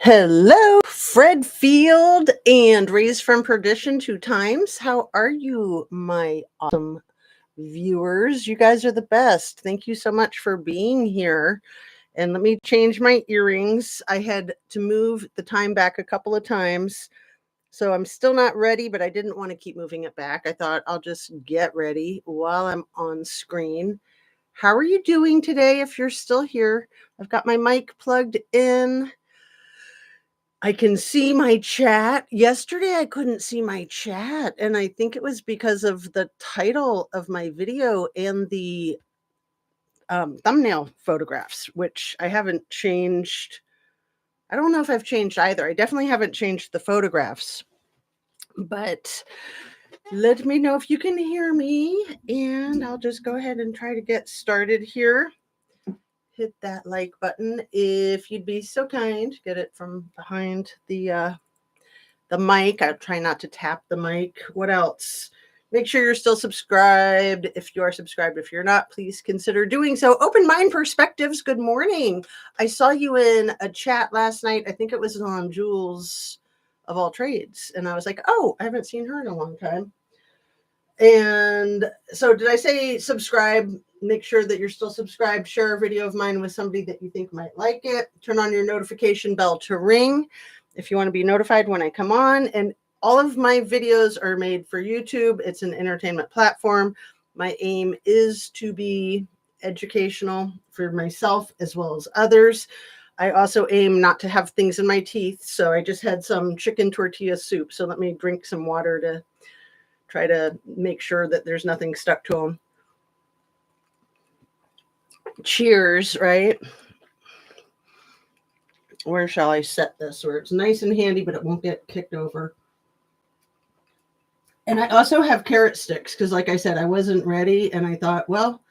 Hello, Fred Field and Raised from Perdition 2 times. How are you, my awesome viewers? You guys are the best. Thank you so much for being here. And let me change my earrings. I had to move the time back a couple of times. So I'm still not ready, but I didn't want to keep moving it back. I thought I'll just get ready while I'm on screen. How are you doing today if you're still here? I've got my mic plugged in. I can see my chat. Yesterday, I couldn't see my chat, and I think it was because of the title of my video and the thumbnail photographs, which I haven't changed. I don't know if I've changed either. I definitely haven't changed the photographs, but let me know if you can hear me, and I'll just go ahead and try to get started here. Hit that like button if you'd be so kind. Get it from behind the mic. I'll try not to tap the mic. What else? Make sure you're still subscribed. If you are subscribed, if you're not, please consider doing so. Open Mind Perspectives, good morning. I saw you in a chat last night. I think it was on Jules of All Trades. And I was like, oh, I haven't seen her in a long time. And so did I say subscribe? Make sure that you're still subscribed. Share a video of mine with somebody that you think might like it. Turn on your notification bell to ring if you want to be notified when I come on. And all of my videos are made for YouTube. It's an entertainment platform. My aim is to be educational for myself as well as others. I also aim not to have things in my teeth. So I just had some chicken tortilla soup. So let me drink some water to try to make sure that there's nothing stuck to them. Cheers, right? Where shall I set this where it's nice and handy, but it won't get kicked over? And I also have carrot sticks because, like I said, I wasn't ready. And I thought, well,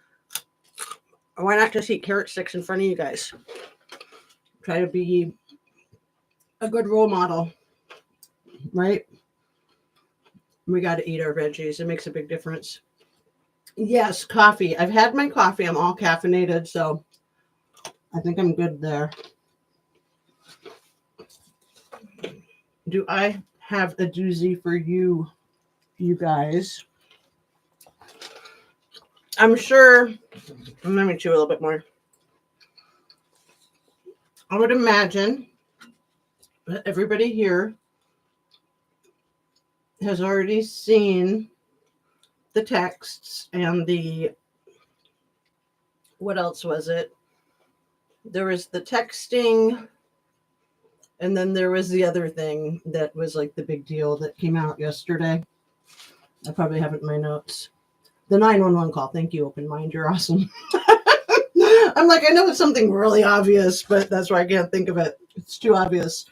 why not just eat carrot sticks in front of you guys? Try to be a good role model, right? We got to eat our veggies. It makes a big difference. Yes, coffee. I've had my coffee. I'm all caffeinated, so I think I'm good there. Do I have a doozy for you guys? I'm sure. Let me chew a little bit more. I would imagine that everybody here has already seen the texts and the, what else was it? There was the texting, and then there was the other thing that was like the big deal that came out yesterday. I probably have it in my notes. The 911 call. Thank you, Open Mind. You're awesome. I'm like, I know it's something really obvious, but that's why I can't think of it. It's too obvious.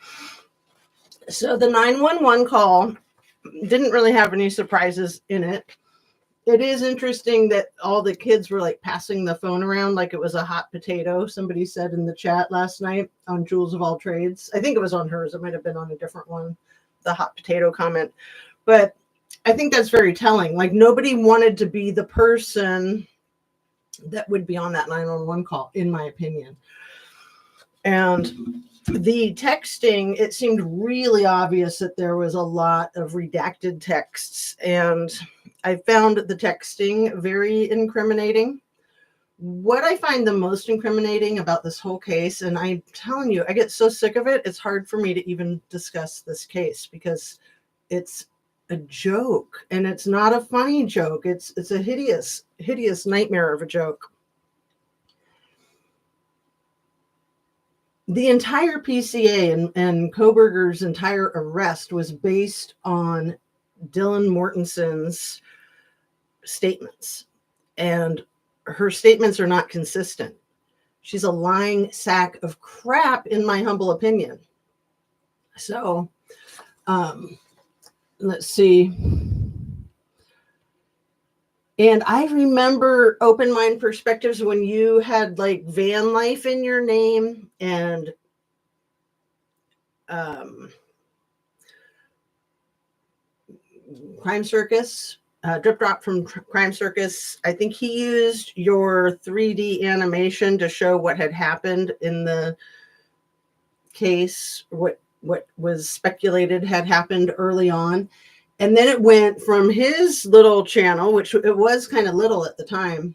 So the 911 call didn't really have any surprises in it. It is interesting that all the kids were like passing the phone around like it was a hot potato. Somebody said in the chat last night on Jules of All Trades. I think it was on hers. It might have been on a different one, the hot potato comment. But I think that's very telling. Like nobody wanted to be the person that would be on that 911 call, in my opinion. And the texting, it seemed really obvious that there was a lot of redacted texts. And I found the texting very incriminating. What I find the most incriminating about this whole case, and I'm telling you, I get so sick of it, it's hard for me to even discuss this case because it's a joke, and it's not a funny joke. It's a hideous nightmare of a joke. The entire PCA and Koberger's entire arrest was based on Dylan Mortenson's statements, and her statements are not consistent. She's a lying sack of crap, in my humble opinion. So, let's see. And I remember Open Mind Perspectives when you had like van life in your name and Crime Circus, Drip Drop from Crime Circus. I think he used your 3D animation to show what had happened in the case, what was speculated had happened early on. And then it went from his little channel, which it was kind of little at the time,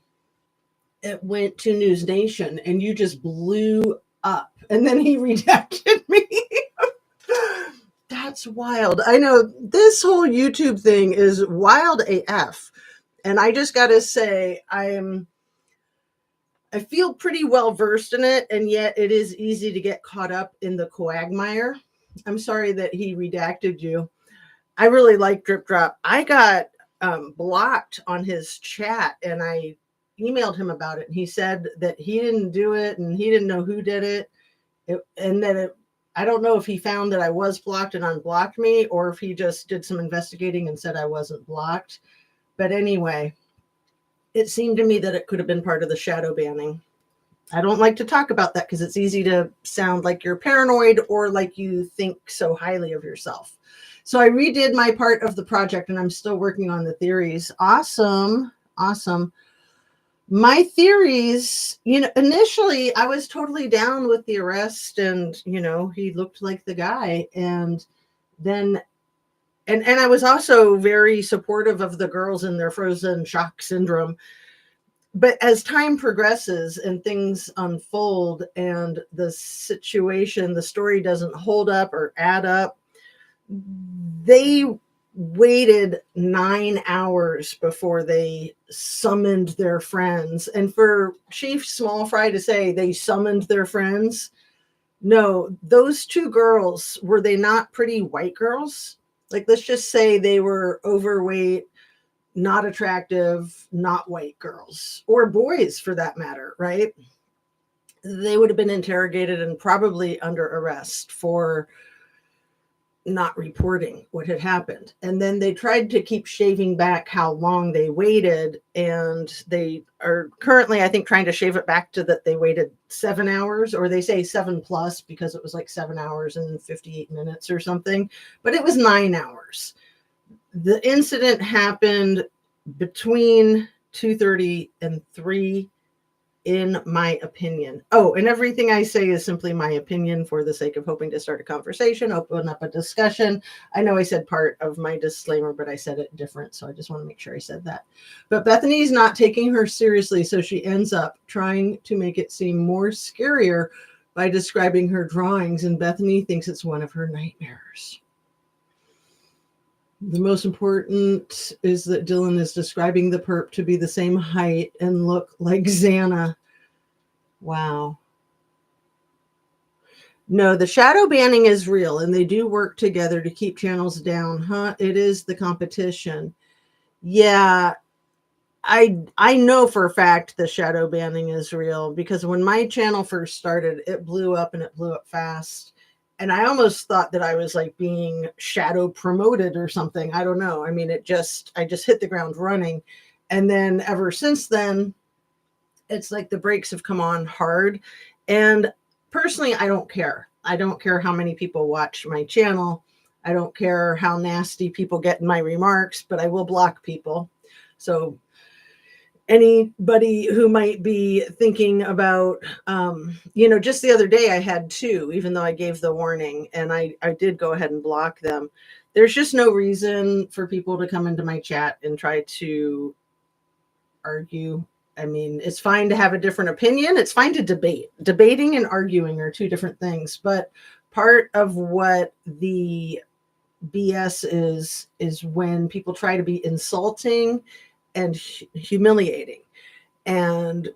it went to News Nation, and you just blew up. And then he redacted me. That's wild. I know this whole YouTube thing is wild AF. And I just got to say, I feel pretty well versed in it, and yet it is easy to get caught up in the quagmire. I'm sorry that he redacted you. I really like Drip Drop. I got blocked on his chat, and I emailed him about it, and he said that he didn't do it, and he didn't know who did it, and that I don't know if he found that I was blocked and unblocked me, or if he just did some investigating and said I wasn't blocked. But anyway, it seemed to me that it could have been part of the shadow banning. I don't like to talk about that because it's easy to sound like you're paranoid or like you think so highly of yourself. So I redid my part of the project, and I'm still working on the theories. Awesome. Awesome. My theories, initially I was totally down with the arrest, and, he looked like the guy. And then, and I was also very supportive of the girls in their frozen shock syndrome. But as time progresses and things unfold and the situation, the story doesn't hold up or add up, they waited 9 hours before they summoned their friends. And for Chief Small Fry to say they summoned their friends, no, those two girls, were they not pretty white girls? Like, let's just say they were overweight, not attractive, not white girls, or boys for that matter, right? They would have been interrogated and probably under arrest for not reporting what had happened. And then they tried to keep shaving back how long they waited, and they are currently, I think, trying to shave it back to that they waited 7 hours, or they say 7+ because it was like 7 hours and 58 minutes or something, but it was 9 hours. The incident happened between 2:30 and 3, in my opinion. Oh, and everything I say is simply my opinion for the sake of hoping to start a conversation, open up a discussion. I know I said part of my disclaimer, but I said it different, so I just want to make sure I said that. But Bethany's not taking her seriously, so she ends up trying to make it seem more scarier by describing her drawings, and Bethany thinks it's one of her nightmares. The most important is that Dylan is describing the perp to be the same height and look like Xana. Wow. No, the shadow banning is real, and they do work together to keep channels down, huh? It is the competition. Yeah, I know for a fact the shadow banning is real, because when my channel first started, it blew up, and it blew up fast. And I almost thought that I was like being shadow promoted or something. I don't know. I mean, I just hit the ground running. And then ever since then, it's like the brakes have come on hard. And personally, I don't care. I don't care how many people watch my channel. I don't care how nasty people get in my remarks, but I will block people. So anybody who might be thinking about, just the other day I had 2, even though I gave the warning, and I did go ahead and block them. There's just no reason for people to come into my chat and try to argue. I mean, it's fine to have a different opinion. It's fine to debate. Debating and arguing are 2 different things, but part of what the BS is when people try to be insulting and humiliating and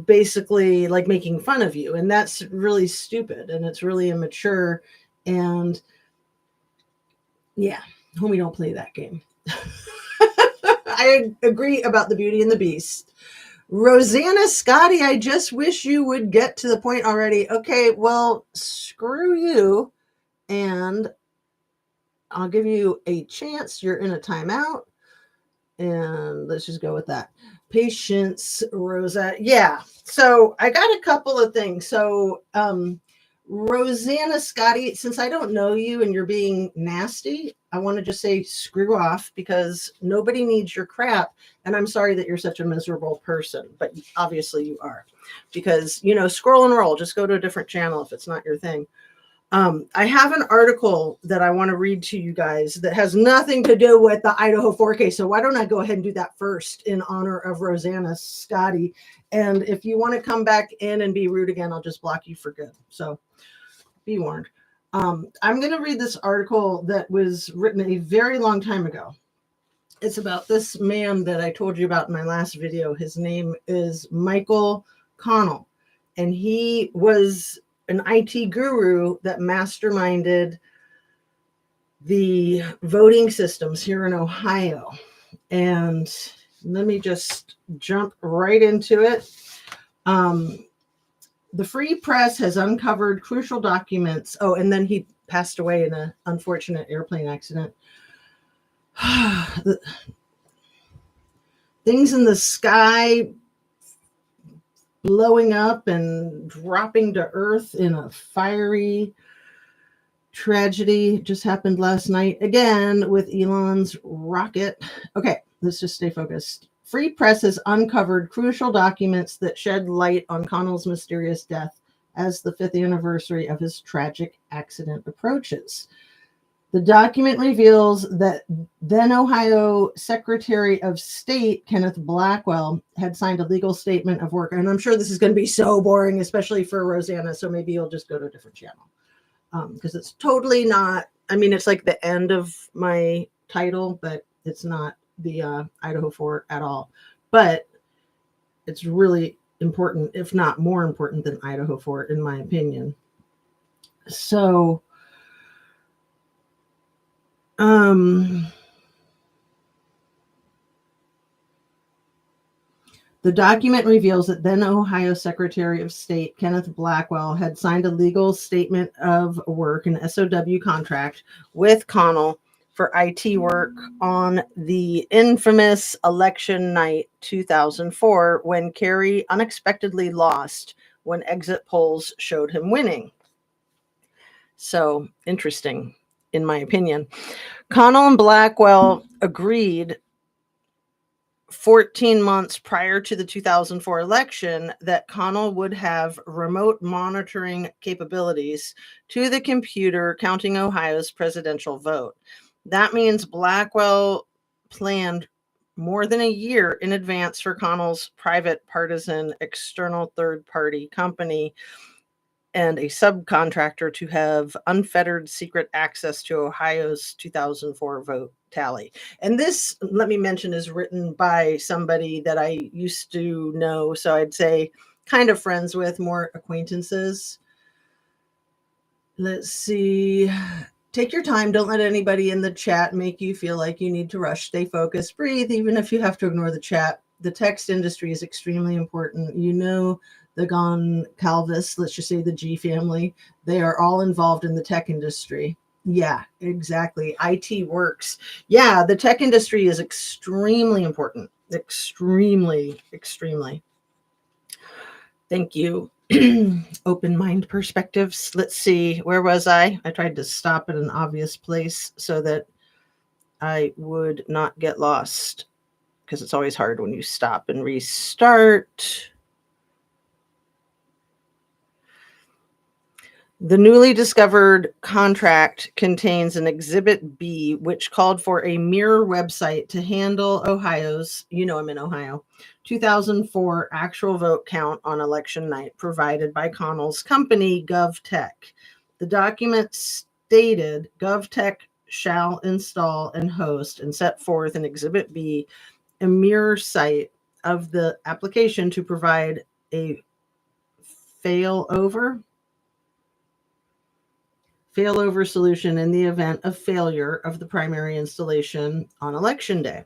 basically like making fun of you. And that's really stupid, and it's really immature. And yeah, homie, don't play that game. I agree about the Beauty and the Beast. Rosanna Scotty, I just wish you would get to the point already. Okay, well, screw you. And I'll give you a chance. You're in a timeout. And let's just go with that. Patience, Rosa. Yeah. So I got a couple of things. So Rosanna Scotty, since I don't know you and you're being nasty, I want to just say screw off, because nobody needs your crap. And I'm sorry that you're such a miserable person, but obviously you are. because, you know, scroll and roll, just go to a different channel if it's not your thing. I have an article that I want to read to you guys that has nothing to do with the Idaho 4K. So why don't I go ahead and do that first in honor of Rosanna Scotty. And if you want to come back in and be rude again, I'll just block you for good. So be warned. I'm going to read this article that was written a very long time ago. It's about this man that I told you about in my last video. His name is Michael Connell, and he was an IT guru that masterminded the voting systems here in Ohio. And let me just jump right into it. The Free Press has uncovered crucial documents. Oh, and then he passed away in an unfortunate airplane accident. Things in the sky blowing up and dropping to earth in a fiery tragedy just happened last night again with Elon's rocket. Okay, let's just stay focused. Free Press has uncovered crucial documents that shed light on Connell's mysterious death as the 5th anniversary of his tragic accident approaches. The document reveals that then Ohio Secretary of State Kenneth Blackwell had signed a legal statement of work. And I'm sure this is going to be so boring, especially for Rosanna. So maybe you'll just go to a different channel because it's totally not. I mean, it's like the end of my title, but it's not the Idaho 4 at all. But it's really important, if not more important than Idaho 4, in my opinion. So the document reveals that then Ohio Secretary of State Kenneth Blackwell had signed a legal statement of work, an SOW contract, with Connell for IT work on the infamous election night 2004 when Kerry unexpectedly lost when exit polls showed him winning. So interesting, in my opinion. Connell and Blackwell agreed 14 months prior to the 2004 election that Connell would have remote monitoring capabilities to the computer counting Ohio's presidential vote. That means Blackwell planned more than a year in advance for Connell's private partisan external third-party company and a subcontractor to have unfettered secret access to Ohio's 2004 vote tally. And this, let me mention, is written by somebody that I used to know. So I'd say kind of friends with, more acquaintances. Let's see. Take your time. Don't let anybody in the chat make you feel like you need to rush. Stay focused. Breathe, even if you have to ignore the chat. The text industry is extremely important. You know, the Goncalves, let's just say the G family, they are all involved in the tech industry. Yeah, exactly. IT works. Yeah, the tech industry is extremely important. Extremely, extremely. Thank you. Open mind perspectives. Let's see. Where was I? I tried to stop at an obvious place so that I would not get lost, because it's always hard when you stop and restart. The newly discovered contract contains an Exhibit B, which called for a mirror website to handle Ohio's, you know I'm in Ohio, 2004 actual vote count on election night, provided by Connell's company, GovTech. The document stated GovTech shall install and host and set forth in Exhibit B a mirror site of the application to provide a failover solution in the event of failure of the primary installation on election day.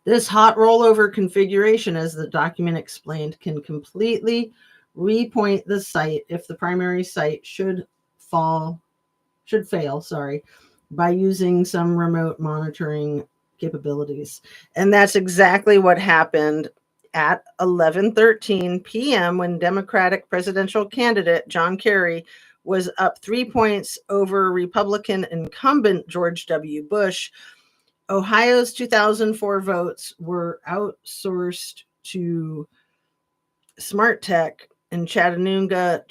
This hot rollover configuration, as the document explained, can completely repoint the site if the primary site should fail, by using some remote monitoring capabilities. And that's exactly what happened at 11:13 p.m. when Democratic presidential candidate John Kerry was up 3 points over Republican incumbent George W. Bush. Ohio's 2004 votes were outsourced to Smart Tech in Chattanooga,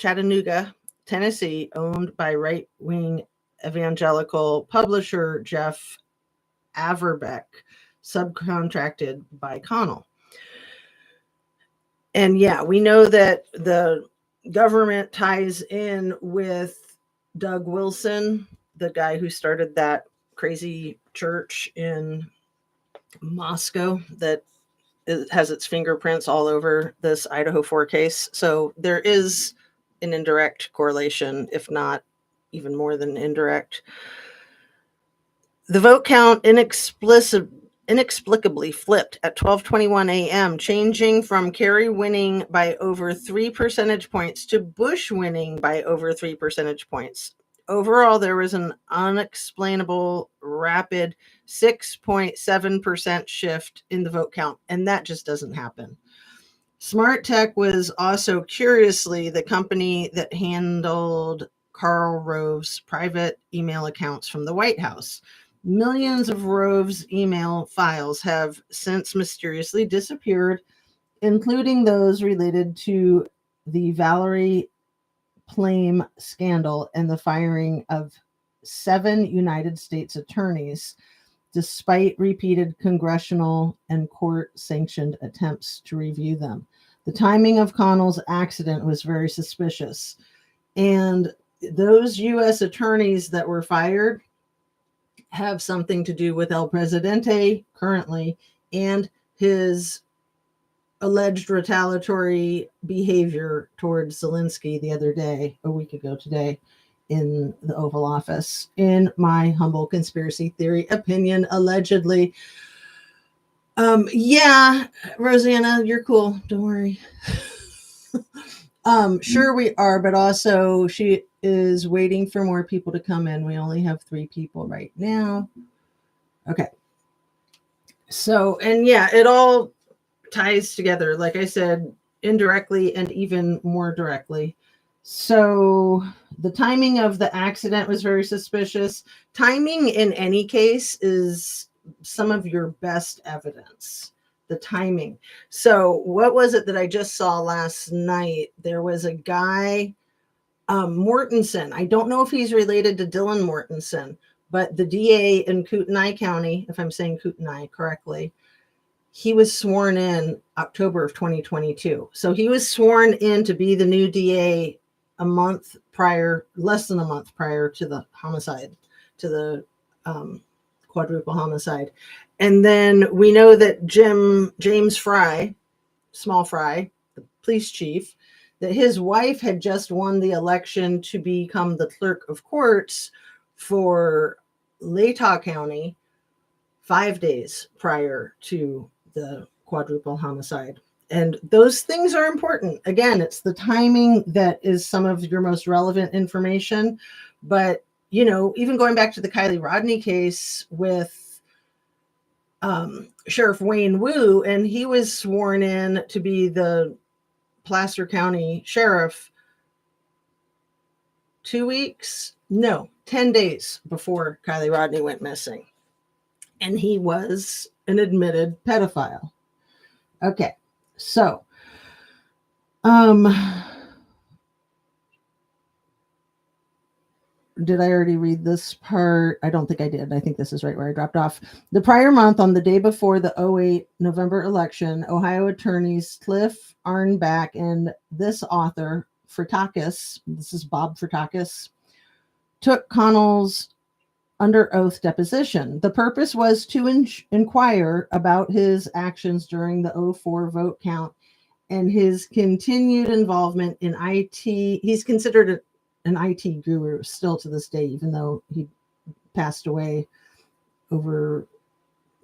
Tennessee, owned by right-wing evangelical publisher Jeff Averbeck, subcontracted by Connell. And yeah, we know that the government ties in with Doug Wilson, the guy who started that crazy church in Moscow that has its fingerprints all over this Idaho 4 case. So there is an indirect correlation, if not even more than indirect. The vote count inexplicably flipped at 12:21 a.m., changing from Kerry winning by over 3 percentage points to Bush winning by over 3 percentage points. Overall, there was an unexplainable rapid 6.7% shift in the vote count, and that just doesn't happen. Smart Tech was also curiously the company that handled Karl Rove's private email accounts from the White House. Millions of Rove's email files have since mysteriously disappeared, including those related to the Valerie Plame scandal and the firing of 7 United States attorneys, despite repeated congressional and court-sanctioned attempts to review them. The timing of Connell's accident was very suspicious. And those U.S. attorneys that were fired have something to do with El Presidente currently and his alleged retaliatory behavior towards Zelensky the other day, a week ago today, in the Oval Office, in my humble conspiracy theory opinion, allegedly. Yeah, Rosanna, you're cool. Don't worry. Sure we are, but also she is waiting for more people to come in. We only have 3 people right now. Okay. So, and yeah, it all ties together, like I said, indirectly and even more directly. So the timing of the accident was very suspicious. Timing in any case is some of your best evidence. The timing. So what was it that I just saw last night? There was a guy, Mortensen. I don't know if he's related to Dylan Mortensen, but the DA in Kootenai County, if I'm saying Kootenai correctly, he was sworn in October of 2022. So he was sworn in to be the new DA a month prior, less than a month prior to the homicide, to the quadruple homicide. And then we know that James Fry, Small Fry, the police chief, that his wife had just won the election to become the clerk of courts for Latah County 5 days prior to the quadruple homicide. And those things are important. Again, it's the timing that is some of your most relevant information. But, you know, even going back to the Kylie Rodney case with Sheriff Wayne Wu, and he was sworn in to be the Placer County sheriff 2 weeks, no, 10 days before Kylie Rodney went missing. And he was an admitted pedophile. Okay, so did I already read this part? I don't think I did. I think this is right where I dropped off. The prior month, on the day before the 2008 November election, Ohio attorneys Cliff Arnback and this author, Fritakis, this is Bob Fritakis, took Connell's under oath deposition. The purpose was to inquire about his actions during the 2004 vote count and his continued involvement in IT. He's considered an IT guru still to this day, even though he passed away over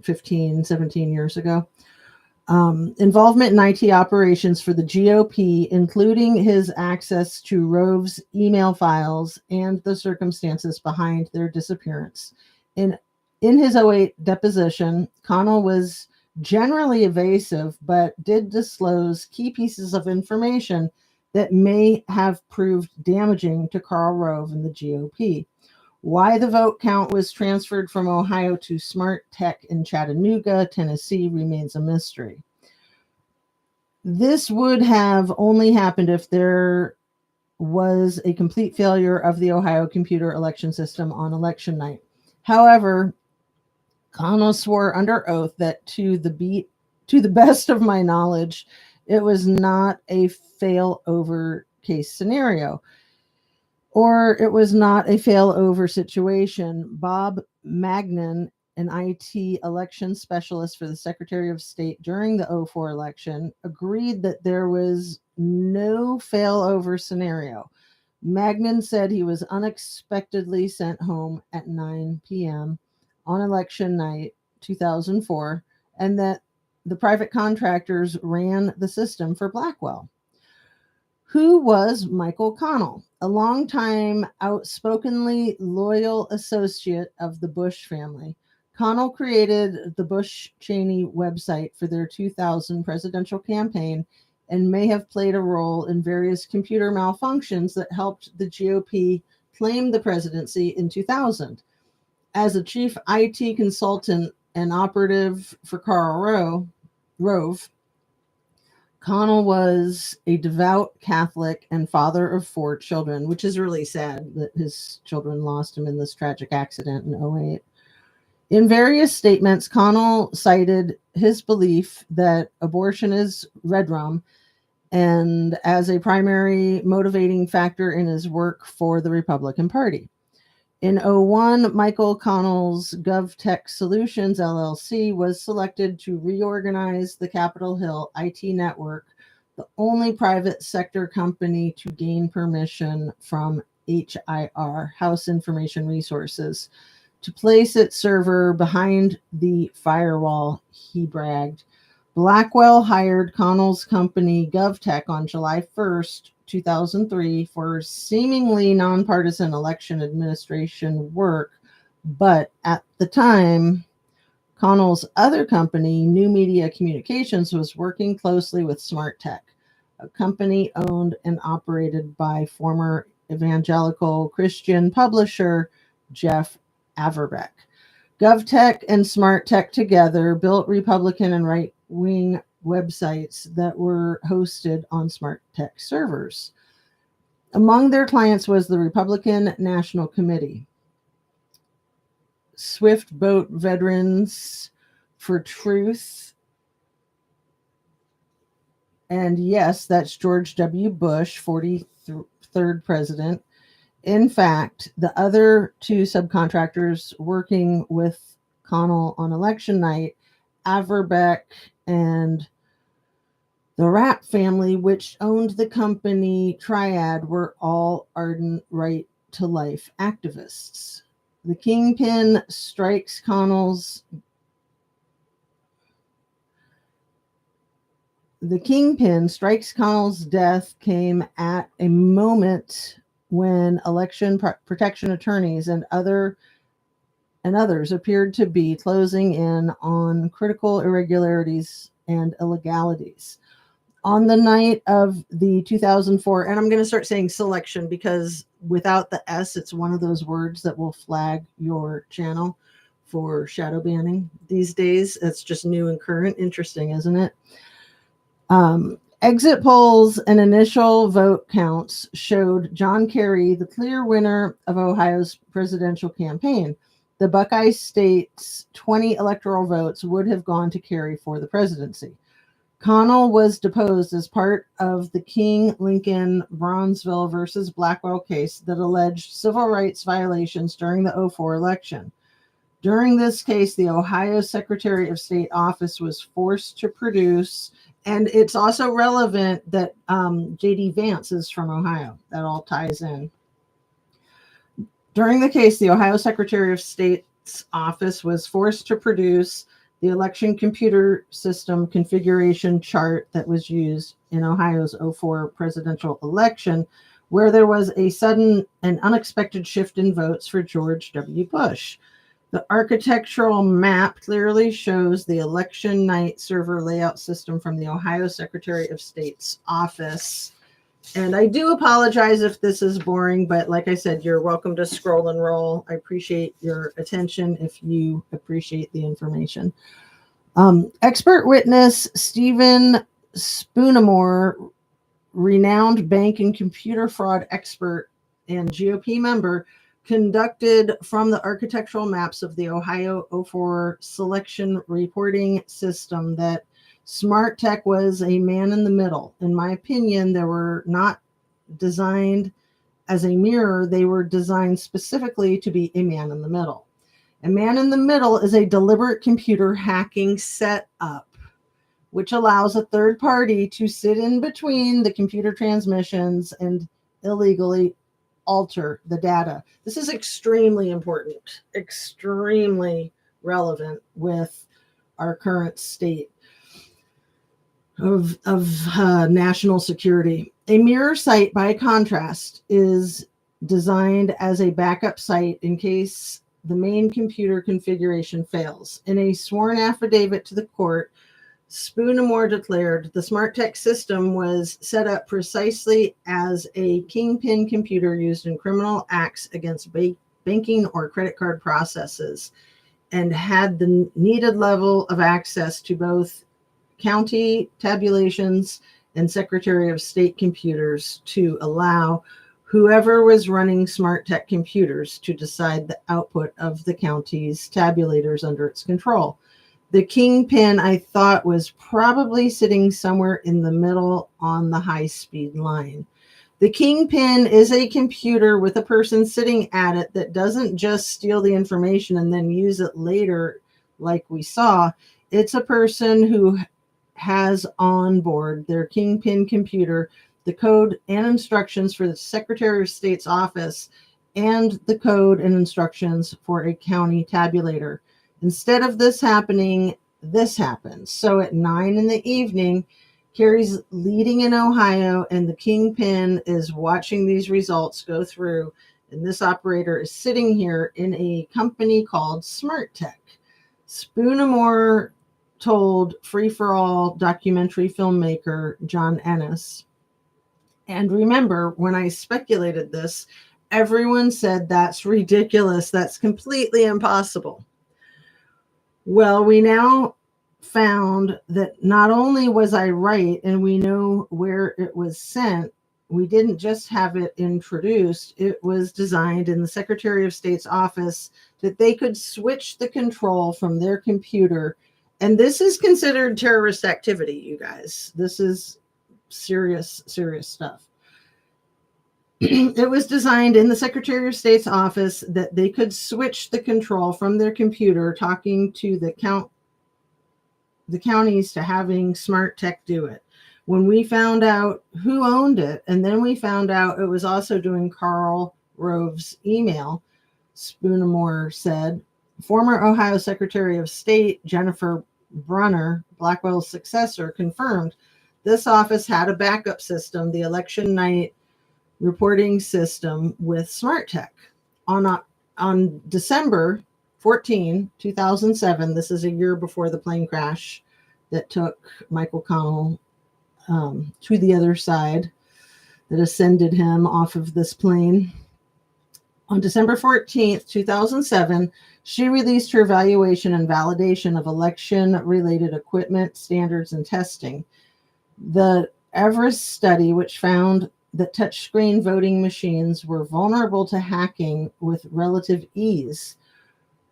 15, 17 years ago. Involvement in IT operations for the GOP, including his access to Rove's email files and the circumstances behind their disappearance. In his 2008 deposition, Connell was generally evasive, but did disclose key pieces of information that may have proved damaging to Karl Rove and the GOP. Why the vote count was transferred from Ohio to Smart Tech in Chattanooga, Tennessee remains a mystery. This would have only happened if there was a complete failure of the Ohio computer election system on election night. However, Connell swore under oath that to the best of my knowledge, it was not a fail-over case scenario, or it was not a failover situation. Bob Magnan, an IT election specialist for the Secretary of State during the 2004 election, agreed that there was no failover scenario. Magnan said he was unexpectedly sent home at 9 p.m. on election night 2004, and that the private contractors ran the system for Blackwell. Who was Michael Connell? A longtime, outspokenly loyal associate of the Bush family. Connell created the Bush-Cheney website for their 2000 presidential campaign and may have played a role in various computer malfunctions that helped the GOP claim the presidency in 2000. As a chief IT consultant and operative for Karl Rove, Connell was a devout Catholic and father of 4 children, which is really sad that his children lost him in this tragic accident in 2008. In various statements, Connell cited his belief that abortion is red rum and as a primary motivating factor in his work for the Republican Party. In 2001, Michael Connell's GovTech Solutions, LLC, was selected to reorganize the Capitol Hill IT network, the only private sector company to gain permission from HIR, House Information Resources, to place its server behind the firewall, he bragged. Blackwell hired Connell's company GovTech on July 1st, 2003 for seemingly nonpartisan election administration work, but at the time, Connell's other company, New Media Communications, was working closely with Smart Tech, a company owned and operated by former evangelical Christian publisher Jeff Averbeck. GovTech and Smart Tech together built Republican and right-wing websites that were hosted on Smart Tech servers. Among their clients was the Republican National Committee, Swift Boat Veterans for Truth, and yes, that's George W. Bush, 43rd president. In fact, the other 2 subcontractors working with Connell on election night, Averbeck and the Rapp family, which owned the company Triad, were all ardent right-to-life activists. The kingpin strikes Connell's death came at a moment when election protection attorneys and others appeared to be closing in on critical irregularities and illegalities. On the night of the 2004, and I'm going to start saying selection because without the S, it's one of those words that will flag your channel for shadow banning these days. It's just new and current. Interesting, isn't it? Exit polls and initial vote counts showed John Kerry the clear winner of Ohio's presidential campaign. The Buckeye State's 20 electoral votes would have gone to Kerry for the presidency. Connell was deposed as part of the King-Lincoln Bronzeville versus Blackwell case that alleged civil rights violations during the 2004 election. During this case, the Ohio Secretary of State office was forced to produce, and it's also relevant that J.D. Vance is from Ohio. That all ties in. During the case, the Ohio Secretary of State's office was forced to produce the election computer system configuration chart that was used in Ohio's 2004 presidential election, where there was a sudden and unexpected shift in votes for George W. Bush. The architectural map clearly shows the election night server layout system from the Ohio Secretary of State's office. And I do apologize if this is boring, but like I said, you're welcome to scroll and roll. I appreciate your attention if you appreciate the information. Expert witness Stephen Spoonamore, renowned bank and computer fraud expert and GOP member, conducted from the architectural maps of the Ohio 04 selection reporting system that Smart Tech was a man in the middle. In my opinion, they were not designed as a mirror, they were designed specifically to be a man in the middle. A man in the middle is a deliberate computer hacking setup, which allows a third party to sit in between the computer transmissions and illegally alter the data. This is extremely important, extremely relevant with our current state of national security. A mirror site, by contrast, is designed as a backup site in case the main computer configuration fails. In a sworn affidavit to the court, Spoonamore declared the Smart Tech system was set up precisely as a kingpin computer used in criminal acts against banking or credit card processes, and had the needed level of access to both county tabulations and Secretary of State computers to allow whoever was running Smart Tech computers to decide the output of the county's tabulators under its control. The kingpin, I thought, was probably sitting somewhere in the middle on the high-speed line. The kingpin is a computer with a person sitting at it that doesn't just steal the information and then use it later like we saw. It's a person who has on board their kingpin computer the code and instructions for the Secretary of State's office and the code and instructions for a county tabulator. Instead of this happening, this happens. So at 9 in the evening, Carrie's leading in Ohio, and the kingpin is watching these results go through. And this operator is sitting here in a company called Smart Tech. Spoonamore told Free for All documentary filmmaker John Ennis. And remember, when I speculated this, everyone said that's ridiculous. That's completely impossible. Well, we now found that not only was I right and we know where it was sent, we didn't just have it introduced. It was designed in the Secretary of State's office that they could switch the control from their computer. And this is considered terrorist activity, you guys. This is serious, serious stuff. It was designed in the Secretary of State's office that they could switch the control from their computer, talking to the counties, to having Smart Tech do it. When we found out who owned it, and then we found out it was also doing Karl Rove's email, Spoonamore said, former Ohio Secretary of State Jennifer Brunner, Blackwell's successor, confirmed this office had a backup system, the election night reporting system with Smart Tech. On December 14, 2007, this is a year before the plane crash that took Michael Connell to the other side, that ascended him off of this plane. On December 14th, 2007, she released her evaluation and validation of election-related equipment, standards, and testing. The Everest study, which found that touchscreen voting machines were vulnerable to hacking with relative ease.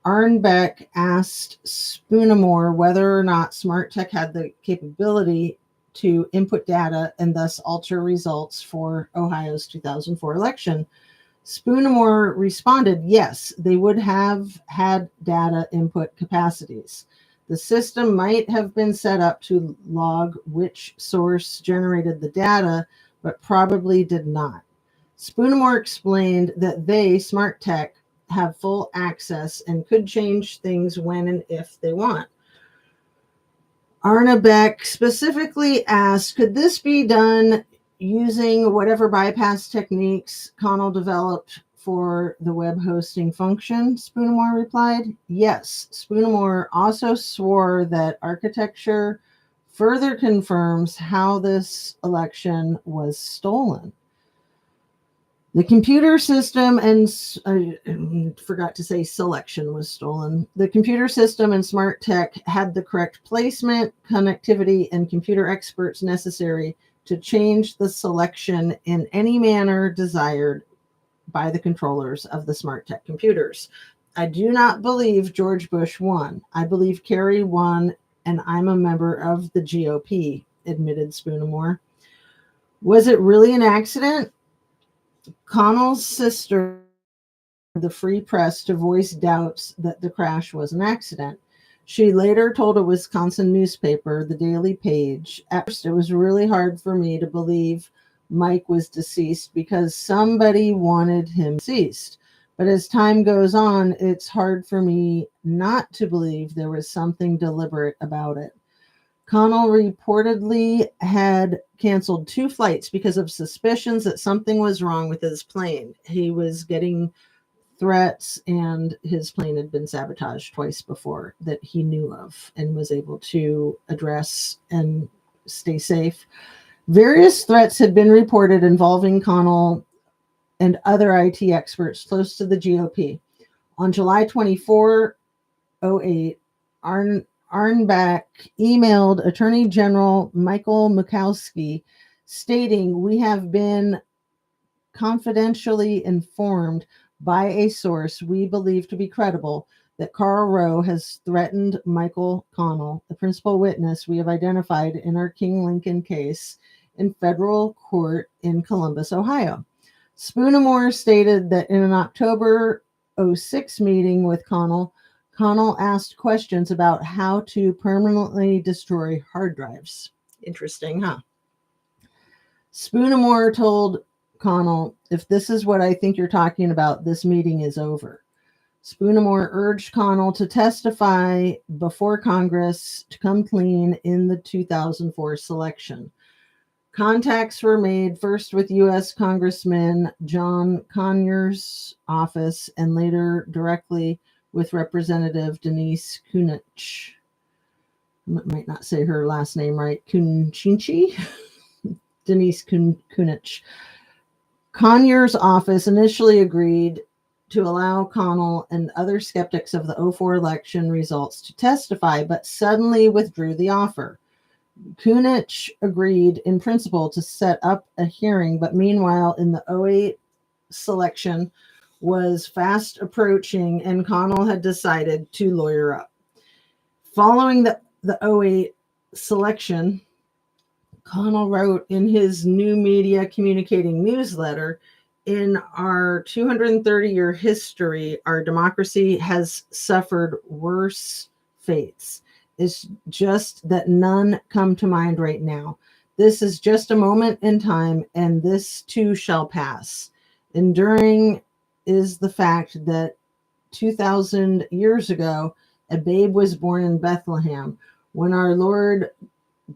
Arnbeck asked Spoonamore whether or not Smart Tech had the capability to input data and thus alter results for Ohio's 2004 election. Spoonamore responded, yes, they would have had data input capacities. The system might have been set up to log which source generated the data, but probably did not. Spoonamore explained that they, Smart Tech, have full access and could change things when and if they want. Arnebeck specifically asked, could this be done using whatever bypass techniques Connell developed for the web hosting function? Spoonamore replied, yes. Spoonamore also swore that architecture further confirms how this election was stolen. The computer system and I forgot to say selection was stolen. The computer system and smart tech had the correct placement, connectivity, and computer experts necessary to change the selection in any manner desired by the controllers of the smart tech computers. I do not believe George Bush won. I believe Kerry won, and I'm a member of the GOP, admitted Spoonamore. Was it really an accident? Connell's sister, the Free Press, to voice doubts that the crash was an accident. She later told a Wisconsin newspaper, the Daily Page, at first it was really hard for me to believe Mike was deceased because somebody wanted him deceased. But as time goes on, it's hard for me not to believe there was something deliberate about it. Connell reportedly had canceled 2 flights because of suspicions that something was wrong with his plane. He was getting threats, and his plane had been sabotaged twice before that he knew of and was able to address and stay safe. Various threats had been reported involving Connell and other IT experts close to the GOP. On July 24, 2008, Arnbach emailed Attorney General Michael Murkowski stating, "We have been confidentially informed by a source we believe to be credible that Karl Rowe has threatened Michael Connell, the principal witness we have identified in our King Lincoln case in federal court in Columbus, Ohio." Spoonamore stated that in an October 2006 meeting with Connell asked questions about how to permanently destroy hard drives. Interesting, huh? Spoonamore told Connell, "If this is what I think you're talking about, this meeting is over." Spoonamore urged Connell to testify before Congress to come clean in the 2004 selection. Contacts were made first with U.S. Congressman John Conyers' office and later directly with Representative Denise Kunich. Might not say her last name right. Kunchinchi? Denise Kunich. Conyers' office initially agreed to allow Connell and other skeptics of the 2004 election results to testify, but suddenly withdrew the offer. Kunich agreed in principle to set up a hearing, but meanwhile, in the 2008 selection was fast approaching, and Connell had decided to lawyer up. Following the 2008 selection, Connell wrote in his New Media Communicating newsletter, "In our 230-year history, our democracy has suffered worse fates. It's just that none come to mind right now. This is just a moment in time, and this too shall pass. Enduring is the fact that 2,000 years ago, a babe was born in Bethlehem when our Lord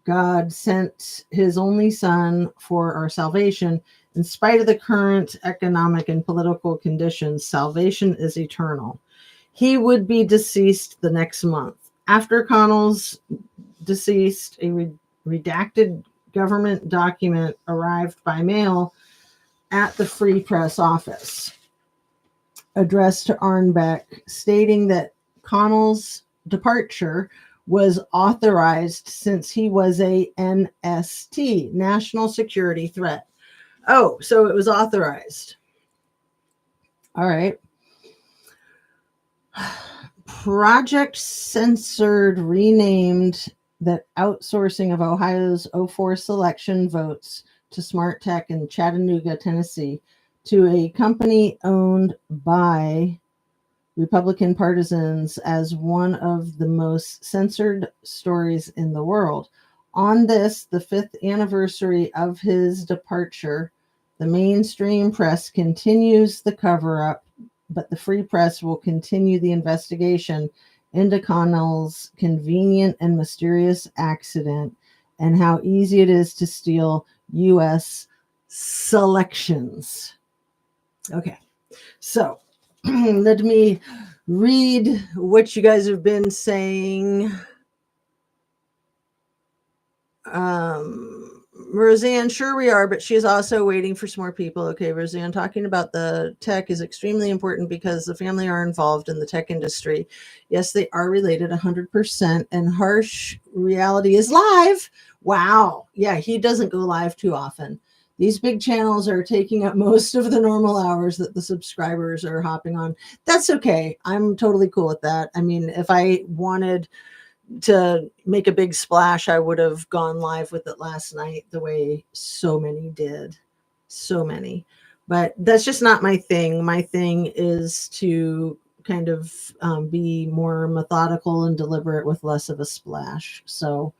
God sent his only son for our salvation. In spite of the current economic and political conditions, salvation is eternal. He would be deceased the next month." After Connell's deceased, a redacted government document arrived by mail at the Free Press office, addressed to Arnbach, stating that Connell's departure was authorized since he was a NST, national security threat. Oh, so it was authorized. All right. Project Censored renamed that outsourcing of Ohio's 2004 selection votes to Smart Tech in Chattanooga, Tennessee, to a company owned by Republican partisans as one of the most censored stories in the world. On this, the 5th anniversary of his departure, the mainstream press continues the cover-up, but the Free Press will continue the investigation into Connell's convenient and mysterious accident and how easy it is to steal U.S. selections. Okay, so let me read what you guys have been saying. Roseanne, sure we are, but she's also waiting for some more people. Okay, Roseanne, talking about the tech is extremely important because the family are involved in the tech industry. Yes, they are related 100%, and harsh reality is live. Wow. Yeah, he doesn't go live too often. These big channels are taking up most of the normal hours that the subscribers are hopping on. That's okay. I'm totally cool with that. I mean, if I wanted to make a big splash, I would have gone live with it last night the way so many did. So many. But that's just not my thing. My thing is to kind of be more methodical and deliberate with less of a splash. So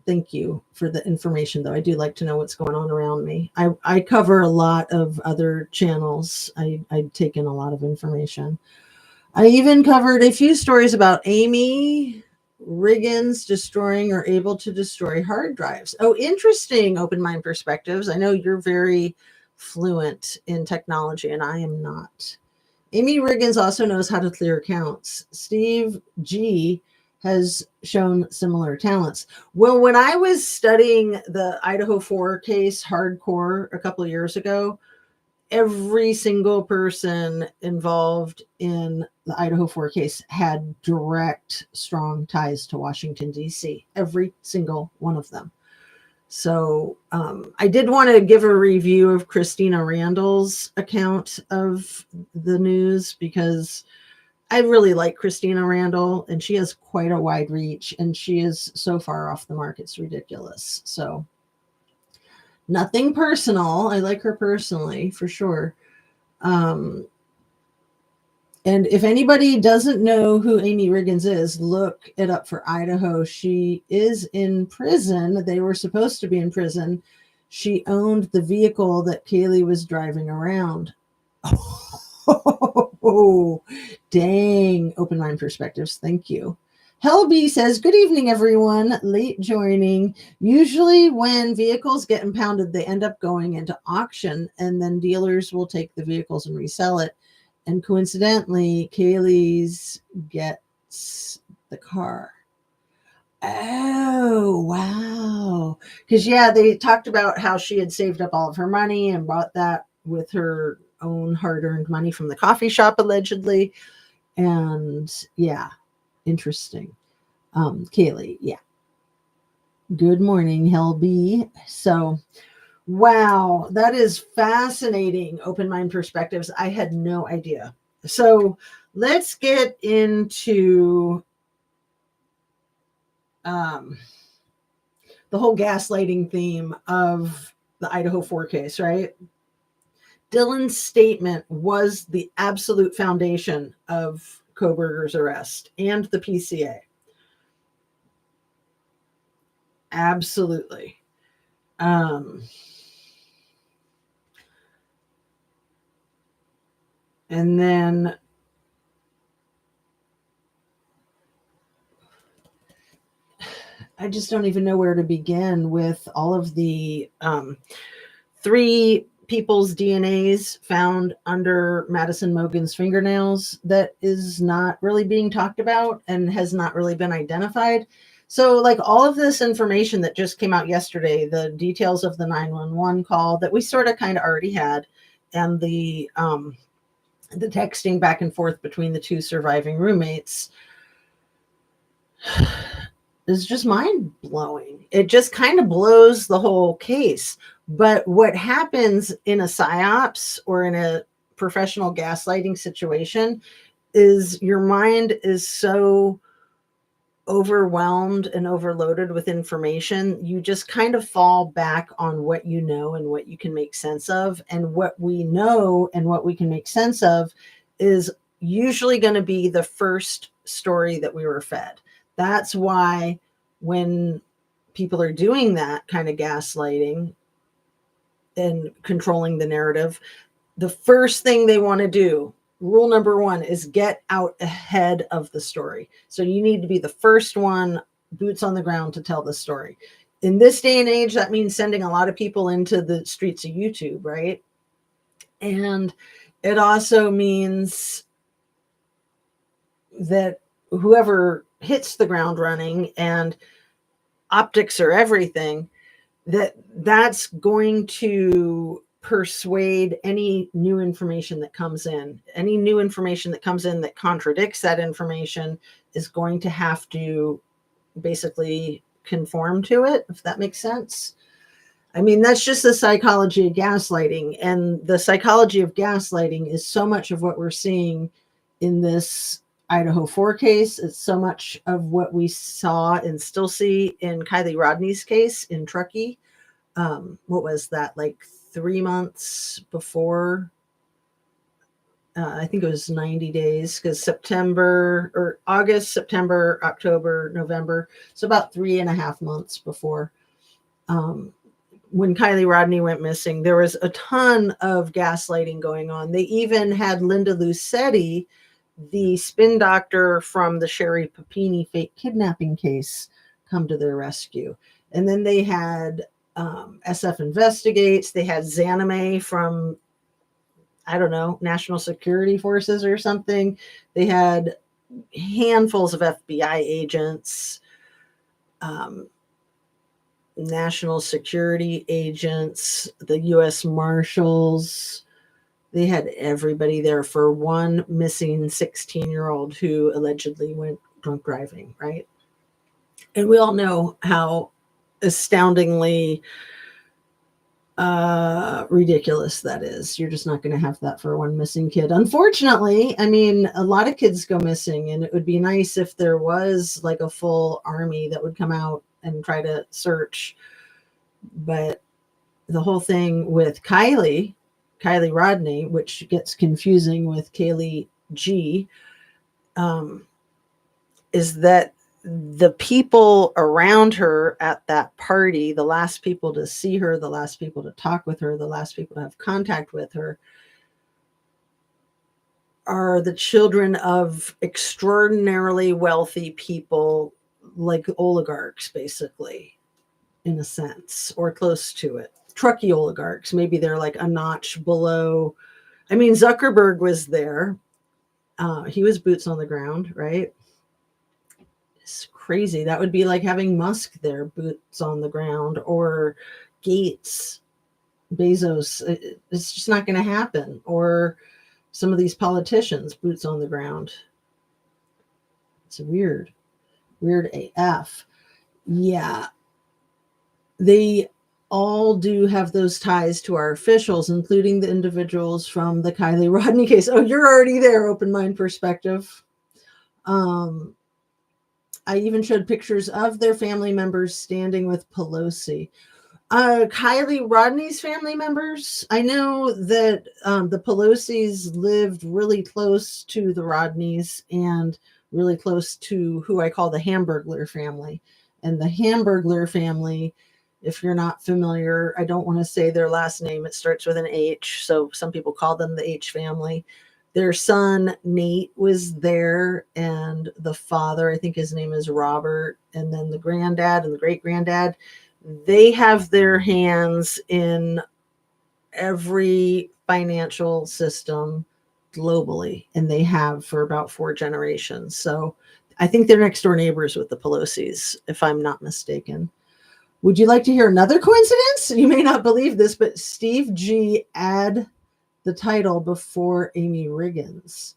thank you for the information, though. I do like to know what's going on around me. I cover a lot of other channels. I take in a lot of information. I even covered a few stories about Amy Riggins destroying or able to destroy hard drives. Oh, interesting. Open mind perspectives. I know you're very fluent in technology, and I am not. Amy Riggins also knows how to clear accounts. Steve G has shown similar talents. Well, when I was studying the Idaho 4 case hardcore a couple of years ago, every single person involved in the Idaho 4 case had direct, strong ties to Washington, D.C., every single one of them. So I did want to give a review of Christina Randall's account of the news because I really like Christina Randall, and she has quite a wide reach, and she is so far off the mark, it's ridiculous. So nothing personal. I like her personally, for sure. And if anybody doesn't know who Amy Riggins is, look it up for Idaho. She is in prison. They were supposed to be in prison. She owned the vehicle that Kaylee was driving around. Oh, dang. Open mind perspectives. Thank you. Helby says, good evening, everyone. Late joining. Usually when vehicles get impounded, they end up going into auction, and then dealers will take the vehicles and resell it. And coincidentally, Kaylee's gets the car. Oh, wow. Because, yeah, they talked about how she had saved up all of her money and bought that with her own hard-earned money from the coffee shop, allegedly. And, yeah, interesting. Kaylee, yeah. Good morning, Helby. So, wow, that is fascinating. Open mind perspectives. I had no idea. So let's get into the whole gaslighting theme of the Idaho 4 case, right? Dylan's statement was the absolute foundation of Koberger's arrest and the PCA. Absolutely. And then I just don't even know where to begin with all of the 3 people's DNAs found under Madison Mogen's fingernails that is not really being talked about and has not really been identified. So like all of this information that just came out yesterday, the details of the 911 call that we sort of kind of already had, and the texting back and forth between the 2 surviving roommates is just mind blowing. It just kind of blows the whole case. But what happens in a psyops or in a professional gaslighting situation is your mind is so overwhelmed and overloaded with information. You just kind of fall back on what you know and what you can make sense of. And what we know and what we can make sense of is usually going to be the first story that we were fed. That's why when people are doing that kind of gaslighting and controlling the narrative, the first thing they want to do, rule number 1, is get out ahead of the story. So you need to be the first one, boots on the ground, to tell the story. In this day and age, that means sending a lot of people into the streets of YouTube, right? And it also means that whoever hits the ground running, and optics are everything, that's going to persuade any new information that comes in. Any new information that comes in that contradicts that information is going to have to basically conform to it, if that makes sense. I mean, that's just the psychology of gaslighting. And the psychology of gaslighting is so much of what we're seeing in this Idaho 4 case. It's so much of what we saw and still see in Kylie Rodney's case in Truckee. What was that, like 3 months before? I think it was 90 days, because September or August, September, October, November. So about 3.5 months before. When Kylie Rodney went missing, there was a ton of gaslighting going on. They even had Linda Lucetti, the spin doctor from the Sherry Papini fake kidnapping case, come to their rescue. And then they had SF Investigates. They had Zanime from, I don't know, National Security Forces or something. They had handfuls of FBI agents, national security agents, the U.S. Marshals. They had everybody there for one missing 16-year-old who allegedly went drunk driving, right? And we all know how astoundingly ridiculous that is. You're just not going to have that for one missing kid. Unfortunately, I mean, a lot of kids go missing, and it would be nice if there was like a full army that would come out and try to search. But the whole thing with Kylie Rodney, which gets confusing with Kaylee G, is that the people around her at that party, the last people to see her, the last people to talk with her, the last people to have contact with her, are the children of extraordinarily wealthy people, like oligarchs, basically, in a sense, or close to it. Truckee oligarchs. Maybe they're like a notch below. I mean, Zuckerberg was there. He was boots on the ground, right? It's crazy. That would be like having Musk there, boots on the ground, or Gates, Bezos. It's just not going to happen. Or some of these politicians, boots on the ground. It's weird AF. Yeah. They all do have those ties to our officials, including the individuals from the Kylie Rodney case. Oh, you're already there, Open Mind Perspective. I even showed pictures of their family members standing with Pelosi. Kylie Rodney's family members, I know that the Pelosi's lived really close to the Rodneys and really close to who I call the Hamburglar family. And the Hamburglar family, if you're not familiar, I don't want to say their last name. It starts with an H, so some people call them the H family. Their son, Nate, was there, and the father, I think his name is Robert, and then the granddad and the great-granddad. They have their hands in every financial system globally, and they have for about 4 generations. So I think they're next door neighbors with the Pelosi's, if I'm not mistaken. Would you like to hear another coincidence? You may not believe this, but Steve G add the title before Amy Riggins.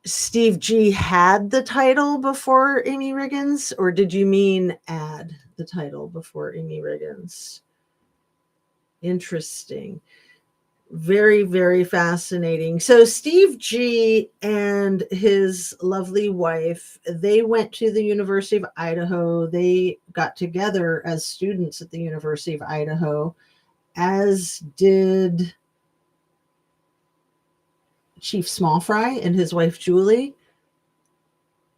Steve G had the title before Amy Riggins, or did you mean add the title before Amy Riggins? Interesting. Very, very fascinating. So Steve G and his lovely wife, they went to the University of Idaho. They got together as students at the University of Idaho, as did Chief Smallfry and his wife, Julie,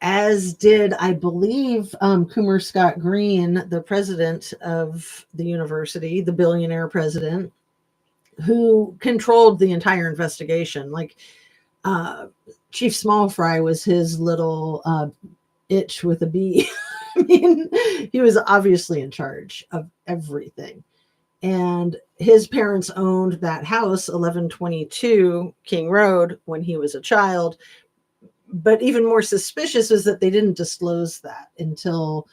as did, I believe, Coomer Scott Green, the president of the university, the billionaire president, who controlled the entire investigation. Like, Chief Smallfry was his little itch with a bee. I mean, he was obviously in charge of everything. And his parents owned that house, 1122 King Road, when he was a child. But even more suspicious is that they didn't disclose that until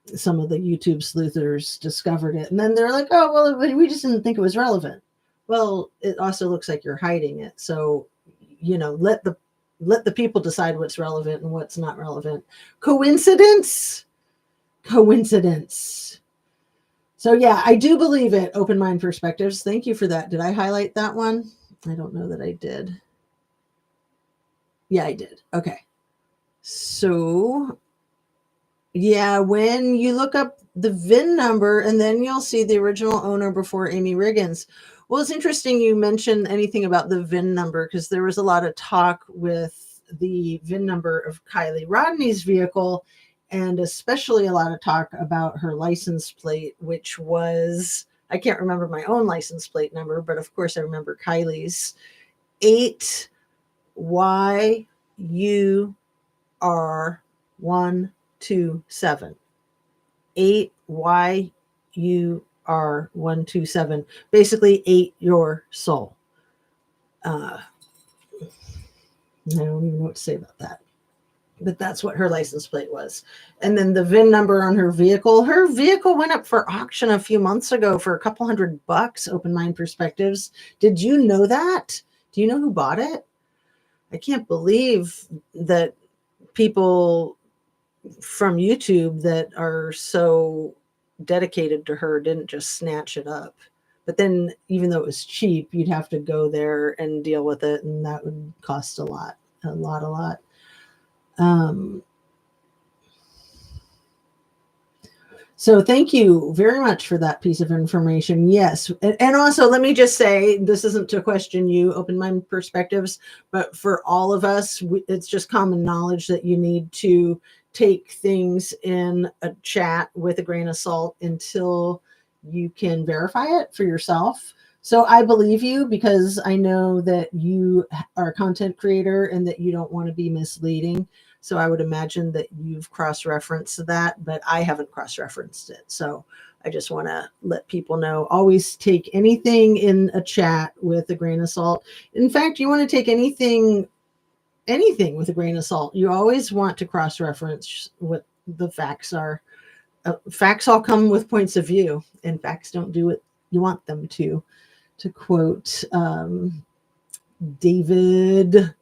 some of the YouTube sleuthers discovered it. And then they're like, oh, well, we just didn't think it was relevant. Well, it also looks like you're hiding it. So, let the people decide what's relevant and what's not relevant. Coincidence? Coincidence. So yeah, I do believe it. Open mind perspectives. Thank you for that. Did I highlight that one? I don't know that I did. Yeah, I did. Okay. So yeah, when you look up the VIN number and then you'll see the original owner before Amy Riggins. Well, it's interesting you mentioned anything about the VIN number because there was a lot of talk with the VIN number of Kylie Rodney's vehicle, and especially a lot of talk about her license plate, which was, I can't remember my own license plate number, but of course I remember Kylie's 8YUR127. 8YUR127. Basically, 8 your soul. I don't even know what to say about that. But that's what her license plate was. And then the VIN number on her vehicle went up for auction a few months ago for a couple $100. Open mind perspectives. Did you know that? Do you know who bought it? I can't believe that people from YouTube that are so dedicated to her didn't just snatch it up. But then, even though it was cheap, you'd have to go there and deal with it, and that would cost a lot. So thank you very much for that piece of information. Yes. And also, let me just say, this isn't to question you, open mind perspectives, but for all of us, it's just common knowledge that you need to take things in a chat with a grain of salt until you can verify it for yourself. So I believe you because I know that you are a content creator and that you don't want to be misleading. So I would imagine that you've cross-referenced that, but I haven't cross-referenced it. So I just want to let people know, always take anything in a chat with a grain of salt. In fact, you want to take anything with a grain of salt. You always want to cross-reference what the facts are. Facts all come with points of view, and facts don't do what you want them to quote David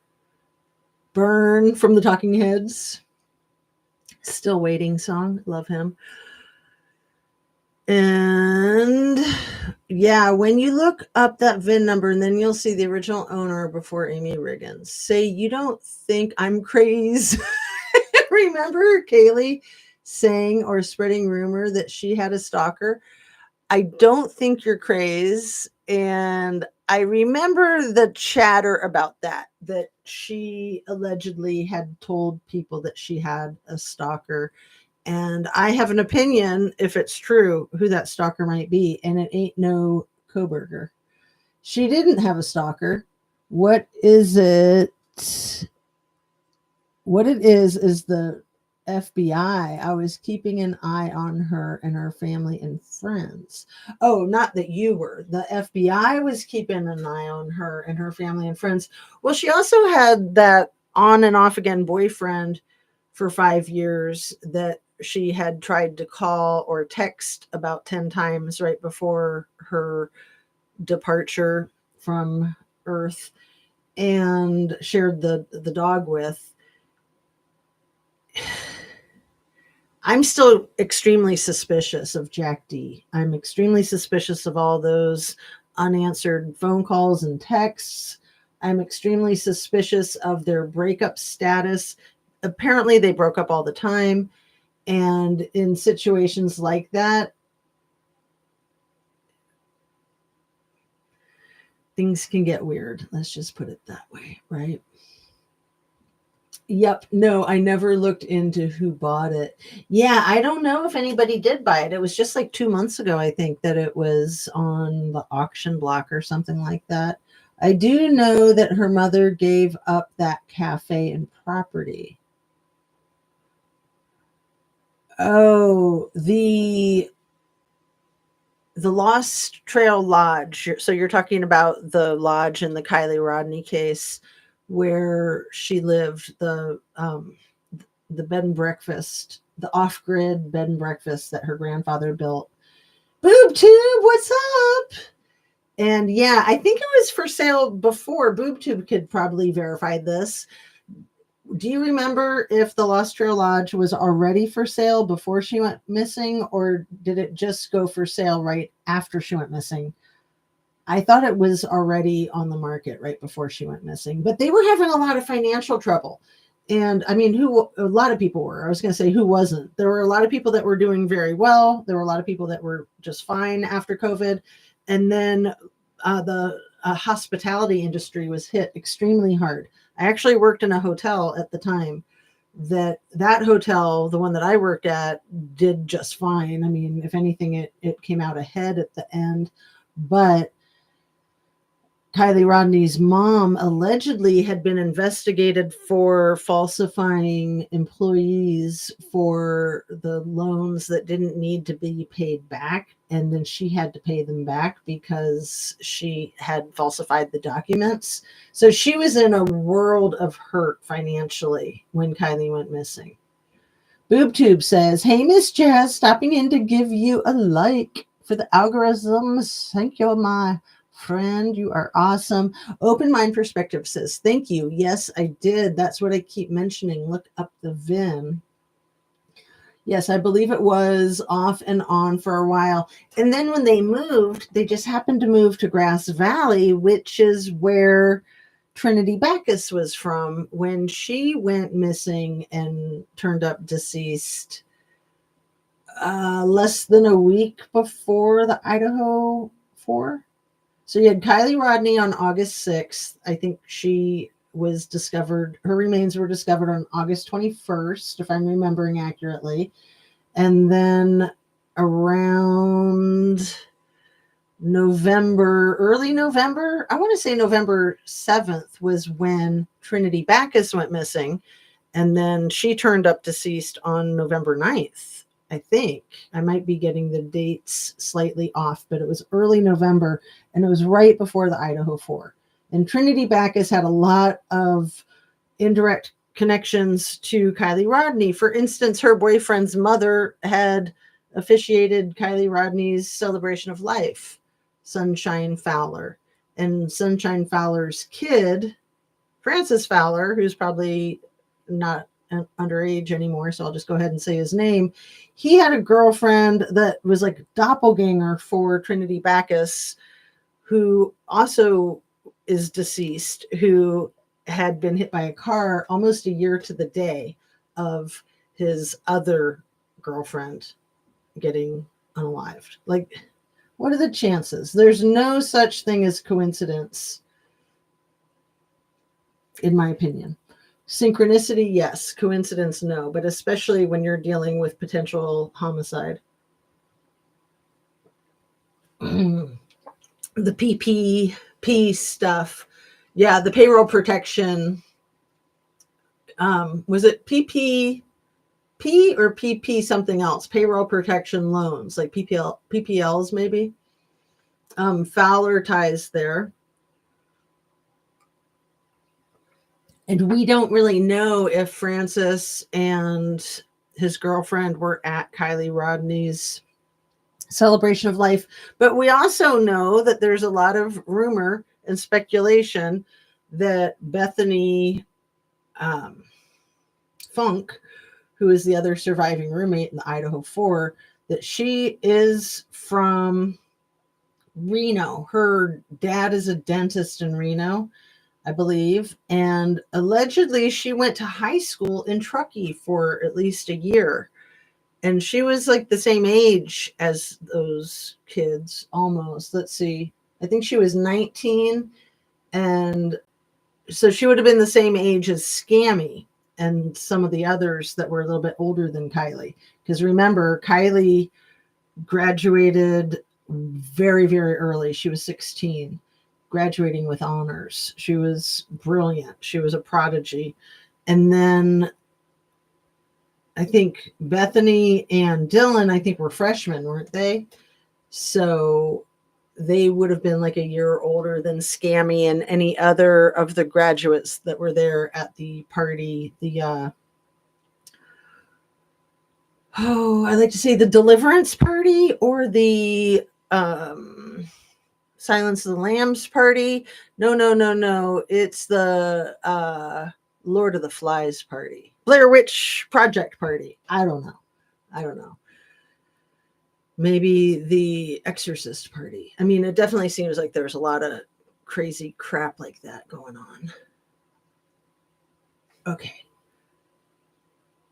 Byrne from the Talking Heads. Still Waiting song. Love him. And yeah, when you look up that VIN number and then you'll see the original owner before Amy Riggins. Say, you don't think I'm crazy. Remember Kaylee saying or spreading rumor that she had a stalker? I don't think you're crazy. And I remember the chatter about that she allegedly had told people that she had a stalker. And I have an opinion, if it's true, who that stalker might be. And it ain't no Koberger. She didn't have a stalker. What is it? What it is the FBI. I was keeping an eye on her and her family and friends. Oh, not that you were. The FBI was keeping an eye on her and her family and friends. Well, she also had that on and off again boyfriend for 5 years that she had tried to call or text about 10 times right before her departure from Earth and shared the dog with. I'm still extremely suspicious of Jack D. I'm extremely suspicious of all those unanswered phone calls and texts. I'm extremely suspicious of their breakup status. Apparently, they broke up all the time. And in situations like that, things can get weird. Let's just put it that way, right? Yep. No, I never looked into who bought it. Yeah, I don't know if anybody did buy it. It was just like 2 months ago, I think, that it was on the auction block or something like that. I do know that her mother gave up that cafe and property. Oh, the Lost Trail Lodge. So you're talking about the lodge in the Kylie Rodney case where she lived, the bed and breakfast the off-grid bed and breakfast that her grandfather built. Boob Tube, what's up? And yeah, I think it was for sale before. Boob Tube could probably verify this. Do you remember if the Lost Trail Lodge was already for sale before she went missing, or did it just go for sale right after she went missing? I thought it was already on the market right before she went missing, but they were having a lot of financial trouble. And I mean, a lot of people were. I was going to say who wasn't. There were a lot of people that were doing very well. There were a lot of people that were just fine after COVID. And then the hospitality industry was hit extremely hard. I actually worked in a hotel at the time. That hotel, the one that I worked at, did just fine. I mean, if anything, it came out ahead at the end. But Kylie Rodney's mom allegedly had been investigated for falsifying employees for the loans that didn't need to be paid back. And then she had to pay them back because she had falsified the documents. So she was in a world of hurt financially when Kylie went missing. BoobTube says, "Hey, Miss Jazz, stopping in to give you a like for the algorithms. Thank you, my friend. You are awesome." Open Mind Perspective says, "Thank you. Yes, I did. That's what I keep mentioning. Look up the VIN." Yes, I believe it was off and on for a while. And then when they moved, they just happened to move to Grass Valley, which is where Trinity Backus was from when she went missing and turned up deceased less than a week before the Idaho 4. So you had Kylie Rodney on August 6th. I think she was discovered, her remains were discovered on August 21st, if I'm remembering accurately. And then around early November, I want to say November 7th was when Trinity Backus went missing. And then she turned up deceased on November 9th. I think I might be getting the dates slightly off, but it was early November and it was right before the Idaho 4. And Trinity Backus had a lot of indirect connections to Kylie Rodney. For instance, her boyfriend's mother had officiated Kylie Rodney's celebration of life, Sunshine Fowler. And Sunshine Fowler's kid, Francis Fowler, who's probably not underage anymore, so I'll just go ahead and say his name. He had a girlfriend that was like a doppelganger for Trinity Backus, who also is deceased, who had been hit by a car almost a year to the day of his other girlfriend getting unalived. Like, what are the chances? There's no such thing as coincidence, in my opinion. Synchronicity, yes. Coincidence, no. But especially when you're dealing with potential homicide. The PPP stuff. Yeah, the payroll protection. Was it PPP or PP something else? Payroll protection loans, like PPLs maybe. Fowler ties there. And we don't really know if Francis and his girlfriend were at Kylie Rodney's celebration of life. But we also know that there's a lot of rumor and speculation that Bethany Funk, who is the other surviving roommate in the Idaho 4, that she is from Reno. Her dad is a dentist in Reno, I believe. And allegedly she went to high school in Truckee for at least a year. And she was like the same age as those kids almost. Let's see. I think she was 19. And so she would have been the same age as Scammy and some of the others that were a little bit older than Kylie. Because remember, Kylie graduated very, very early. She was 16. Graduating with honors. She was brilliant. She was a prodigy. And then I think Bethany and Dylan, I think, were freshmen, weren't they? So they would have been like a year older than Scammy and any other of the graduates that were there at the party, the Oh, I like to say the Deliverance Party or the Silence of the Lambs Party. No, no, no, no. It's the Lord of the Flies Party. Blair Witch Project Party. I don't know. I don't know. Maybe the Exorcist Party. I mean, it definitely seems like there's a lot of crazy crap like that going on. Okay.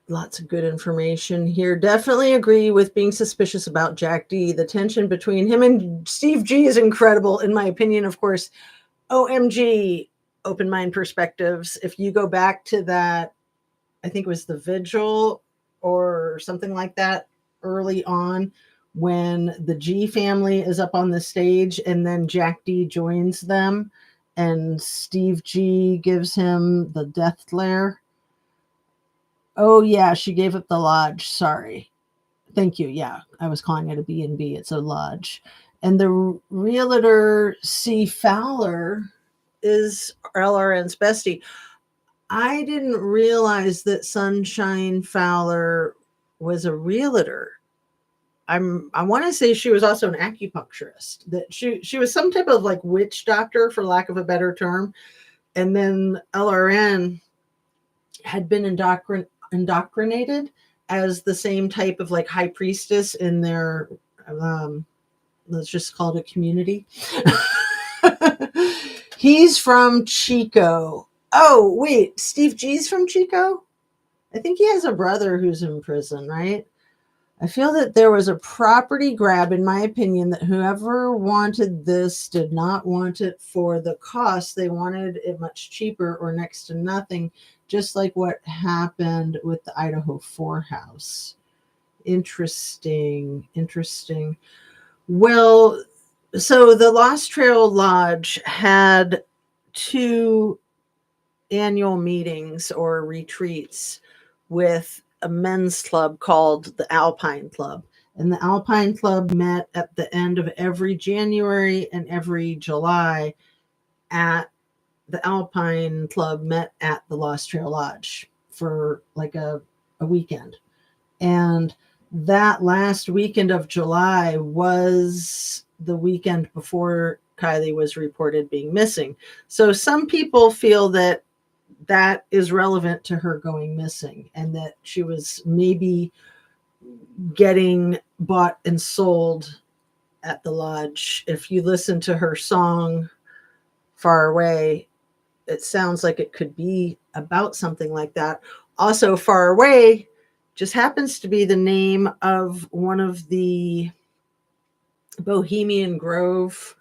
Lots of good information here. Definitely agree with being suspicious about Jack D. The tension between him and Steve G is incredible, in my opinion. Of course, OMG, open mind perspectives. If you go back to that, I think it was the Vigil or something like that early on, when the G family is up on the stage and then Jack D joins them and Steve G gives him the death glare. Oh yeah, she gave up the lodge. Sorry. Thank you. Yeah, I was calling it a B&B. It's a lodge. And the realtor C. Fowler is LRN's bestie. I didn't realize that Sunshine Fowler was a realtor. I want to say she was also an acupuncturist. That she was some type of like witch doctor, for lack of a better term. And then LRN had been indoctrinated as the same type of like high priestess in their let's just call it a community. He's from Chico. Oh, wait, Steve G's from Chico? I think he has a brother who's in prison, right? I feel that there was a property grab, in my opinion, that whoever wanted this did not want it for the cost. They wanted it much cheaper or next to nothing, just like what happened with the Idaho 4 house. Interesting. Well, so the Lost Trail Lodge had 2 annual meetings or retreats with a men's club called the Alpine Club. And the Alpine Club met at the end of every January and every July at the Alpine Club met at the Lost Trail Lodge for like a weekend. And that last weekend of July was the weekend before Kylie was reported being missing. So some people feel that that is relevant to her going missing and that she was maybe getting bought and sold at the lodge. If you listen to her song Far Away, it sounds like it could be about something like that. Also, Far Away just happens to be the name of one of the Bohemian Grove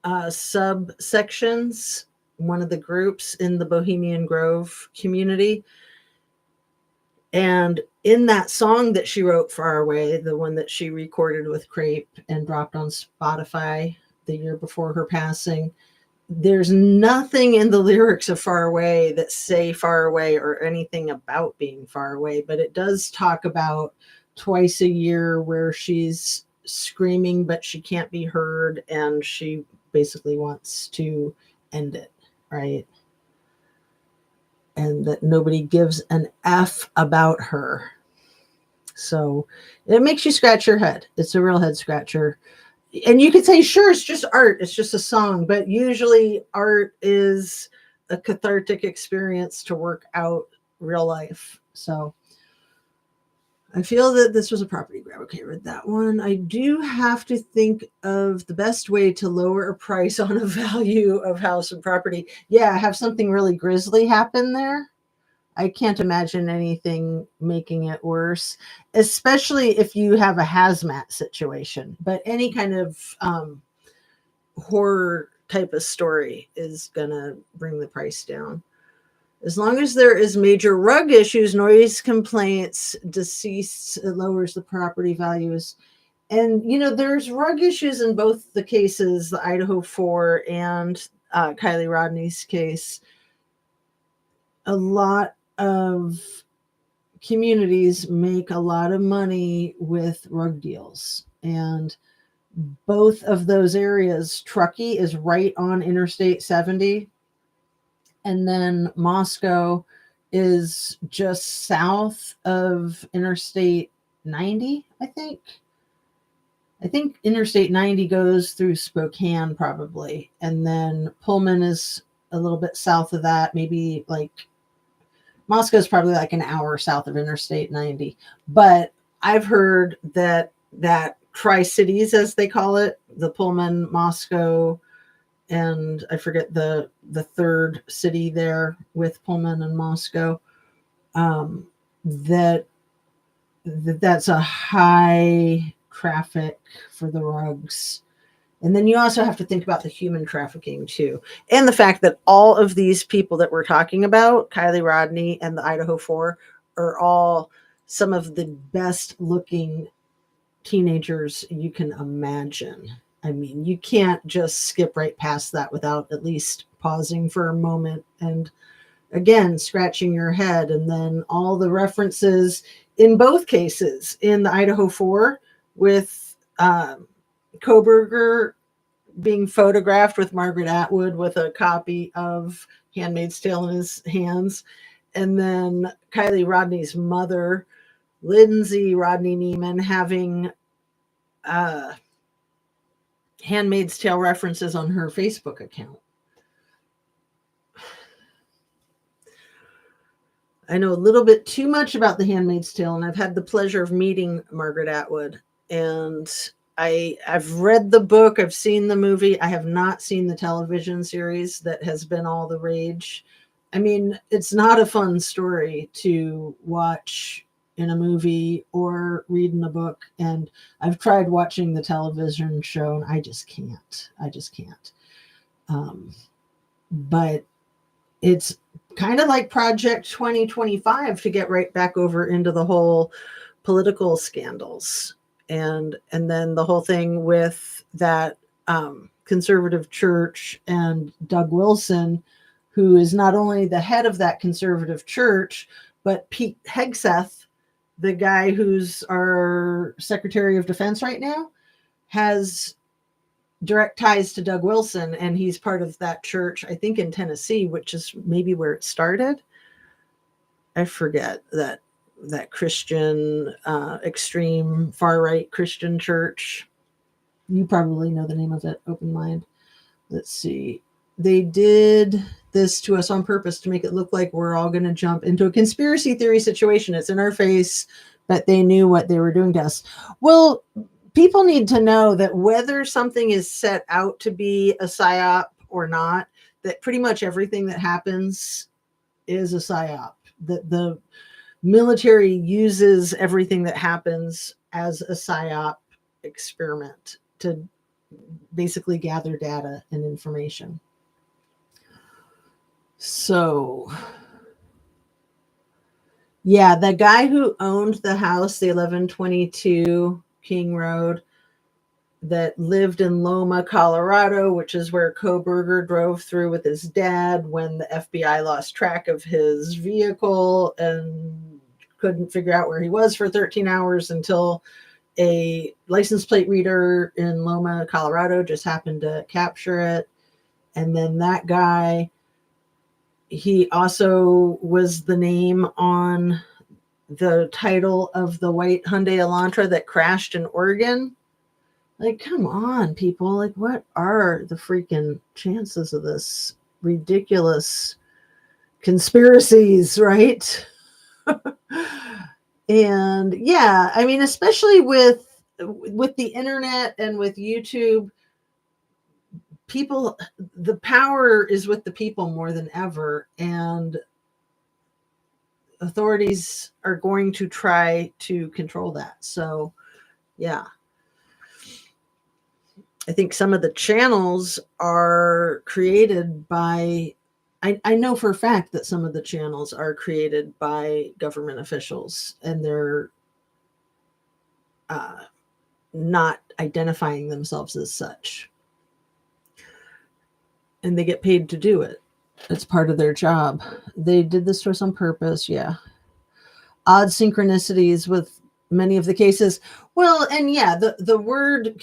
subsections, one of the groups in the Bohemian Grove community. And in that song that she wrote, Far Away, the one that she recorded with Crepe and dropped on Spotify the year before her passing, there's nothing in the lyrics of Far Away that say far away or anything about being far away, but it does talk about twice a year where she's screaming, but she can't be heard, and she basically wants to end it, right? And that nobody gives an F about her. So it makes you scratch your head. It's a real head scratcher. And you could say, sure, it's just art. It's just a song. But usually art is a cathartic experience to work out real life. So I feel that this was a property grab. Okay, read that one. I do have to think of the best way to lower a price on a value of house and property. Yeah, have something really grisly happen there. I can't imagine anything making it worse, especially if you have a hazmat situation. But any kind of horror type of story is going to bring the price down. As long as there is major rug issues, noise complaints, deceased, it lowers the property values. And, you know, there's rug issues in both the cases, the Idaho 4 and Kylie Rodney's case. A lot of communities make a lot of money with rug deals. And both of those areas, Truckee is right on Interstate 70. And then Moscow is just south of Interstate 90, I think. I think Interstate 90 goes through Spokane probably. And then Pullman is a little bit south of that, maybe like Moscow's probably like an hour south of Interstate 90. But I've heard that Tri-Cities, as they call it, the Pullman, Moscow, and I forget the third city there with Pullman and Moscow, that's a high traffic for the rugs. And then you also have to think about the human trafficking too. And the fact that all of these people that we're talking about, Kylie Rodney and the Idaho 4, are all some of the best looking teenagers you can imagine. I mean, you can't just skip right past that without at least pausing for a moment and again scratching your head. And then all the references in both cases, in the Idaho 4 with Koberger being photographed with Margaret Atwood with a copy of Handmaid's Tale in his hands, and then Kylie Rodney's mother, Lindsay Rodney Neiman, having Handmaid's Tale references on her Facebook account. I know a little bit too much about The Handmaid's Tale, and I've had the pleasure of meeting Margaret Atwood. And I've read the book, I've seen the movie. I have not seen the television series that has been all the rage. I mean, it's not a fun story to watch in a movie or read in a book. And I've tried watching the television show, and I just can't. But it's kind of like Project 2025 to get right back over into the whole political scandals. And then the whole thing with that conservative church and Doug Wilson, who is not only the head of that conservative church, but Pete Hegseth, the guy who's our Secretary of Defense right now, has direct ties to Doug Wilson, and he's part of that church, I think in Tennessee, which is maybe where it started. I forget that Christian, extreme far right Christian church. You probably know the name of it. Open Mind. Let's see. They did this to us on purpose to make it look like we're all going to jump into a conspiracy theory situation. It's in our face, but they knew what they were doing to us. Well, people need to know that whether something is set out to be a psyop or not, that pretty much everything that happens is a psyop. That the military uses everything that happens as a psyop experiment to basically gather data and information. So, yeah, the guy who owned the house, the 1122 King Road, that lived in Loma, Colorado, which is where Koberger drove through with his dad when the FBI lost track of his vehicle and couldn't figure out where he was for 13 hours until a license plate reader in Loma, Colorado just happened to capture it. And then that guy, he also was the name on the title of the white Hyundai Elantra that crashed in Oregon. Like, come on, people. Like, what are the freaking chances of this ridiculous conspiracies, right? And yeah, I mean, especially with the internet and with YouTube, people, the power is with the people more than ever. And authorities are going to try to control that. So, yeah. I think some of the channels are created by, I know for a fact that some of the channels are created by government officials, and they're not identifying themselves as such. And they get paid to do it. It's part of their job. They did this to us on purpose, yeah. Odd synchronicities with many of the cases. Well, and yeah, the word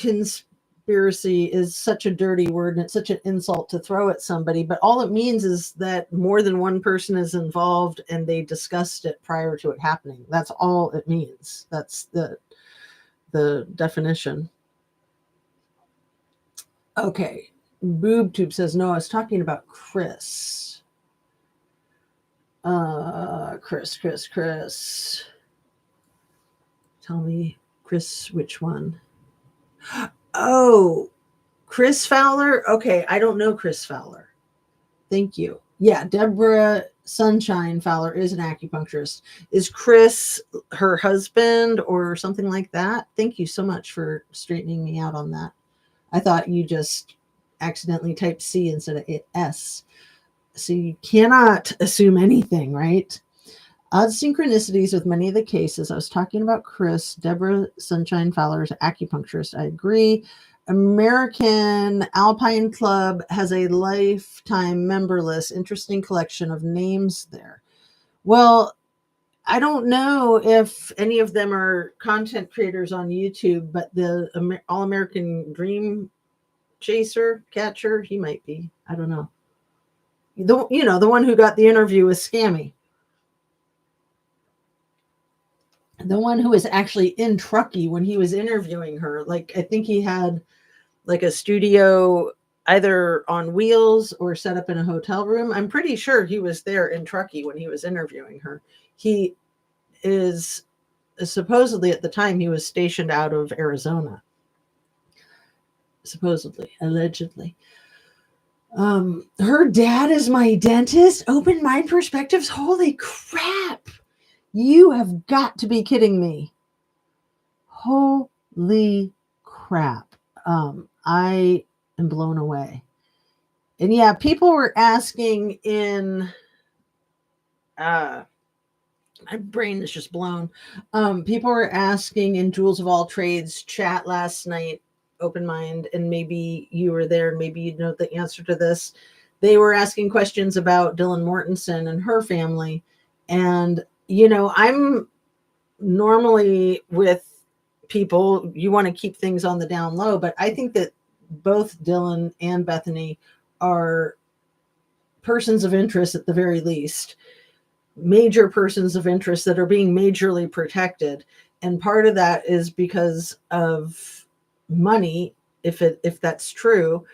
conspiracy is such a dirty word and it's such an insult to throw at somebody, but all it means is that more than one person is involved and they discussed it prior to it happening. That's all it means. That's the definition. Okay. BoobTube says, no, I was talking about Chris. Chris. Tell me, Chris, which one? Oh, Chris Fowler? Okay, I don't know Chris Fowler. Thank you. Yeah, Deborah Sunshine Fowler is an acupuncturist. Is Chris her husband or something like that? Thank you so much for straightening me out on that. I thought you just accidentally typed C instead of S. So you cannot assume anything, right? Odd synchronicities with many of the cases. I was talking about Chris, Deborah Sunshine Fowler's acupuncturist. I agree. American Alpine Club has a lifetime member list. Interesting collection of names there. Well, I don't know if any of them are content creators on YouTube, but the All-American Dream Chaser, Catcher, he might be. I don't know. The one who got the interview with Scammy. The one who was actually in Truckee when he was interviewing her. Like, I think he had like a studio either on wheels or set up in a hotel room. I'm pretty sure he was there in Truckee when he was interviewing her. He is supposedly, at the time, he was stationed out of Arizona. Supposedly, allegedly. Her dad is my dentist. Open Mind Perspectives. Holy crap. You have got to be kidding me. Holy crap. I am blown away. And yeah, people were asking in my brain is just blown. People were asking in Jewels of All Trades chat last night, Open Mind, and maybe you were there and maybe you know the answer to this. They were asking questions about Dylan Mortensen and her family. And I'm normally with people, you want to keep things on the down low, but I think that both Dylan and Bethany are persons of interest at the very least, major persons of interest that are being majorly protected. And part of that is because of money, if that's true.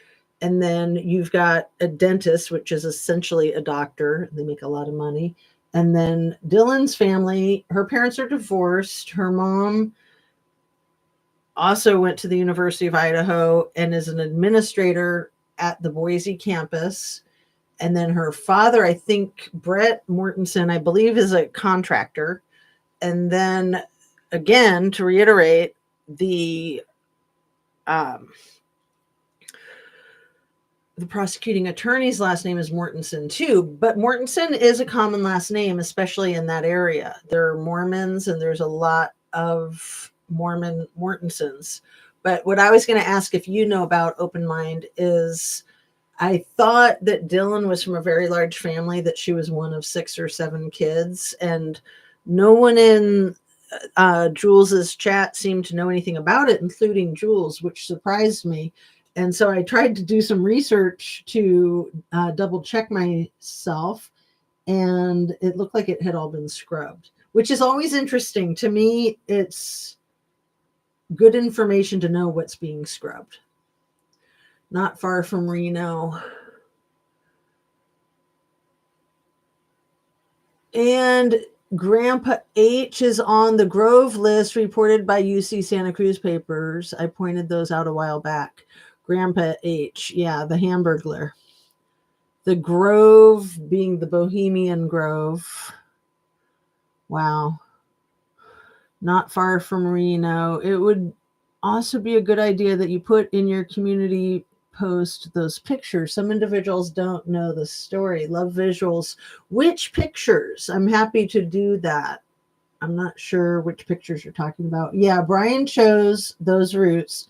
And then you've got a dentist, which is essentially a doctor. They make a lot of money. And then Dylan's family, her parents are divorced. Her mom also went to the University of Idaho and is an administrator at the Boise campus. And then her father, I think Brett Mortensen, I believe, is a contractor. And then again, to reiterate, the prosecuting attorney's last name is Mortensen too, but Mortensen is a common last name, especially in that area. There are Mormons and there's a lot of Mormon Mortensens. But what I was going to ask if you know about Open Mind is, I thought that Dylan was from a very large family, that she was one of 6 or 7 kids, and no one in Jules's chat seemed to know anything about it, including Jules, which surprised me. And so I tried to do some research to double check myself, and it looked like it had all been scrubbed, which is always interesting. To me, it's good information to know what's being scrubbed. Not far from Reno. And Grandpa H is on the Grove list reported by UC Santa Cruz papers. I pointed those out a while back. Grandpa H, yeah, the Hamburglar. The Grove being the Bohemian Grove. Wow. Not far from Reno. It would also be a good idea that you put in your community post those pictures. Some individuals don't know the story. Love visuals. Which pictures? I'm happy to do that. I'm not sure which pictures you're talking about. Yeah, Brian chose those routes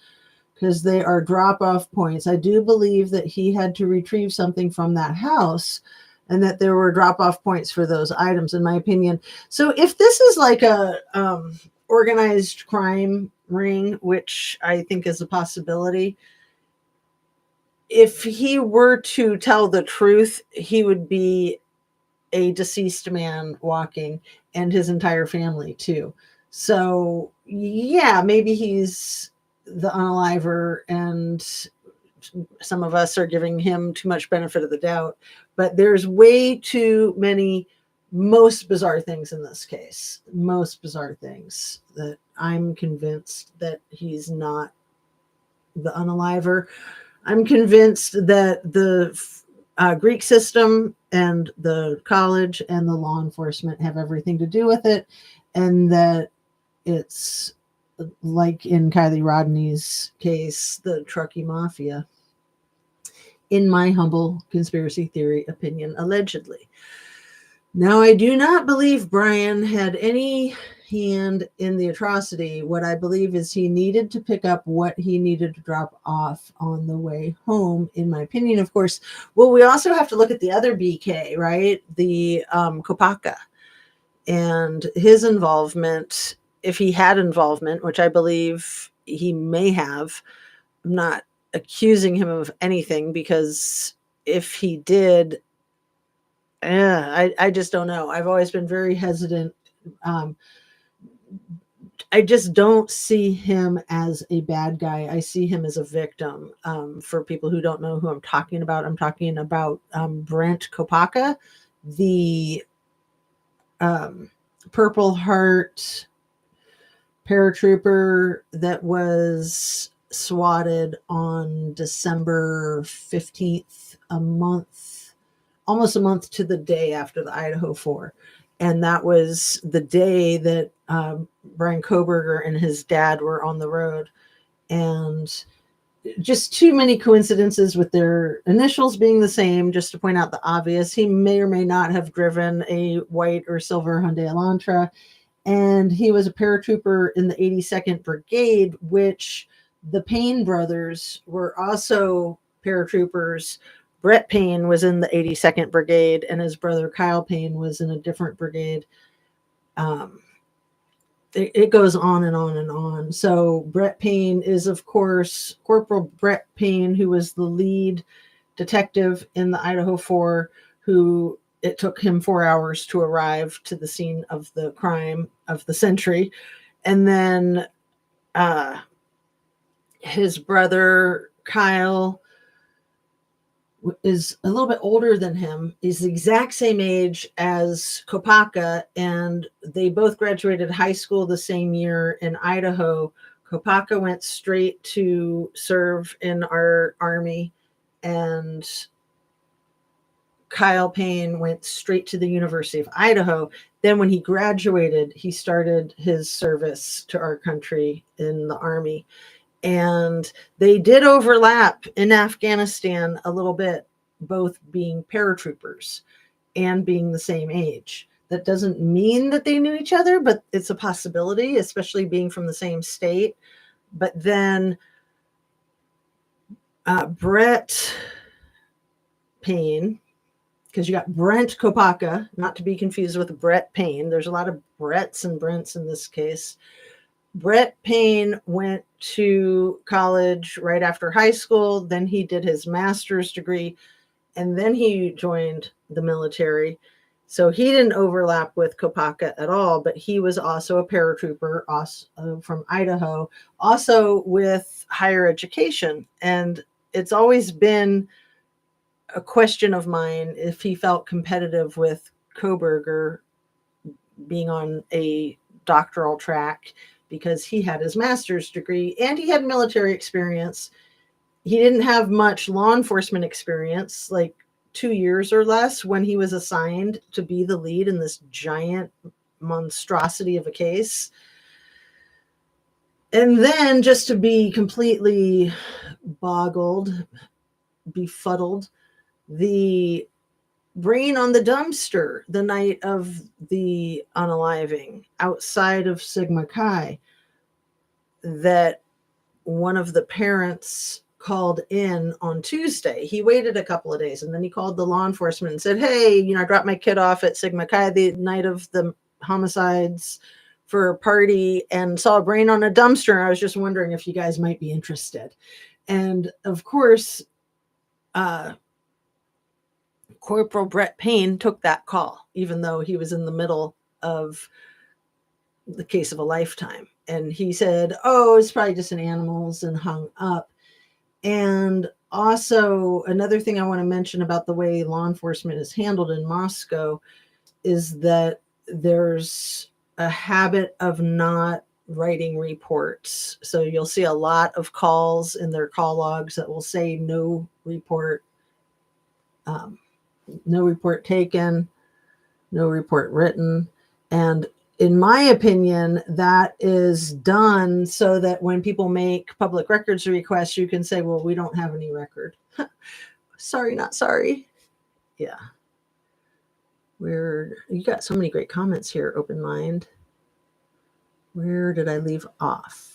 because they are drop-off points. I do believe that he had to retrieve something from that house and that there were drop-off points for those items, in my opinion. So if this is like a organized crime ring, which I think is a possibility. If he were to tell the truth, he would be a deceased man walking, and his entire family too. So yeah, maybe he's the unaliver, and some of us are giving him too much benefit of the doubt. But there's way too many most bizarre things in this case. Most bizarre things that I'm convinced that he's not the unaliver. I'm convinced that the Greek system and the college and the law enforcement have everything to do with it, and that it's like in Kylie Rodney's case, the Truckee Mafia, in my humble conspiracy theory opinion, allegedly. Now, I do not believe Brian had any hand in the atrocity. What I believe is he needed to pick up what he needed to drop off on the way home, in my opinion, of course. Well, we also have to look at the other BK, right? The Kopaka, and his involvement, if he had involvement, which I believe he may have. I'm not accusing him of anything, because if he did, I just don't know. I've always been very hesitant. Um, I just don't see him as a bad guy. I see him as a victim. For people who don't know who I'm talking about Brent Kopaka, the Purple Heart paratrooper that was swatted on December 15th, almost a month to the day after the Idaho 4. And that was the day that Brian Koberger and his dad were on the road. And just too many coincidences with their initials being the same, just to point out the obvious. He may or may not have driven a white or silver Hyundai Elantra. And he was a paratrooper in the 82nd Brigade, which the Payne brothers were also paratroopers. Brett Payne was in the 82nd Brigade, and his brother Kyle Payne was in a different brigade. It goes on and on and on. So Brett Payne is, of course, Corporal Brett Payne, who was the lead detective in the Idaho 4, who it took him 4 hours to arrive to the scene of the crime of the century. And then his brother Kyle is a little bit older than him. He's the exact same age as Kopaka, and they both graduated high school the same year in Idaho. Kopaka went straight to serve in our army, and Kyle Payne went straight to the University of Idaho. Then when he graduated, he started his service to our country in the Army. And they did overlap in Afghanistan a little bit, both being paratroopers and being the same age. That doesn't mean that they knew each other, but it's a possibility, especially being from the same state. But then Brett Payne, because you got Brent Kopaka, not to be confused with Brett Payne. There's a lot of Bretts and Brents in this case. Brett Payne went to college right after high school. Then he did his master's degree, and then he joined the military. So he didn't overlap with Kopaka at all, but he was also a paratrooper, also from Idaho, also with higher education. And it's always been a question of mine if he felt competitive with Koberger being on a doctoral track, because he had his master's degree and he had military experience. He didn't have much law enforcement experience, like 2 years or less, when he was assigned to be the lead in this giant monstrosity of a case. And then, just to be completely boggled, befuddled, the brain on the dumpster the night of the unaliving outside of Sigma Chi, that one of the parents called in on Tuesday. He waited a couple of days, and then he called the law enforcement and said, hey, I dropped my kid off at Sigma Chi the night of the homicides for a party and saw a brain on a dumpster. I was just wondering if you guys might be interested. And of course, Corporal Brett Payne took that call, even though he was in the middle of the case of a lifetime. And he said, oh, it's probably just an animals, and hung up. And also, another thing I want to mention about the way law enforcement is handled in Moscow is that there's a habit of not writing reports. So you'll see a lot of calls in their call logs that will say no report taken, no report written. And in my opinion, that is done so that when people make public records requests, you can say, well, we don't have any record. Sorry, not sorry. Yeah. You got so many great comments here, Open Mind. Where did I leave off?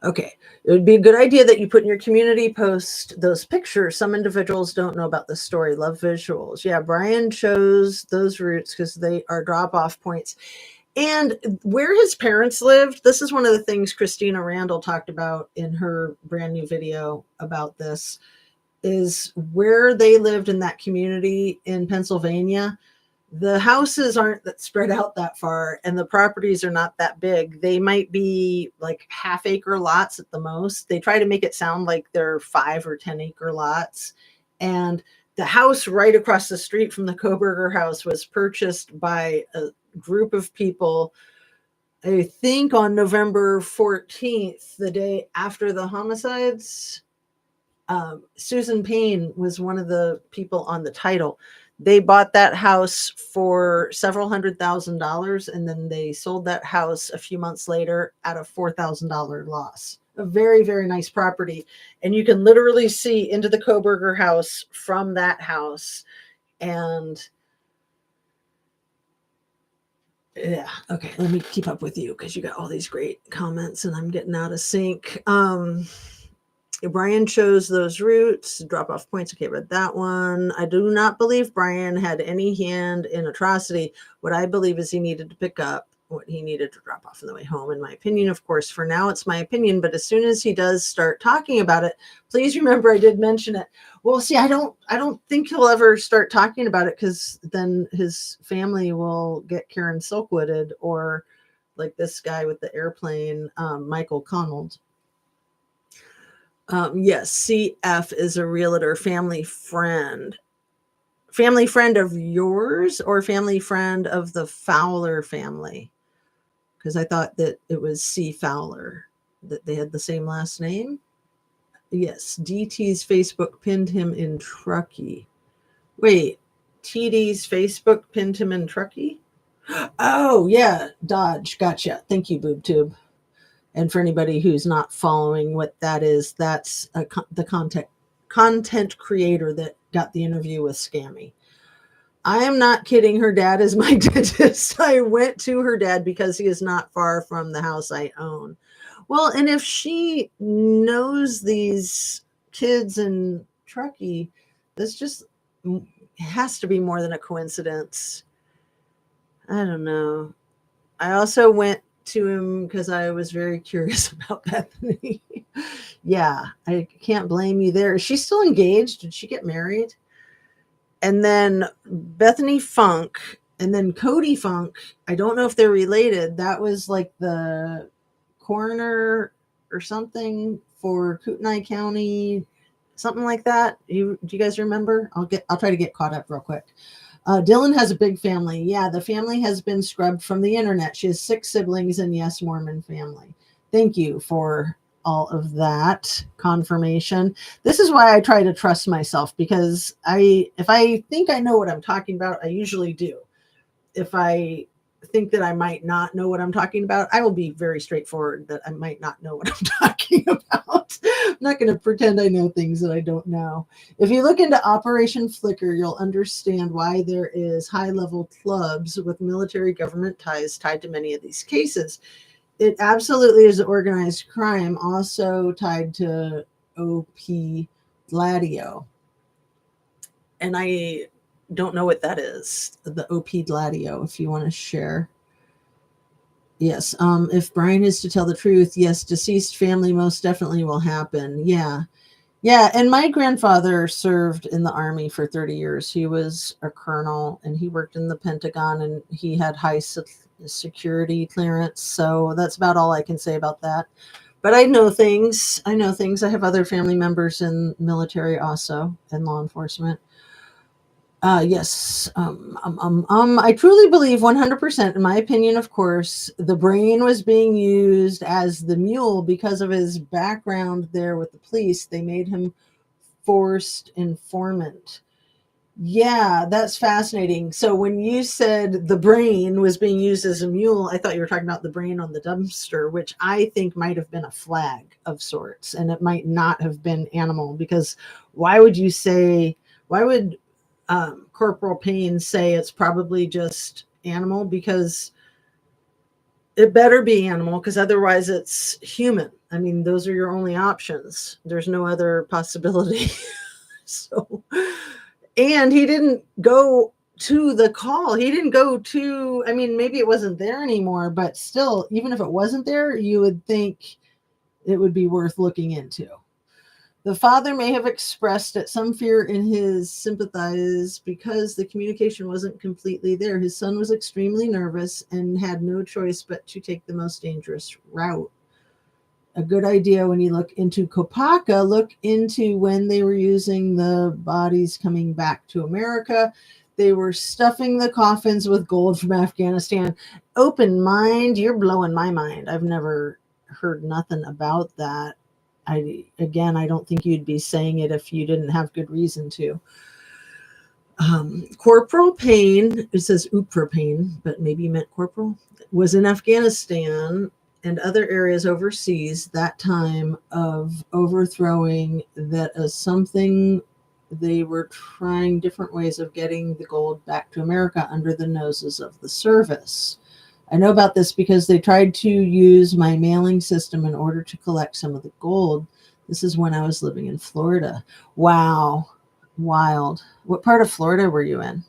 Okay, it would be a good idea that you put in your community post those pictures. Some individuals don't know about the story, love visuals. Yeah, Brian chose those routes because they are drop-off points. And where his parents lived, this is one of the things Christina Randall talked about in her brand new video about this, is where they lived in that community in Pennsylvania. The houses aren't that spread out that far, and the properties are not that big. They might be like half-acre lots at the most. They try to make it sound like they're 5 or 10-acre lots. And the house right across the street from the Koberger house was purchased by a group of people, I think on November 14th, the day after the homicides. Susan Payne was one of the people on the title. They bought that house for several $100,000, and then they sold that house a few months later at a $4,000 loss. A very, very nice property. And you can literally see into the Koberger house from that house. And yeah, okay, let me keep up with you because you got all these great comments and I'm getting out of sync. Brian chose those routes, drop off points. Okay, read that one. I do not believe Brian had any hand in atrocity. What I believe is he needed to pick up what he needed to drop off on the way home, in my opinion. Of course, for now, it's my opinion, but as soon as he does start talking about it, please remember I did mention it. Well, see, I don't think he'll ever start talking about it because then his family will get Karen Silkwooded, or like this guy with the airplane, Michael Connell. Yes, CF is a realtor, family friend. Family friend of yours or family friend of the Fowler family? Because I thought that it was C. Fowler, that they had the same last name. Yes, DT's Facebook pinned him in Truckee. Wait, TD's Facebook pinned him in Truckee? Oh, yeah, Dodge. Gotcha. Thank you, BoobTube. And for anybody who's not following what that is, that's the content creator that got the interview with Scammy. I am not kidding. Her dad is my dentist. I went to her dad because he is not far from the house I own. Well, and if she knows these kids in Truckee, this just has to be more than a coincidence. I don't know. I also went to him because I was very curious about Bethany. Yeah, I can't blame you there. Is she still engaged? Did she get married? And then Bethany Funk, and then Cody Funk. I don't know if they're related. That was like the coroner or something for Kootenai County, something like that. Do you guys remember? I'll try to get caught up real quick. Dylan has a big family. Yeah, the family has been scrubbed from the internet. She has 6 siblings, and yes, Mormon family. Thank you for all of that confirmation. This is why I try to trust myself, because if I think I know what I'm talking about, I usually do. If I think that I might not know what I'm talking about, I will be very straightforward that I might not know what I'm talking about. I'm not going to pretend I know things that I don't know. If you look into Operation Flicker, you'll understand why there is high-level clubs with military government ties tied to many of these cases. It absolutely is organized crime, also tied to OP Gladio. And I don't know what that is, the OP Gladio, if you want to share. Yes. If Brian is to tell the truth, yes, deceased family most definitely will happen. Yeah. Yeah. And my grandfather served in the Army for 30 years. He was a colonel and he worked in the Pentagon and he had high security clearance. So that's about all I can say about that. But I know things. I know things. I have other family members in military also and law enforcement. Yes. I truly believe 100%, in my opinion, of course, the brain was being used as the mule because of his background there with the police. They made him forced informant. Yeah, that's fascinating. So when you said the brain was being used as a mule, I thought you were talking about the brain on the dumpster, which I think might have been a flag of sorts, and it might not have been animal because why would you say, why would Corporal Payne say it's probably just animal? Because it better be animal because otherwise it's human. I mean, those are your only options. There's no other possibility. So, and he didn't go to the call. He didn't go to, I mean, maybe it wasn't there anymore, but still, even if it wasn't there, you would think it would be worth looking into. The father may have expressed at some fear in his sympathies because the communication wasn't completely there. His son was extremely nervous and had no choice but to take the most dangerous route. A good idea when you look into Kopaka, look into when they were using the bodies coming back to America. They were stuffing the coffins with gold from Afghanistan. Open mind, you're blowing my mind. I've never heard nothing about that. I don't think you'd be saying it if you didn't have good reason to. Corporal Payne, it says Upra Payne, but maybe you meant corporal, was in Afghanistan and other areas overseas that time of overthrowing that as something they were trying different ways of getting the gold back to America under the noses of the service. I know about this because they tried to use my mailing system in order to collect some of the gold. This is when I was living in Florida. Wow. Wild. What part of Florida were you in?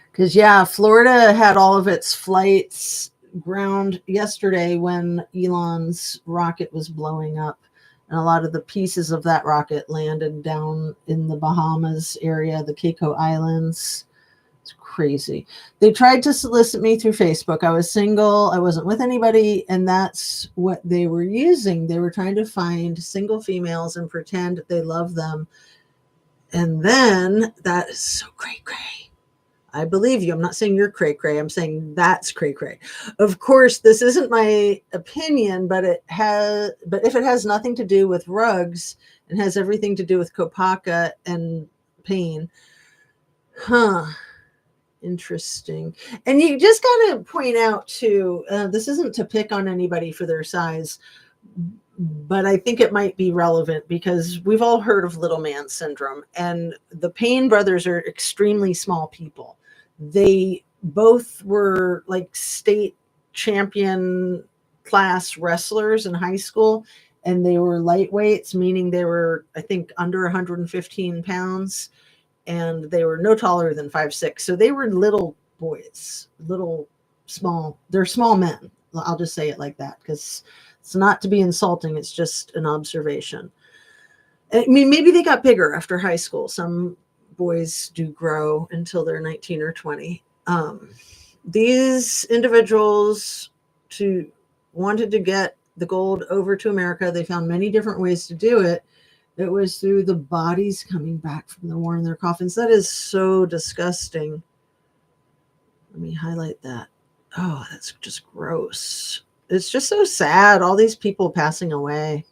Because, yeah, Florida had all of its flights ground yesterday when Elon's rocket was blowing up. And a lot of the pieces of that rocket landed down in the Bahamas area, the Caicos Islands. It's crazy. They tried to solicit me through Facebook. I was single. I wasn't with anybody. And that's what they were using. They were trying to find single females and pretend they love them. And then that is so cray cray. I believe you. I'm not saying you're cray cray. I'm saying that's cray cray. Of course, this isn't my opinion, but if it has nothing to do with rugs and has everything to do with Kopaka and pain, huh? Interesting. And you just got to point out too, this isn't to pick on anybody for their size, but I think it might be relevant because we've all heard of little man syndrome, and the Payne brothers are extremely small people. They both were like state champion class wrestlers in high school, and they were lightweights, meaning they were, I think, under 115 pounds, and they were no taller than 5'6". So they were little boys, little small. They're small men. I'll just say it like that because it's not to be insulting. It's just an observation. I mean, maybe they got bigger after high school. Some boys do grow until they're 19 or 20. These individuals wanted to get the gold over to America. They found many different ways to do it. It was through the bodies coming back from the war in their coffins. That is so disgusting. Let me highlight that. Oh, that's just gross. It's just so sad. All these people passing away.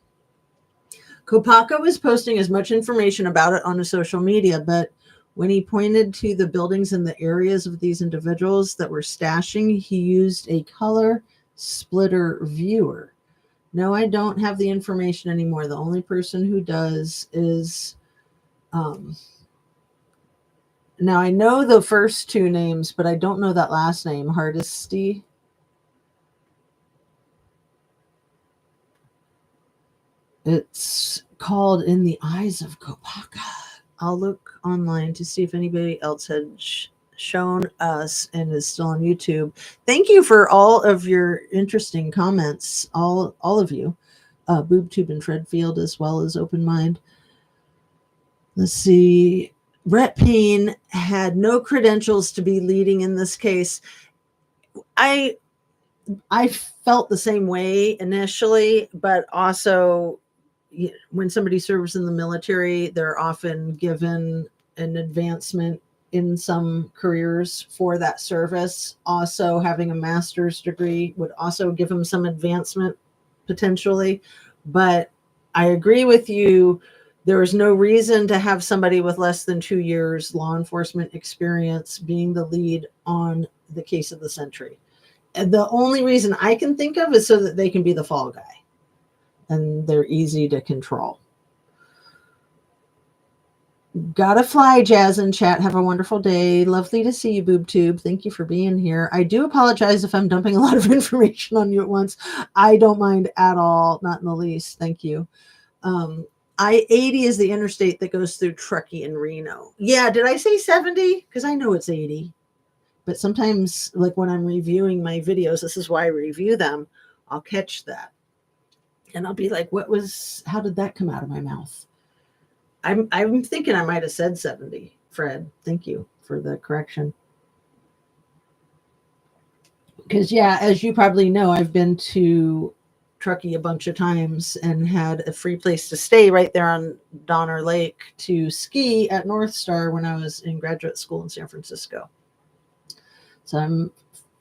Kopaka was posting as much information about it on his social media, but when he pointed to the buildings and the areas of these individuals that were stashing, he used a color splitter viewer. No, I don't have the information anymore. The only person who does is, now I know the first two names, but I don't know that last name, Hardesty. It's called In the Eyes of Kopaka. I'll look online to see if anybody else shown us and is still on YouTube. Thank you for all of your interesting comments, all of you, BoobTube and Fredfield, as well as Open Mind. Let's see. Brett Payne had no credentials to be leading in this case. I felt the same way initially, but also when somebody serves in the military, they're often given an advancement in some careers for that service. Also, having a master's degree would also give them some advancement potentially. But I agree with you. There is no reason to have somebody with less than 2 years law enforcement experience being the lead on the case of the century. And the only reason I can think of is so that they can be the fall guy and they're easy to control. Gotta fly, Jazz in chat. Have a wonderful day. Lovely to see you, BoobTube. Thank you for being here. I do apologize if I'm dumping a lot of information on you at once. I don't mind at all, not in the least. Thank you. I-80 is the interstate that goes through Truckee and Reno. Yeah, did I say 70? Because I know it's 80. But sometimes, like when I'm reviewing my videos, this is why I review them, I'll catch that. And I'll be like, how did that come out of my mouth? I'm thinking I might have said 70, Fred. Thank you for the correction. Because, yeah, as you probably know, I've been to Truckee a bunch of times and had a free place to stay right there on Donner Lake to ski at North Star when I was in graduate school in San Francisco. So I'm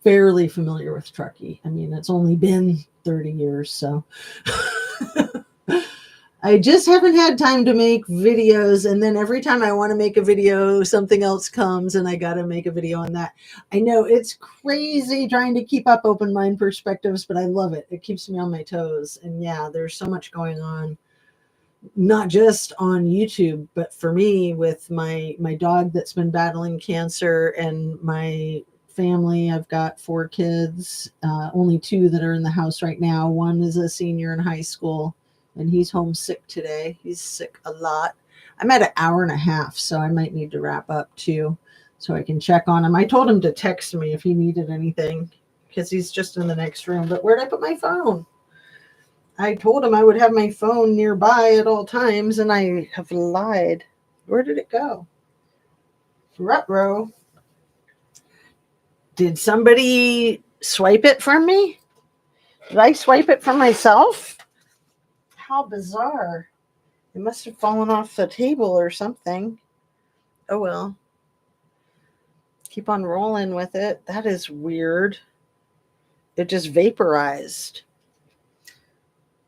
fairly familiar with Truckee. I mean, it's only been 30 years, so I just haven't had time to make videos. And then every time I want to make a video, something else comes and I got to make a video on that. I know it's crazy trying to keep up Open Mind perspectives, but I love it. It keeps me on my toes. And yeah, there's so much going on, not just on YouTube, but for me with my dog that's been battling cancer and my family. I've got 4 kids, only 2 that are in the house right now. One is a senior in high school and he's homesick today. He's sick a lot. I'm at 1.5 hours, so I might need to wrap up too so I can check on him. I told him to text me if he needed anything because he's just in the next room. But where'd I put my phone? I told him I would have my phone nearby at all times, and I have lied. Where did it go? Ruh-roh. Did somebody swipe it from me? Did I swipe it from myself? How bizarre. It must have fallen off the table or something. Oh well. Keep on rolling with it. That is weird. It just vaporized.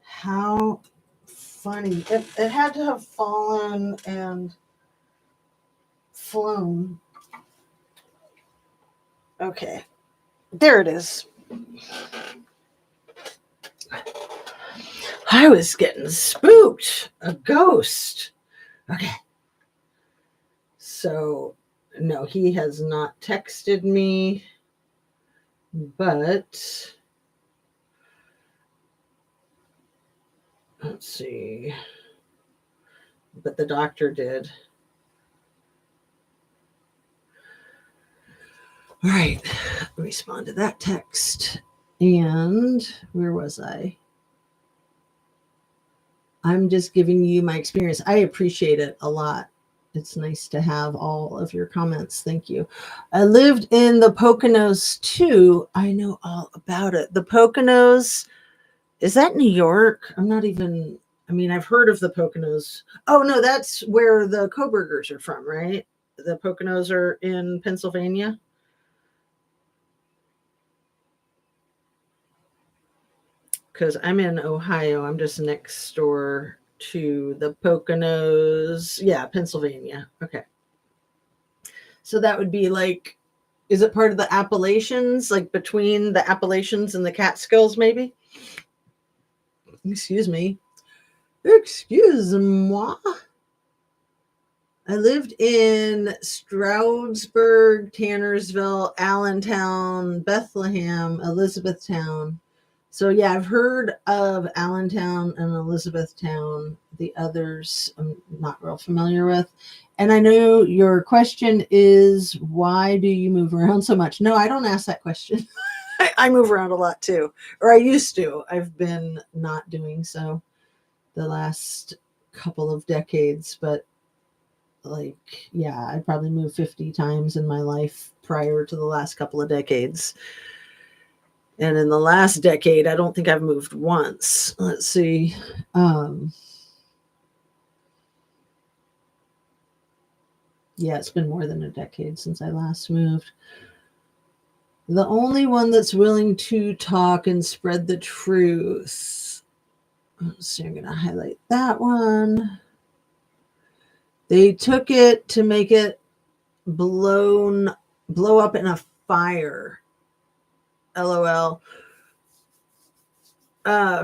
How funny. It had to have fallen and flown. Okay. There it is. I was getting spooked. A ghost. Okay. So, no, he has not texted me, but let's see. But the doctor did. All right. Respond to that text. And where was I? I'm just giving you my experience. I appreciate it a lot. It's nice to have all of your comments. Thank you. I lived in the Poconos too. I know all about it. The Poconos, is that New York? I'm not even, I mean, I've heard of the Poconos. Oh, no, that's where the Coburgers are from, right? The Poconos are in Pennsylvania. Because I'm in Ohio. I'm just next door to the Poconos. Yeah, Pennsylvania. Okay. So that would be like, is it part of the Appalachians? Like between the Appalachians and the Catskills, maybe? Excuse me. Excuse-moi. I lived in Stroudsburg, Tannersville, Allentown, Bethlehem, Elizabethtown. So yeah, I've heard of Allentown and Elizabethtown. The others I'm not real familiar with. And I know your question is, why do you move around so much? No, I don't ask that question. I move around a lot too, or I used to. I've been not doing so the last couple of decades, but like, yeah, I probably moved 50 times in my life prior to the last couple of decades. And in the last decade, I don't think I've moved once. Let's see. Yeah, it's been more than a decade since I last moved. The only one that's willing to talk and spread the truth. Let's see, I'm going to highlight that one. They took it to make it blow up in a fire. LOL.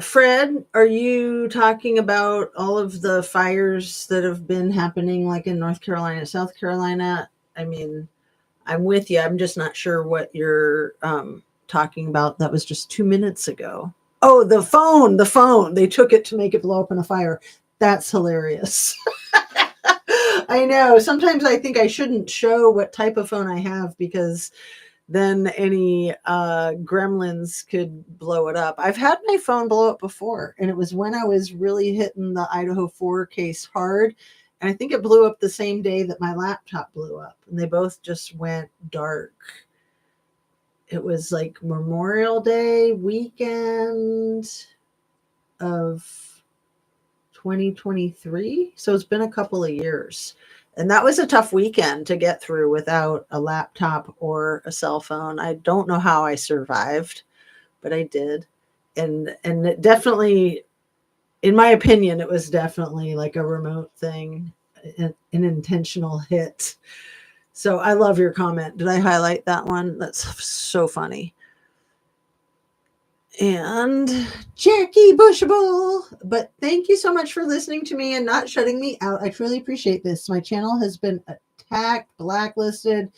Fred, are you talking about all of the fires that have been happening like in North Carolina, South Carolina? I mean, I'm with you. I'm just not sure what you're talking about. That was just 2 minutes ago. Oh, the phone. They took it to make it blow up in a fire. That's hilarious. I know. Sometimes I think I shouldn't show what type of phone I have because then any gremlins could blow it up. I've had my phone blow up before, and it was when I was really hitting the Idaho 4 case hard. And I think it blew up the same day that my laptop blew up, and they both just went dark. It was like Memorial Day weekend of 2023. So it's been a couple of years. And that was a tough weekend to get through without a laptop or a cell phone. I don't know how I survived, but I did. And it definitely, in my opinion, it was definitely like a remote thing, an intentional hit. So I love your comment. Did I highlight that one? That's so funny. And Jackie Bushable. But thank you so much for listening to me and not shutting me out. I truly appreciate this. My channel has been attacked, blacklisted.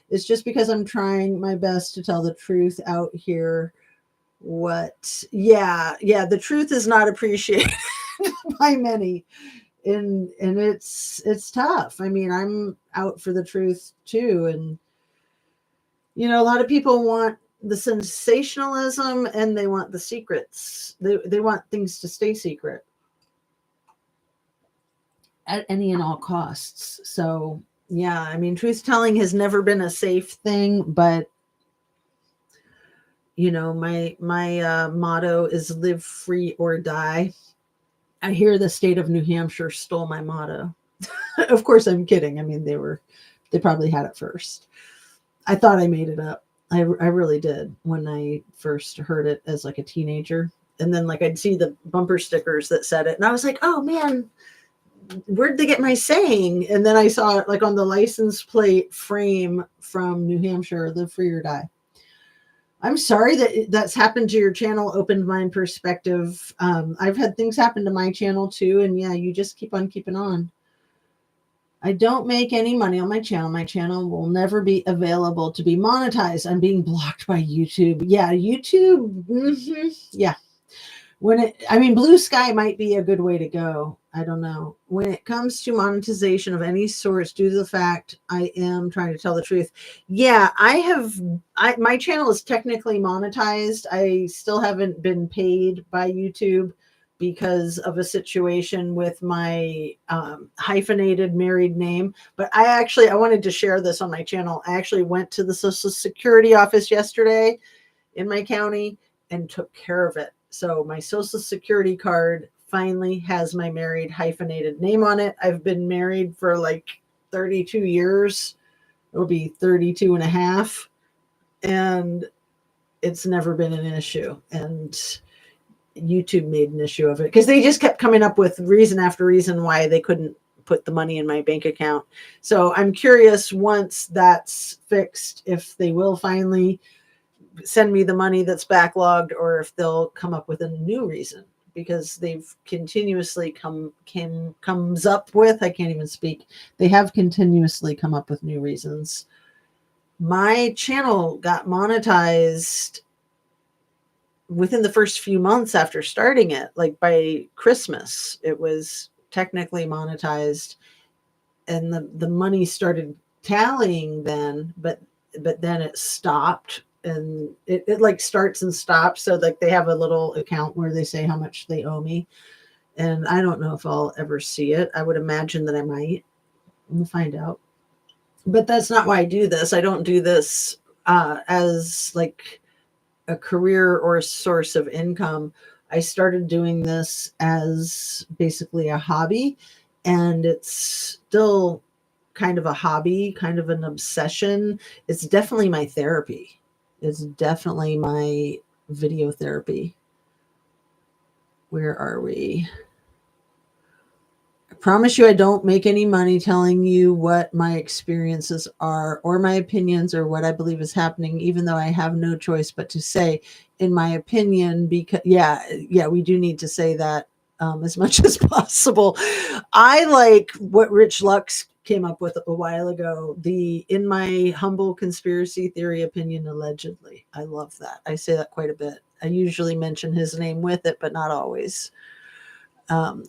It's just because I'm trying my best to tell the truth out here. The truth is not appreciated by many. And it's tough. I mean, I'm out for the truth too. And a lot of people want the sensationalism and they want the secrets. They want things to stay secret at any and all costs. So yeah, I mean, truth telling has never been a safe thing, but my motto is live free or die. I hear the state of New Hampshire stole my motto. Of course, I'm kidding. I mean, they probably had it first. I thought I made it up. I really did when I first heard it as like a teenager. And then like I'd see the bumper stickers that said it. And I was like, oh man, where'd they get my saying? And then I saw it like on the license plate frame from New Hampshire, live free or die. I'm sorry that that's happened to your channel, opened my perspective. I've had things happen to my channel too. And yeah, you just keep on keeping on. I don't make any money on my channel. My channel will never be available to be monetized. I'm being blocked by YouTube. Yeah, YouTube. Yeah. Blue Sky might be a good way to go. I don't know. When it comes to monetization of any sort, due to the fact I am trying to tell the truth. Yeah, my channel is technically monetized. I still haven't been paid by YouTube because of a situation with my hyphenated married name. But I wanted to share this on my channel. I actually went to the Social Security office yesterday in my county and took care of it. So my Social Security card finally has my married hyphenated name on it. I've been married for like 32 years. It'll be 32 and a half. And it's never been an issue. And YouTube made an issue of it because they just kept coming up with reason after reason why they couldn't put the money in my bank account. So I'm curious, once that's fixed, if they will finally send me the money that's backlogged or if they'll come up with a new reason, because they've continuously comes up with, I can't even speak. They have continuously come up with new reasons. My channel got monetized within the first few months after starting it. Like by Christmas, it was technically monetized. and the money started tallying then, but then it stopped, and it like starts and stops. So like they have a little account where they say how much they owe me. And I don't know if I'll ever see it. I would imagine that I might. We'll find out. But that's not why I do this. I don't do this as like a career or a source of income. I started doing this as basically a hobby, and it's still kind of a hobby, kind of an obsession. It's definitely my therapy. It's definitely my video therapy. Where are we? I promise you, I don't make any money telling you what my experiences are or my opinions or what I believe is happening, even though I have no choice but to say, in my opinion, because yeah, we do need to say that as much as possible. I like what Rich Lux came up with a while ago, the in my humble conspiracy theory opinion, allegedly. I love that. I say that quite a bit. I usually mention his name with it, but not always.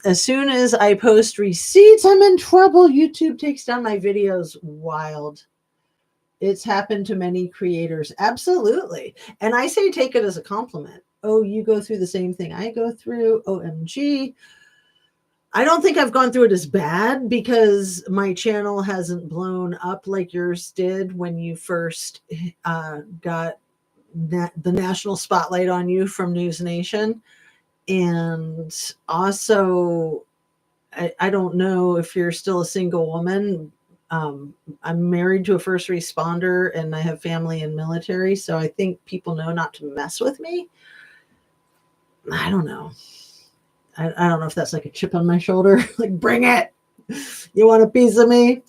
As soon as I post receipts, I'm in trouble. YouTube takes down my videos. Wild. It's happened to many creators. Absolutely. And I say take it as a compliment. Oh, you go through the same thing I go through. OMG. I don't think I've gone through it as bad because my channel hasn't blown up like yours did when you first got the national spotlight on you from News Nation. And also, I don't know if you're still a single woman. I'm married to a first responder and I have family in military. So I think people know not to mess with me. I don't know. I don't know if that's like a chip on my shoulder. Like, bring it. You want a piece of me?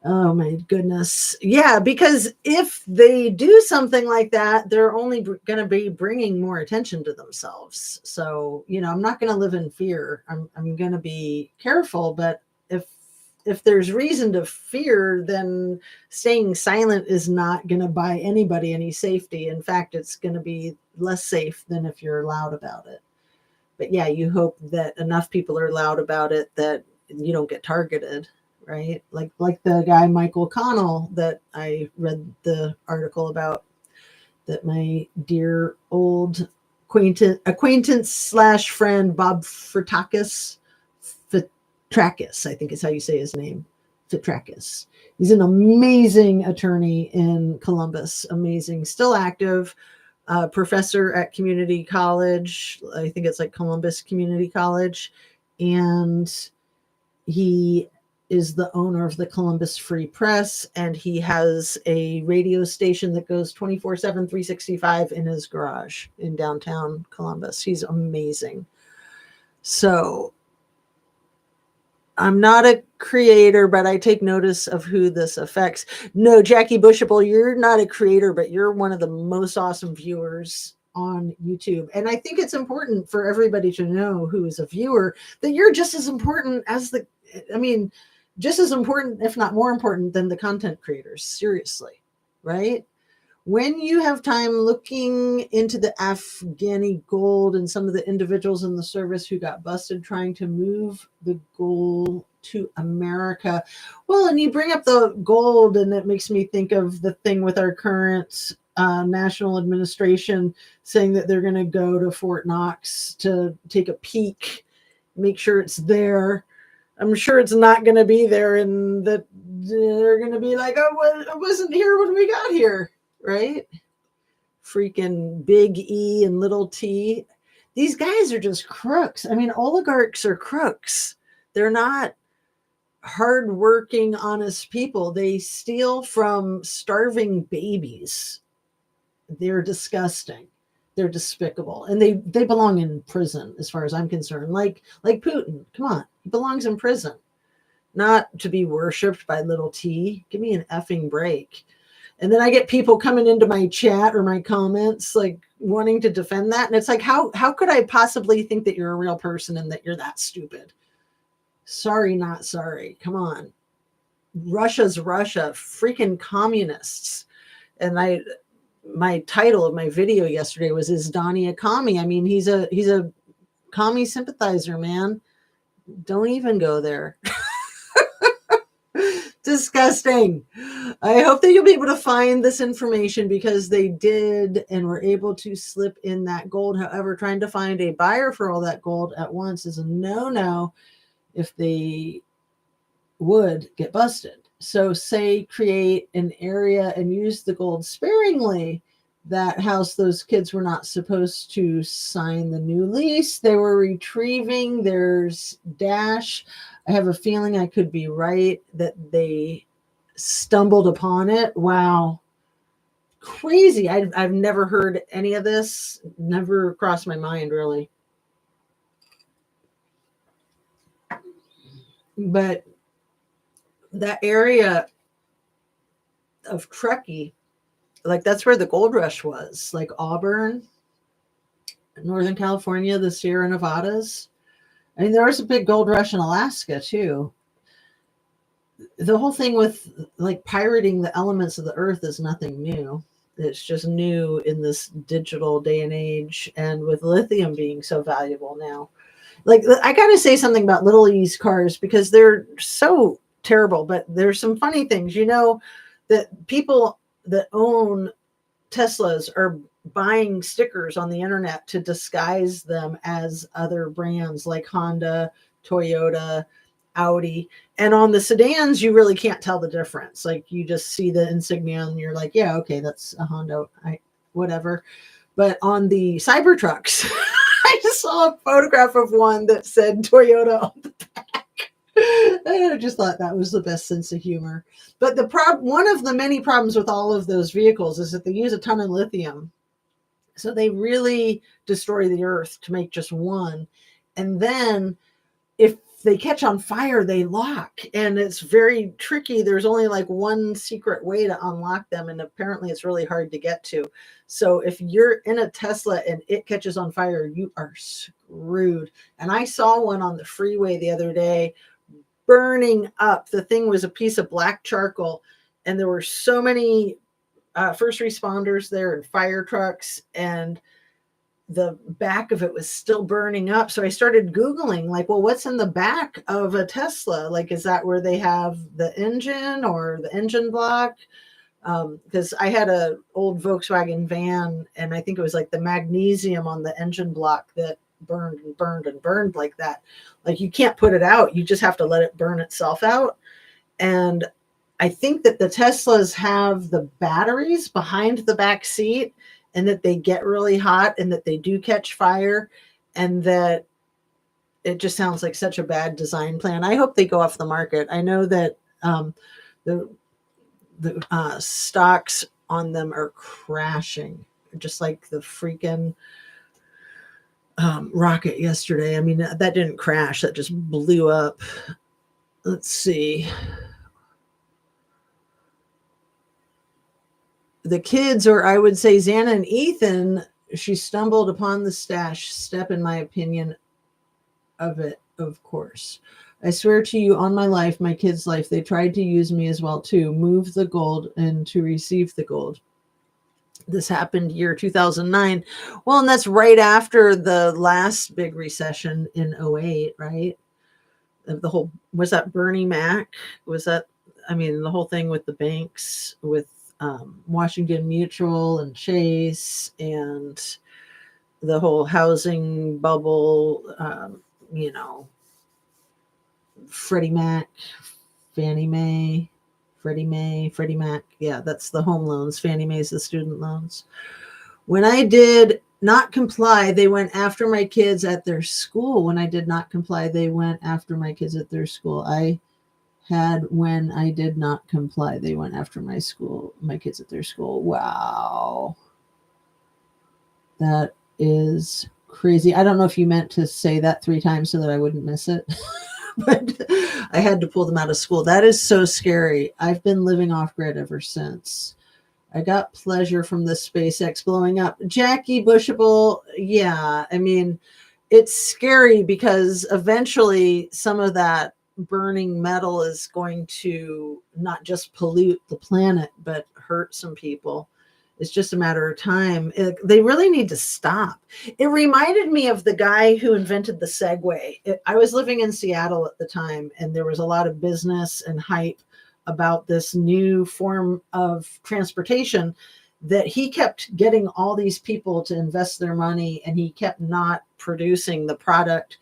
Oh my goodness. Yeah, because if they do something like that, they're only going to be bringing more attention to themselves. So, I'm not going to live in fear. I'm going to be careful, but if there's reason to fear, then staying silent is not going to buy anybody any safety. In fact, it's going to be less safe than if you're loud about it. But yeah, you hope that enough people are loud about it that you don't get targeted. Right? Like the guy, Michael Connell, that I read the article about, that my dear old acquaintance / friend, Bob Fitrakis, I think is how you say his name, Fitrakis. He's an amazing attorney in Columbus, amazing, still active, professor at community college. I think it's like Columbus Community College. And he is the owner of the Columbus Free Press, and he has a radio station that goes 24/7, 365 in his garage in downtown Columbus. He's amazing. So I'm not a creator, but I take notice of who this affects. No, Jackie Bushable, you're not a creator, but you're one of the most awesome viewers on YouTube. And I think it's important for everybody to know who is a viewer that you're just as important as just as important, if not more important than the content creators. Seriously, right? When you have time looking into the Afghani gold and some of the individuals in the service who got busted trying to move the gold to America. Well, and you bring up the gold, and it makes me think of the thing with our current national administration saying that they're going to go to Fort Knox to take a peek, make sure it's there. I'm sure it's not going to be there, and that they're going to be like, oh, well, it wasn't here when we got here, right? Freaking big E and little t. These guys are just crooks. I mean, oligarchs are crooks. They're not hardworking, honest people. They steal from starving babies. They're disgusting. They're despicable, and they belong in prison, as far as I'm concerned. Like Putin, come on, he belongs in prison, not to be worshipped by little t. Give me an effing break. And then I get people coming into my chat or my comments like wanting to defend that, and it's like, how could I possibly think that you're a real person and that you're that stupid? Sorry, not sorry. Come on, Russia's Russia, freaking communists. And my title of my video yesterday was, "Is Donnie a commie?" I mean, he's a commie sympathizer, man. Don't even go there. Disgusting. I hope that you'll be able to find this information because they did and were able to slip in that gold. However, trying to find a buyer for all that gold at once is a no-no if they would get busted. So say create an area and use the gold sparingly. That house, those kids were not supposed to sign the new lease. They were retrieving. There's dash. I have a feeling I could be right that they stumbled upon it. Wow. Crazy. I've never heard any of this. Never crossed my mind, really. But that area of Truckee, like that's where the gold rush was, like Auburn, Northern California, the Sierra Nevadas. I mean, there was a big gold rush in Alaska too. The whole thing with like pirating the elements of the earth is nothing new. It's just new in this digital day and age, and with lithium being so valuable now. Like, I got to say something about Little E's cars because they're so terrible, but there's some funny things. You know that people that own Teslas are buying stickers on the internet to disguise them as other brands like Honda, Toyota, Audi. And on the sedans, you really can't tell the difference. Like, you just see the insignia and you're like, yeah, okay, that's a Honda, whatever. But on the Cybertrucks, I just saw a photograph of one that said Toyota on the back. I just thought that was the best sense of humor. But one of the many problems with all of those vehicles is that they use a ton of lithium. So they really destroy the earth to make just one. And then if they catch on fire, they lock. And it's very tricky. There's only like one secret way to unlock them. And apparently it's really hard to get to. So if you're in a Tesla and it catches on fire, you are screwed. And I saw one on the freeway the other day burning up. The thing was a piece of black charcoal. And there were so many first responders there and fire trucks, and the back of it was still burning up. So I started Googling, like, well, what's in the back of a Tesla? Like, is that where they have the engine or the engine block? Because I had an old Volkswagen van, and I think it was like the magnesium on the engine block that burned and burned and burned like that. Like, you can't put it out. You just have to let it burn itself out. And I think that the Teslas have the batteries behind the back seat, and that they get really hot, and that they do catch fire, and that it just sounds like such a bad design plan. I hope they go off the market. I know that the stocks on them are crashing, just like the freaking rocket yesterday. I mean, that didn't crash. That just blew up. Let's see. The kids, or I would say Xana and Ethan, she stumbled upon the stash step, in my opinion, of it, of course. I swear to you on my life, my kids' life, they tried to use me as well too. Move the gold and to receive the gold. This happened year 2009. Well, and that's right after the last big recession in 08, right? The whole, was that Bernie Mac? Was that, I mean, the whole thing with the banks, with Washington Mutual and Chase, and the whole housing bubble, you know, Freddie Mac, Fannie Mae, Freddie Mac. Yeah, that's the home loans. Fannie Mae's the student loans. When I did not comply, they went after my kids at their school. When I did not comply, they went after my kids at their school. When I did not comply, they went after my kids at their school. Wow. That is crazy. I don't know if you meant to say that 3 times so that I wouldn't miss it, but I had to pull them out of school. That is so scary. I've been living off grid ever since. I got pleasure from the SpaceX blowing up. Jackie Bushable, yeah. I mean, it's scary because eventually some of that burning metal is going to not just pollute the planet, but hurt some people. It's just a matter of time. They really need to stop. It reminded me of the guy who invented the Segway. I was living in Seattle at the time, and there was a lot of business and hype about this new form of transportation that he kept getting all these people to invest their money, and he kept not producing the product.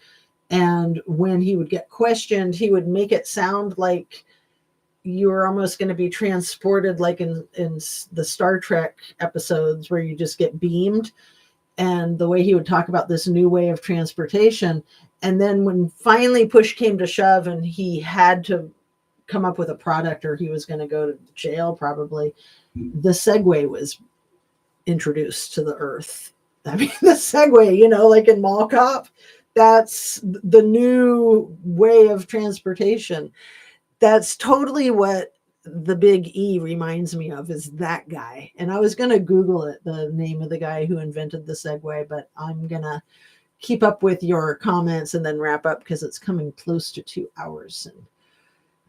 And when he would get questioned, he would make it sound like you were almost going to be transported, like in the Star Trek episodes where you just get beamed. And the way he would talk about this new way of transportation. And then when finally push came to shove and he had to come up with a product, or he was going to go to jail probably, the Segway was introduced to the earth. I mean, the Segway, you know, like in Mall Cop, that's the new way of transportation. That's totally what the Big E reminds me of, is that guy. And I was going to Google it, the name of the guy who invented the Segway, but I'm going to keep up with your comments and then wrap up because it's coming close to 2 hours. And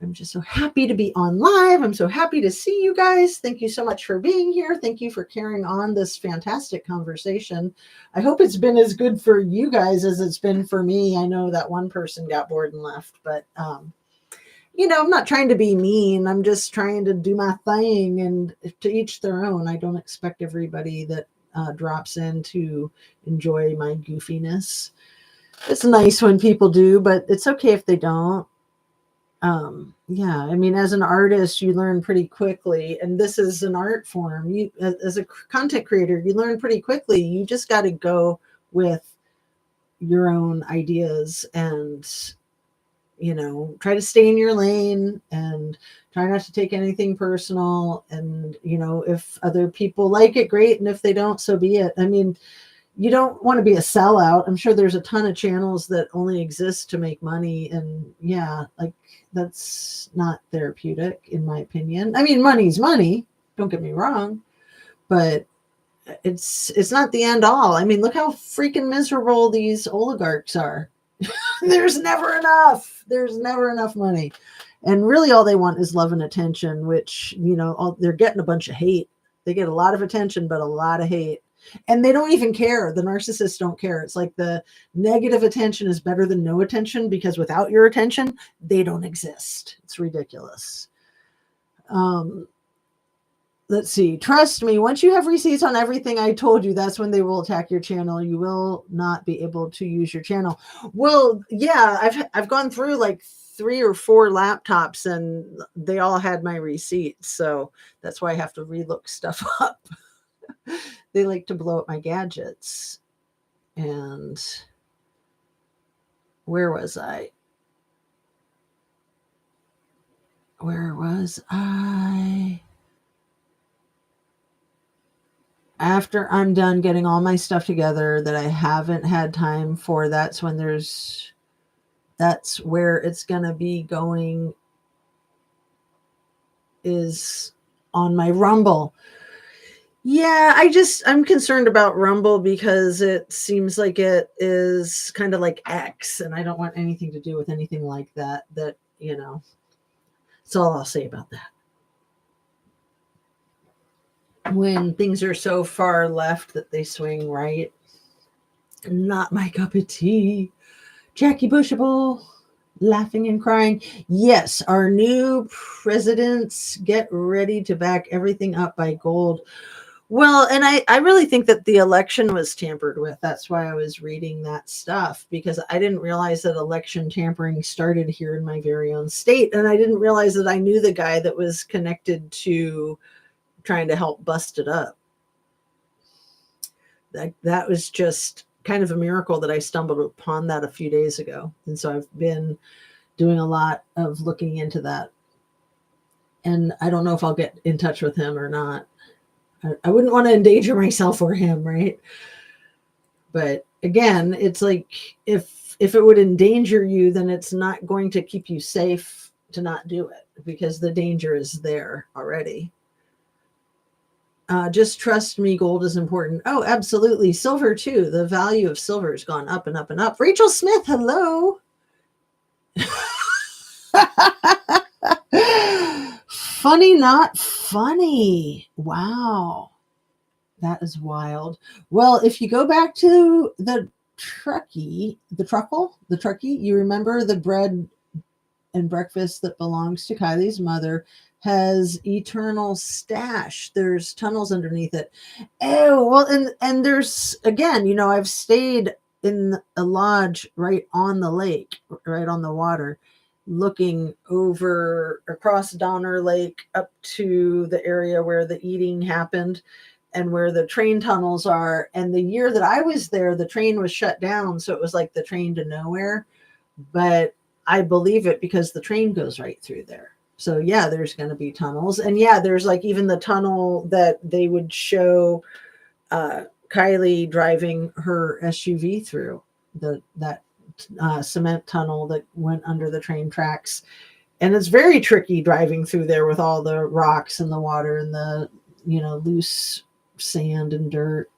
I'm just so happy to be on live. I'm so happy to see you guys. Thank you so much for being here. Thank you for carrying on this fantastic conversation. I hope it's been as good for you guys as it's been for me. I know that one person got bored and left, but you know, I'm not trying to be mean. I'm just trying to do my thing, and to each their own. I don't expect everybody that drops in to enjoy my goofiness. It's nice when people do, but it's okay if they don't. Yeah, I mean, as an artist, you learn pretty quickly, and this is an art form. You, as a content creator, you learn pretty quickly. You just got to go with your own ideas and, you know, try to stay in your lane and try not to take anything personal. And, you know, if other people like it, great. And if they don't, so be it. I mean, you don't want to be a sellout. I'm sure there's a ton of channels that only exist to make money. And yeah, like that's not therapeutic in my opinion. I mean, money's money, don't get me wrong, but it's not the end all. I mean, look how freaking miserable these oligarchs are. There's never enough. There's never enough money. And really all they want is love and attention, which, you know, they're getting a bunch of hate. They get a lot of attention, but a lot of hate. And they don't even care. The narcissists don't care. It's like the negative attention is better than no attention, because without your attention, they don't exist. It's ridiculous. Let's see. Trust me, once you have receipts on everything I told you, that's when they will attack your channel. You will not be able to use your channel. Well, yeah, I've gone through like 3 or 4 laptops and they all had my receipts. So that's why I have to relook stuff up. They like to blow up my gadgets. And where was I? Where was I? After I'm done getting all my stuff together that I haven't had time for, that's where it's going to be going, is on my Rumble. Yeah, I'm concerned about Rumble because it seems like it is kind of like X, and I don't want anything to do with anything like that, you know, that's all I'll say about that. When things are so far left that they swing right. Not my cup of tea. Jackie Bushable, laughing and crying. Yes, our new presidents, get ready to back everything up by gold. Well, and I really think that the election was tampered with. That's why I was reading that stuff, because I didn't realize that election tampering started here in my very own state. And I didn't realize that I knew the guy that was connected to trying to help bust it up. That was just kind of a miracle that I stumbled upon that a few days ago. And so I've been doing a lot of looking into that. And I don't know if I'll get in touch with him or not. I wouldn't want to endanger myself or him, right? But again, it's like if it would endanger you, then it's not going to keep you safe to not do it, because the danger is there already. Just trust me, gold is important. Oh, absolutely. Silver too. The value of silver has gone up and up and up. Rachel Smith, hello. Funny, not funny. Wow. That is wild. Well, if you go back to the truckee, you remember the bread and breakfast that belongs to Kylie's mother has eternal stash. There's tunnels underneath it. Oh, well, and there's, again, I've stayed in a lodge right on the lake, right on the water, looking over across Donner Lake up to the area where the eating happened and where the train tunnels are. And the year that I was there, the train was shut down. So it was like the train to nowhere. But I believe it because the train goes right through there. So yeah, there's going to be tunnels. And yeah, there's like even the tunnel that they would show Kylie driving her SUV through, that cement tunnel that went under the train tracks. And it's very tricky driving through there with all the rocks and the water and the, loose sand and dirt.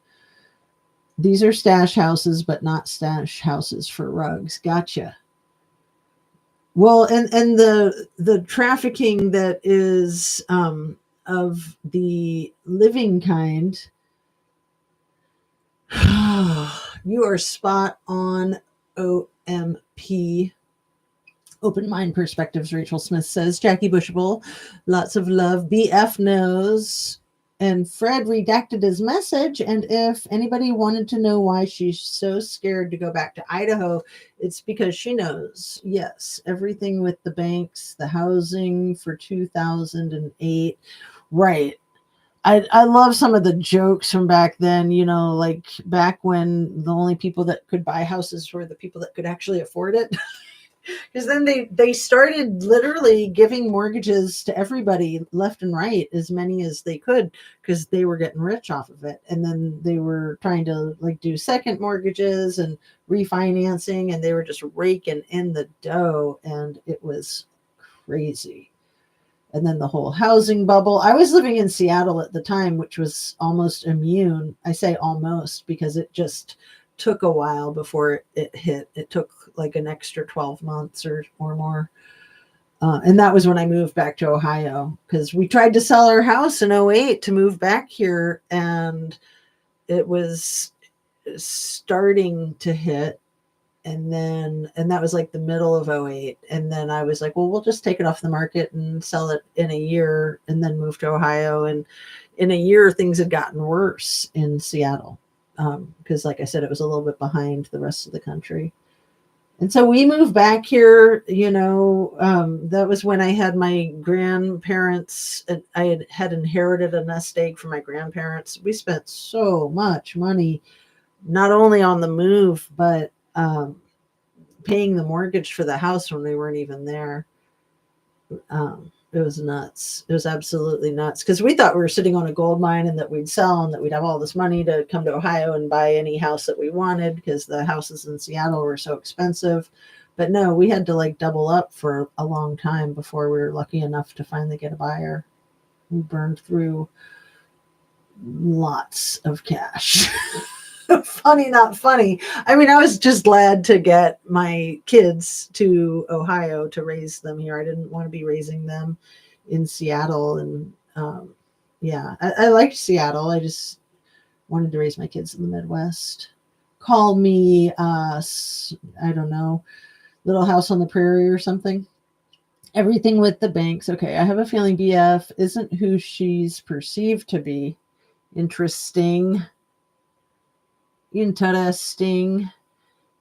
These are stash houses, but not stash houses for rugs. Gotcha. Well, and the trafficking that is of the living kind, you are spot on, OMP. Open Mind Perspectives, Rachel Smith says. Jackie Bushable, lots of love. BF knows. And Fred redacted his message. And if anybody wanted to know why she's so scared to go back to Idaho, it's because she knows, yes, everything with the banks, the housing for 2008. Right. I love some of the jokes from back then, like back when the only people that could buy houses were the people that could actually afford it. Because then they started literally giving mortgages to everybody left and right, as many as they could, because they were getting rich off of it. And then they were trying to like do second mortgages and refinancing, and they were just raking in the dough, and it was crazy. And then the whole housing bubble. I was living in Seattle at the time, which was almost immune. I say almost because it just took a while before it hit. It took like an extra 12 months or more. And that was when I moved back to Ohio, because we tried to sell our house in 2008 to move back here, and it was starting to hit. And that was like the middle of 2008. And then I was like, well, we'll just take it off the market and sell it in a year, and then move to Ohio. And in a year, things had gotten worse in Seattle. Because like I said, it was a little bit behind the rest of the country. And so we moved back here, that was when I had my grandparents. I had inherited a nest egg from my grandparents. We spent so much money, not only on the move, but paying the mortgage for the house when we weren't even there. It was nuts. It was absolutely nuts, because we thought we were sitting on a gold mine and that we'd sell and that we'd have all this money to come to Ohio and buy any house that we wanted, because the houses in Seattle were so expensive. But no, we had to like double up for a long time before we were lucky enough to finally get a buyer. We burned through lots of cash. Funny, not funny. I mean, I was just glad to get my kids to Ohio to raise them here. I didn't want to be raising them in Seattle. And yeah, I liked Seattle. I just wanted to raise my kids in the Midwest. Call me, I don't know, Little House on the Prairie or something. Everything with the banks. Okay, I have a feeling BF isn't who she's perceived to be. Interesting.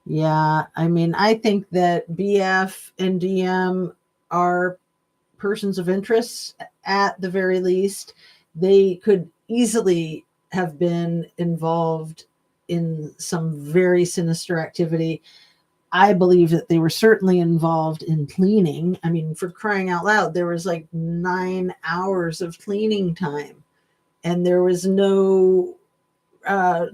Yeah, I mean, I think that BF and DM are persons of interest at the very least. They could easily have been involved in some very sinister activity. I believe that they were certainly involved in cleaning. I mean, for crying out loud, there was like 9 hours of cleaning time, and there was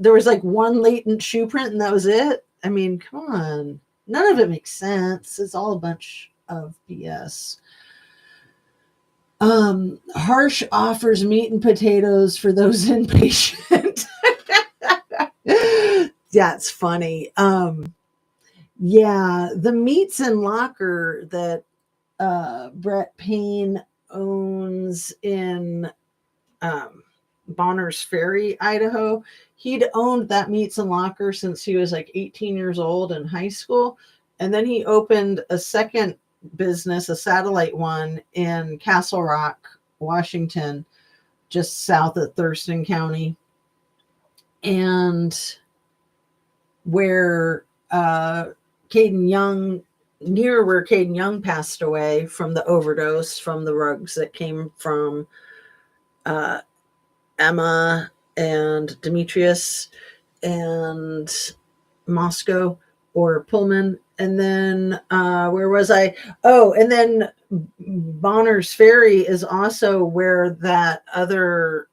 there was like one latent shoe print, and that was it. I mean, come on. None of it makes sense. It's all a bunch of BS. Harsh offers meat and potatoes for those impatient. That's funny. Yeah, the Meats and Locker that Brett Payne owns in Bonners Ferry, Idaho. He'd owned that Meats and Locker since he was like 18 years old in high school. And then he opened a second business, a satellite one in Castle Rock, Washington, just south of Thurston County, and where Caden Young, near where Caden Young passed away from the overdose from the rugs that came from Emma and Demetrius and Moscow or Pullman. And then where was I? Oh, and then Bonner's Ferry is also where that other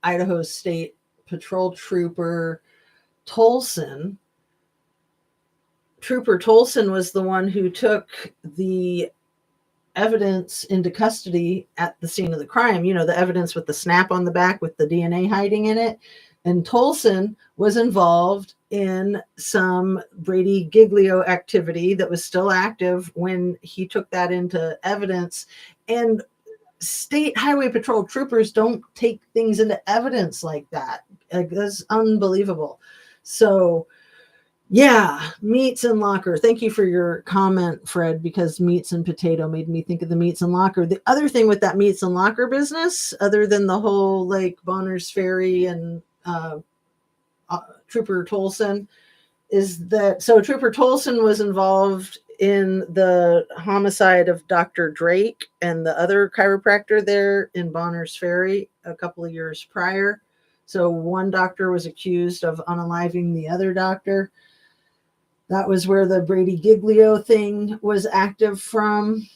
Idaho State Patrol Trooper Trooper Tolson was the one who took the evidence into custody at the scene of the crime. You know, the evidence with the snap on the back with the DNA hiding in it. And Tolson was involved in some Brady Giglio activity that was still active when he took that into evidence. And state highway patrol troopers don't take things into evidence like that. That's unbelievable. So yeah, meats and locker. Thank you for your comment, Fred, because meats and potato made me think of the meats and locker. The other thing with that meats and locker business, other than the whole like Bonner's Ferry and Trooper Tolson, is that so Trooper Tolson was involved in the homicide of Dr. Drake and the other chiropractor there in Bonner's Ferry a couple of years prior. So one doctor was accused of unaliving the other doctor. That was where the Brady Giglio thing was active from.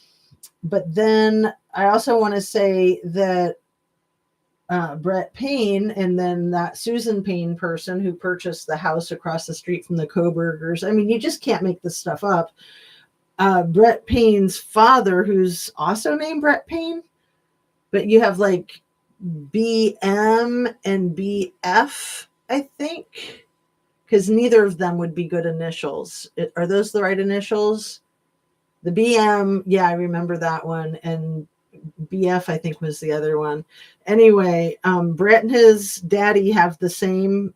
But then I also want to say that Brett Payne and then that Susan Payne person who purchased the house across the street from the Kobergers. I mean, you just can't make this stuff up. Brett Payne's father, who's also named Brett Payne, but you have like BM and BF, I think. Because neither of them would be good initials. Are those the right initials? The BM, yeah, I remember that one. And BF, I think, was the other one. Anyway, Brett and his daddy have the same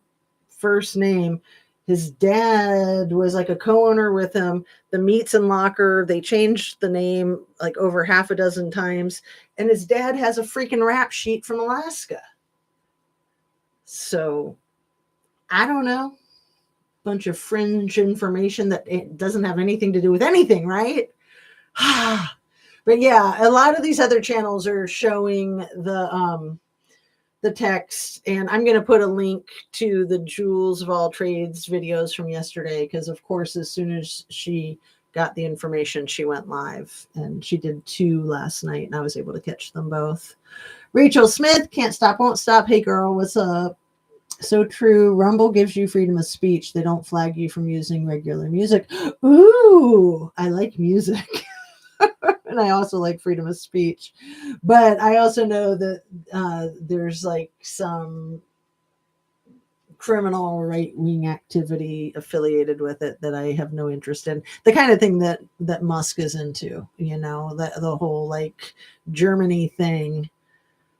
first name. His dad was like a co-owner with him. The Meats and Locker, they changed the name like over half a dozen times. And his dad has a freaking rap sheet from Alaska. So, I don't know. Bunch of fringe information that it doesn't have anything to do with anything, right? But yeah, a lot of these other channels are showing the text, and I'm going to put a link to the Jewels of All Trades videos from yesterday because, of course, as soon as she got the information, she went live, and she did 2 last night, and I was able to catch them both. Rachel Smith, can't stop, won't stop. Hey, girl, what's up? So true. Rumble gives you freedom of speech. They don't flag you from using regular music. Ooh, I like music. And I also like freedom of speech. But I also know that there's like some criminal right-wing activity affiliated with it that I have no interest in. The kind of thing that Musk is into, you know, the whole like Germany thing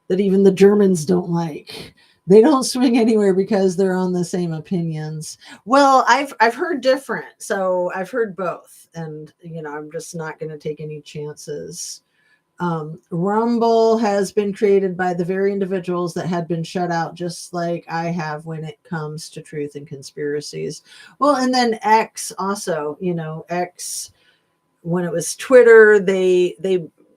that even the Germans don't like. They don't swing anywhere because they're on the same opinions. Well, I've heard different. So I've heard both. And, you know, I'm just not going to take any chances. Rumble has been created by the very individuals that had been shut out, just like I have when it comes to truth and conspiracies. Well, and then X also, you know, X, when it was Twitter, they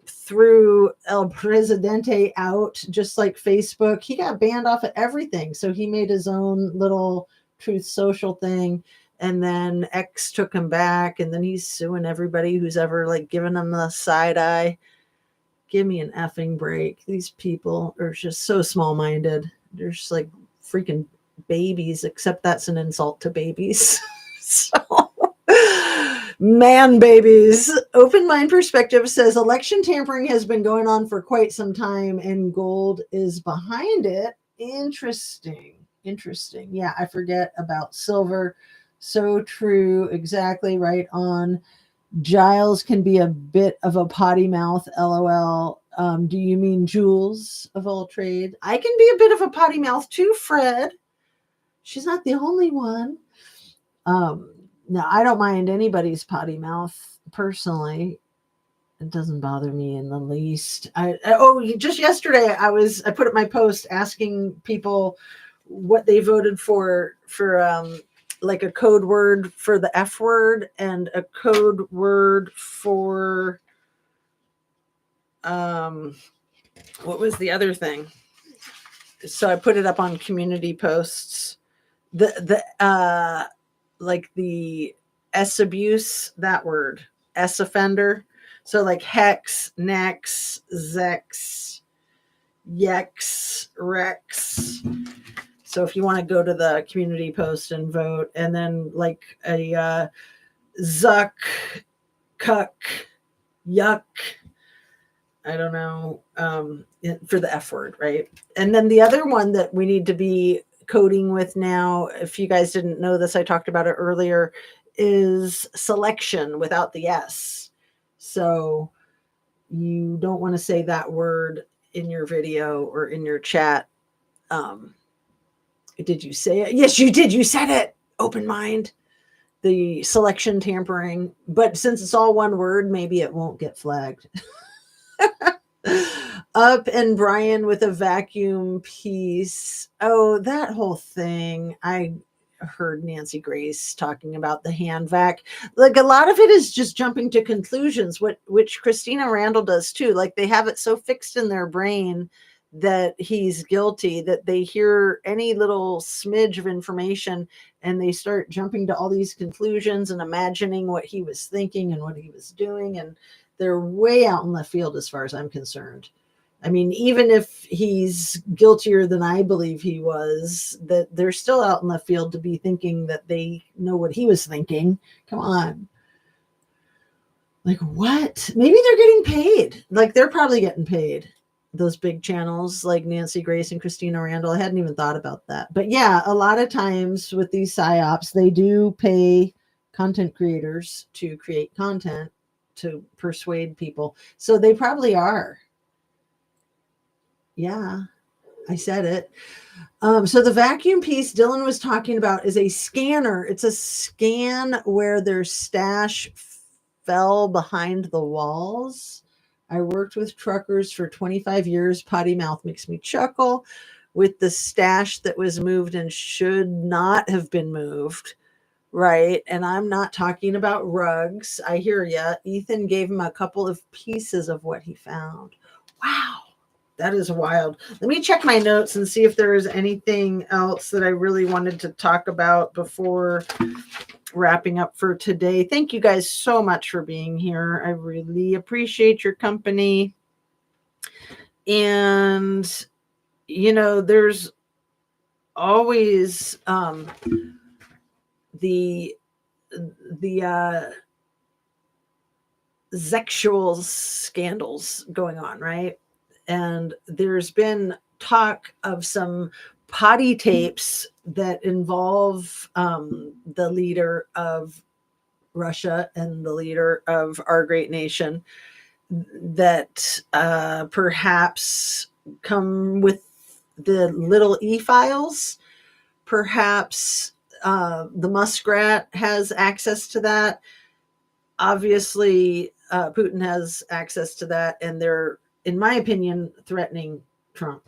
threw El Presidente out, just like Facebook. He got banned off of everything. So he made his own little Truth Social thing. And then X took him back. And then he's suing everybody who's ever like given him the side eye. Give me an effing break. These people are just so small-minded. They're just like freaking babies, except that's an insult to babies. So... Man babies. Open Mind Perspective says election tampering has been going on for quite some time and gold is behind it. Interesting. Yeah, I forget about silver. So true. Exactly right on. Giles can be a bit of a potty mouth. LOL. Do you mean Jewels of All Trade? I can be a bit of a potty mouth too, Fred. She's not the only one. No, I don't mind anybody's potty mouth. personally, it doesn't bother me in the least. Just yesterday I put up my post asking people what they voted for like a code word for the F word and a code word for what was the other thing? So I put it up on community posts. Like the S abuse, that word, S offender. So like hex, nex, zex, yex, rex. So if you want to go to the community post and vote, and then like a zuck, cuck, yuck, I don't know, for the F word, right? And then the other one that we need to be coding with now, if you guys didn't know this, I talked about it earlier, is selection without the S. So you don't want to say that word in your video or in your chat. Did you say it? Yes, you did. You said it. Open mind. The selection tampering. But since it's all one word, maybe it won't get flagged. Up and Brian with a vacuum piece. Oh, that whole thing. I heard Nancy Grace talking about the hand vac. Like a lot of it is just jumping to conclusions, which Christina Randall does too. Like they have it so fixed in their brain that he's guilty that they hear any little smidge of information and they start jumping to all these conclusions and imagining what he was thinking and what he was doing, and they're way out in left field as far as I'm concerned. I mean, even if he's guiltier than I believe he was, that they're still out in left field to be thinking that they know what he was thinking. Come on. Like what? Maybe they're getting paid. Like they're probably getting paid. Those big channels like Nancy Grace and Christina Randall. I hadn't even thought about that. But yeah, a lot of times with these psyops, they do pay content creators to create content to persuade people. So they probably are. Yeah, I said it. So the vacuum piece Dylan was talking about is a scanner. It's a scan where their stash fell behind the walls. I worked with truckers for 25 years. Potty mouth makes me chuckle. With the stash that was moved and should not have been moved. Right. And I'm not talking about rugs. I hear ya. Ethan gave him a couple of pieces of what he found. Wow. That is wild. Let me check my notes and see if there is anything else that I really wanted to talk about before wrapping up for today. Thank you guys so much for being here. I really appreciate your company. And, you know, there's always the sexual scandals going on, right? And there's been talk of some potty tapes that involve the leader of Russia and the leader of our great nation that perhaps come with the little e-files. Perhaps the muskrat has access to that. Obviously, Putin has access to that, and they're, in my opinion, threatening Trump,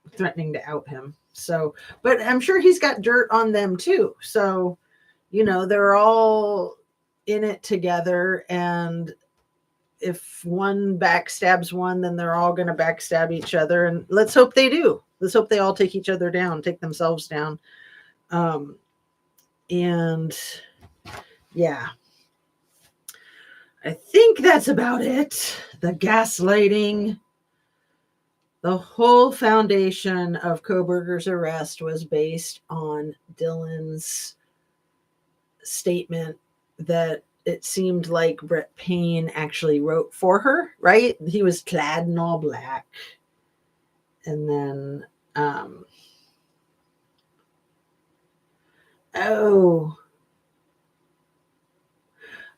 threatening to out him. So, but I'm sure he's got dirt on them too. So, you know, they're all in it together. And if one backstabs one, then they're all going to backstab each other. And let's hope they do. Let's hope they all take each other down, take themselves down. And yeah. I think that's about it. The gaslighting. The whole foundation of Kohberger's arrest was based on Dylan's statement that it seemed like Brett Payne actually wrote for her, right? He was clad in all black. And then,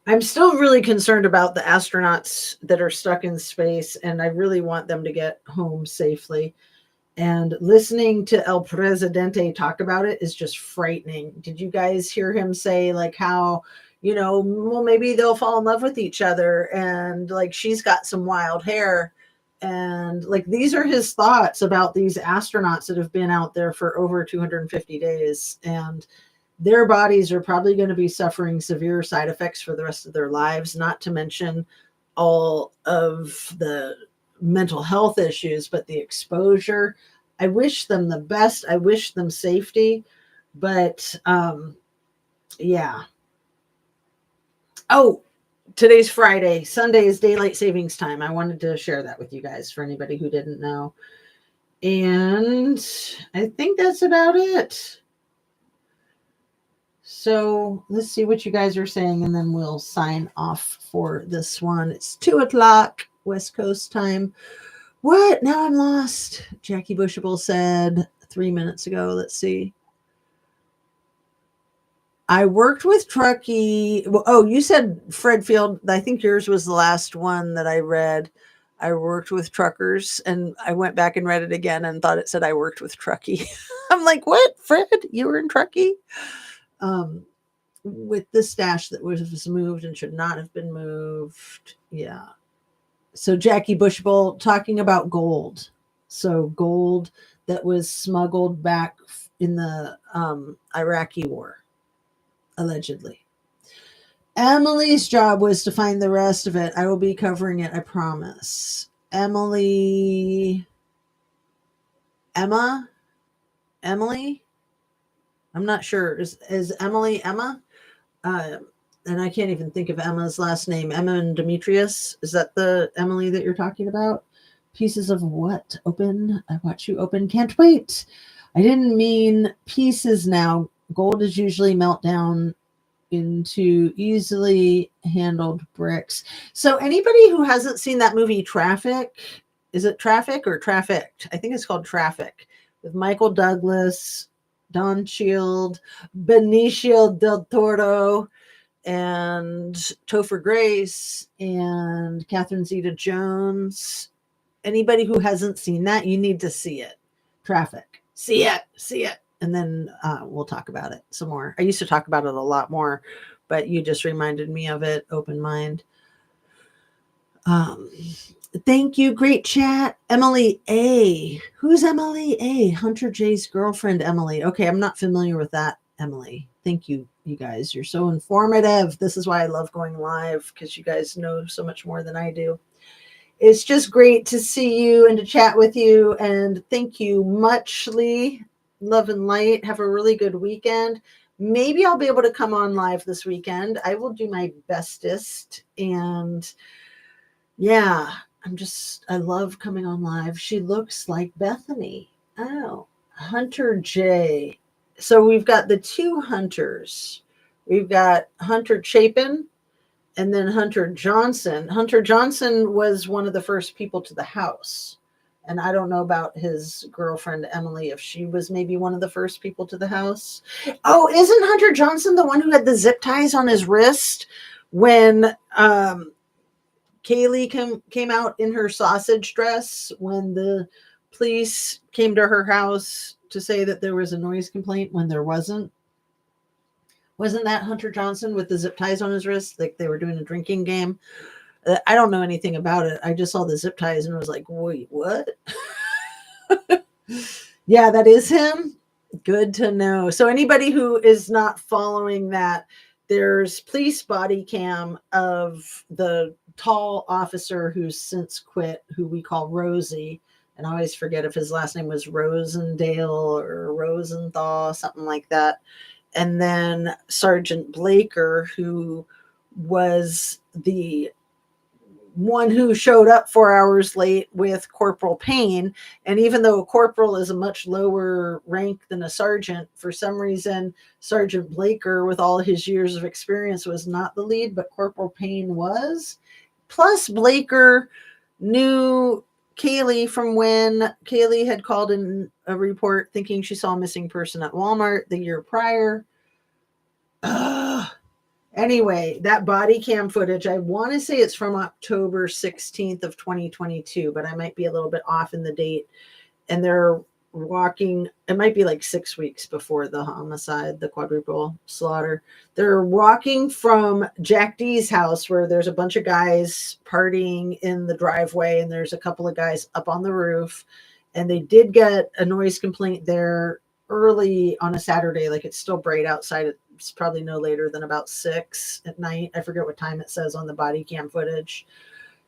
I'm still really concerned about the astronauts that are stuck in space, and I really want them to get home safely. And listening to El Presidente talk about it is just frightening. Did you guys hear him say like how well, maybe they'll fall in love with each other, and like she's got some wild hair. And like these are his thoughts about these astronauts that have been out there for over 250 days, and their bodies are probably going to be suffering severe side effects for the rest of their lives, not to mention all of the mental health issues, but the exposure. I wish them the best. I wish them safety, but yeah. Oh, today's Friday. Sunday is daylight savings time. I wanted to share that with you guys for anybody who didn't know. And I think that's about it. So let's see what you guys are saying, and then we'll sign off for this one. It's 2:00 West Coast time. What? Now I'm lost. Jackie Bushable said 3 minutes ago. Let's see. I worked with Truckee. Oh, you said Fred Field. I think yours was the last one that I read. I worked with truckers, and I went back and read it again and thought it said I worked with Truckee. I'm like, what? Fred, you were in Truckee? With the stash that was moved and should not have been moved. Yeah. So Jackie Bushable talking about gold. So gold that was smuggled back in the Iraqi war, allegedly. Emily's job was to find the rest of it. I will be covering it, I promise. Emily? I'm not sure. Is Emily Emma? And I can't even think of Emma's last name. Emma and Demetrius. Is that the Emily that you're talking about? Pieces of what? Open. I watch you open. Can't wait. I didn't mean pieces now. Gold is usually melt down into easily handled bricks. So anybody who hasn't seen that movie Traffic, is it Traffic or Trafficked? I think it's called Traffic, with Michael Douglas, Don Shield, Benicio del Toro, and Topher Grace, and Catherine Zeta-Jones. Anybody who hasn't seen that, you need to see it. Traffic. See it. And then we'll talk about it some more. I used to talk about it a lot more, but you just reminded me of it. Open mind. Thank you. Great chat. Emily A. Who's Emily A? Hunter J's girlfriend, Emily. Okay, I'm not familiar with that, Emily. Thank you, you guys. You're so informative. This is why I love going live, because you guys know so much more than I do. It's just great to see you and to chat with you. And thank you muchly. Love and light. Have a really good weekend. Maybe I'll be able to come on live this weekend. I will do my bestest. And yeah, I love coming on live. She looks like Bethany. Oh, Hunter J. So we've got the two Hunters. We've got Hunter Chapin and then Hunter Johnson. Hunter Johnson was one of the first people to the house. And I don't know about his girlfriend, Emily, if she was maybe one of the first people to the house. Oh, isn't Hunter Johnson the one who had the zip ties on his wrist when Kaylee came out in her sausage dress when the police came to her house to say that there was a noise complaint when there wasn't? Wasn't that Hunter Johnson with the zip ties on his wrist? Like they were doing a drinking game? I don't know anything about it. I just saw the zip ties and was like, wait, what? Yeah, that is him. Good to know. So anybody who is not following that, there's police body cam of the tall officer who's since quit, who we call Rosie. And I always forget if his last name was Rosendale or Rosenthal, something like that. And then Sergeant Blaker, who was the one who showed up 4 hours late with Corporal Payne. And even though a corporal is a much lower rank than a sergeant, for some reason, Sergeant Blaker, with all his years of experience, was not the lead, but Corporal Payne was. Plus, Blaker knew Kaylee from when Kaylee had called in a report thinking she saw a missing person at Walmart the year prior. Anyway, that body cam footage, I want to say it's from October 16th of 2022, but I might be a little bit off in the date. And there walking, it might be like 6 weeks before the homicide, the quadruple slaughter. They're walking from Jack D's house where there's a bunch of guys partying in the driveway and there's a couple of guys up on the roof. And they did get a noise complaint there early on a Saturday. Like it's still bright outside. It's probably no later than about 6 at night. I forget what time it says on the body cam footage,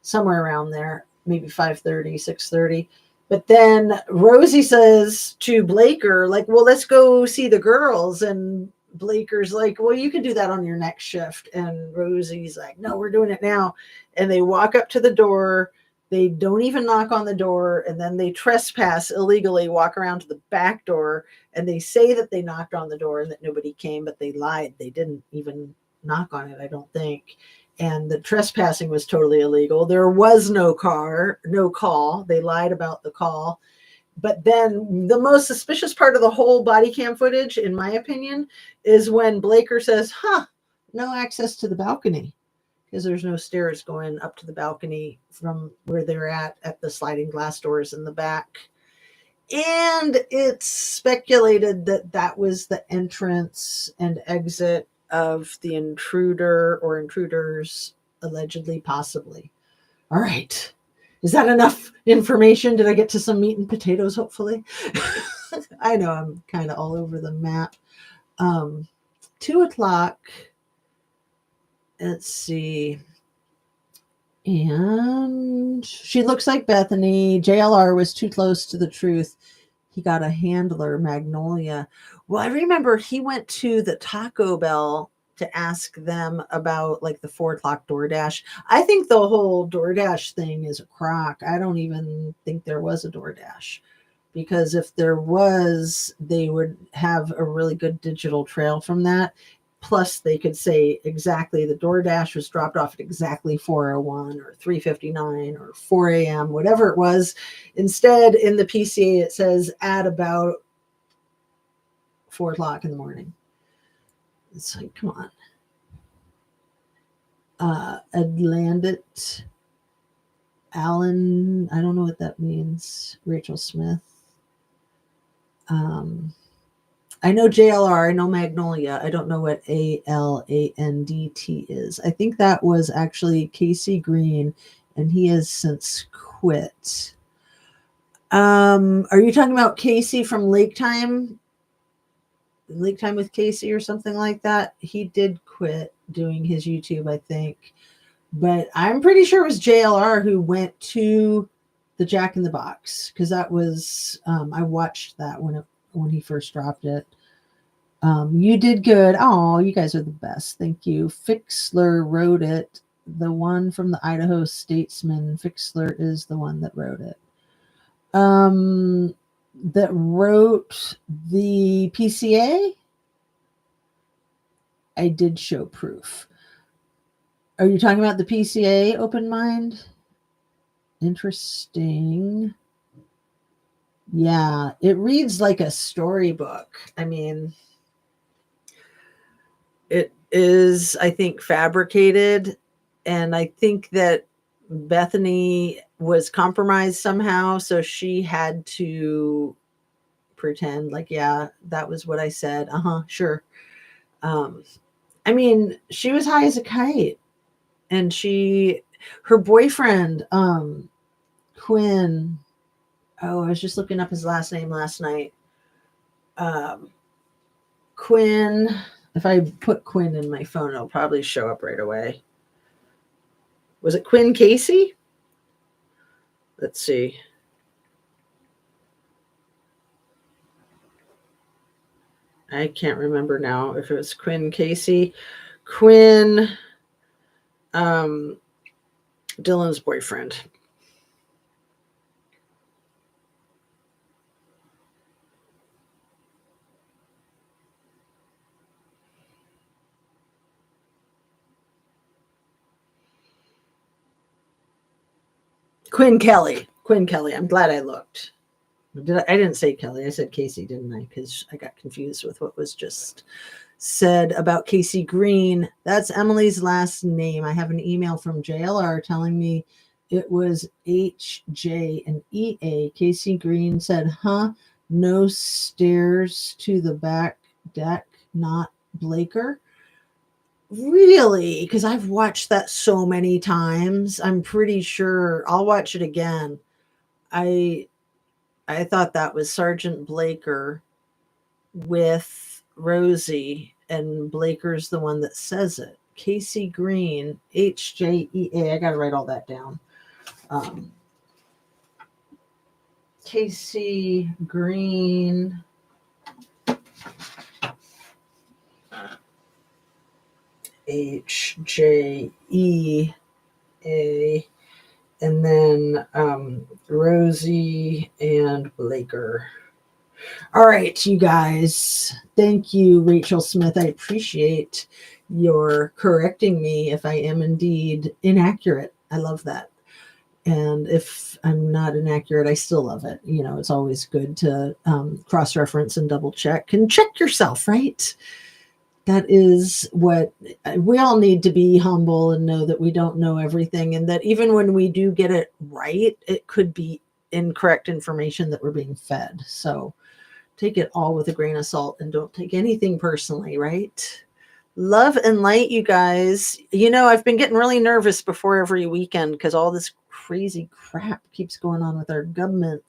somewhere around there, maybe 5:30, 6:30. But then Rosie says to Blaker, like, well, let's go see the girls. And Blaker's like, well, you can do that on your next shift. And Rosie's like, no, we're doing it now. And they walk up to the door. They don't even knock on the door. And then they trespass illegally, walk around to the back door. And they say that they knocked on the door and that nobody came, but they lied. They didn't even knock on it, I don't think. And the trespassing was totally illegal. There was no call. They lied about the call. But then the most suspicious part of the whole body cam footage, in my opinion, is when Blaker says, no access to the balcony, because there's no stairs going up to the balcony from where they're at the sliding glass doors in the back. And it's speculated that that was the entrance and exit of the intruder or intruders, allegedly, possibly. All right. Is that enough information? Did I get to some meat and potatoes, hopefully? I know I'm kind of all over the map. 2 o'clock. Let's see. And she looks like Bethany. JLR was too close to the truth. He got a handler, Magnolia. Well, I remember he went to the Taco Bell to ask them about like the 4 o'clock DoorDash. I think the whole DoorDash thing is a crock. I don't even think there was a DoorDash, because if there was, they would have a really good digital trail from that. Plus, they could say exactly the DoorDash was dropped off at exactly 4:01 or 3:59 or 4 a.m., whatever it was. Instead, in the PCA, it says at about 4 o'clock in the morning. It's like, come on. Atlantic Allen, I don't know what that means. Rachel Smith. I know JLR, I know Magnolia. I don't know what ALANDT is. I think that was actually Casey Green, and he has since quit. Are you talking about Casey from Lake Time with Casey or something like that? He did quit doing his YouTube, I think. But I'm pretty sure it was JLR who went to the Jack in the Box, because that was, I watched that when he first dropped it. You did good. Oh, you guys are the best. Thank you. Fixler wrote it. The one from the Idaho Statesman. Fixler is the one that wrote it. That wrote the PCA. I did show proof. Are you talking about the PCA Open Mind? Interesting. Yeah, it reads like a storybook. I mean, it is, I think, fabricated. And I think that Bethany was compromised somehow. So she had to pretend like, yeah, that was what I said. Sure. I mean, she was high as a kite. And her boyfriend, Quinn, I was just looking up his last name last night. Quinn, if I put Quinn in my phone, it'll probably show up right away. Was it Quinn Casey? Let's see. I can't remember now if it was Quinn Casey. Quinn, Dylan's boyfriend. Quinn Kelly. I'm glad I looked. I didn't say Kelly. I said Casey, didn't I? Because I got confused with what was just said about Casey Green. That's Emily's last name. I have an email from JLR telling me it was HJ and EA. Casey Green said, No stairs to the back deck, not Blaker. Really? Because I've watched that so many times. I'm pretty sure I'll watch it again. I thought that was Sergeant Blaker with Rosie, and Blaker's the one that says it. Casey Green, HJEA. I got to write all that down. Casey Green. HJEA. And then Rosie and Blaker. All right, you guys. Thank you, Rachel Smith. I appreciate your correcting me if I am indeed inaccurate. I love that. And if I'm not inaccurate, I still love it. You know, it's always good to cross-reference and double check and check yourself, right? That is what we all need, to be humble and know that we don't know everything. And that even when we do get it right, it could be incorrect information that we're being fed. So take it all with a grain of salt and don't take anything personally, right? Love and light, you guys. You know, I've been getting really nervous before every weekend because all this crazy crap keeps going on with our government.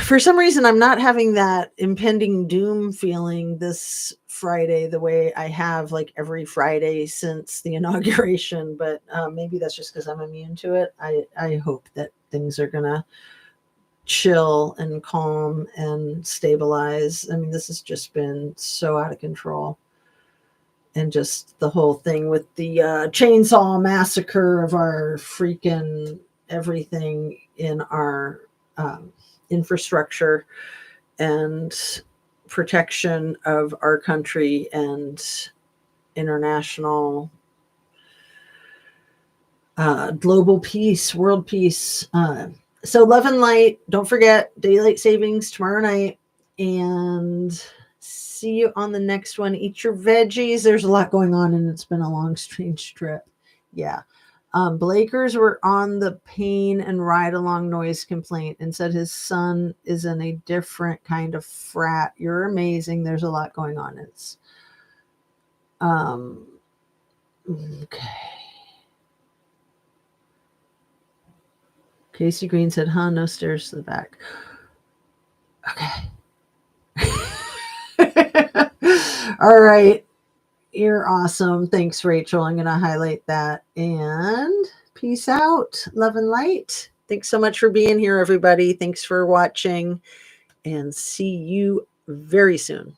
For some reason, I'm not having that impending doom feeling this Friday the way I have like every Friday since the inauguration. But maybe that's just because I'm immune to it. I hope that things are going to chill and calm and stabilize. I mean, this has just been so out of control. And just the whole thing with the chainsaw massacre of our freaking everything in our infrastructure and protection of our country and international global peace, world peace. So love and light. Don't forget daylight savings tomorrow night, and see you on the next one. Eat your veggies. There's a lot going on and it's been a long, strange trip. Yeah. Blakers were on the pain and ride along noise complaint and said his son is in a different kind of frat. You're amazing. There's a lot going on. It's okay. Casey Green said, huh, no stairs to the back. Okay. All right. You're awesome. Thanks, Rachel. I'm going to highlight that. And peace out. Love and light. Thanks so much for being here, everybody. Thanks for watching, and see you very soon.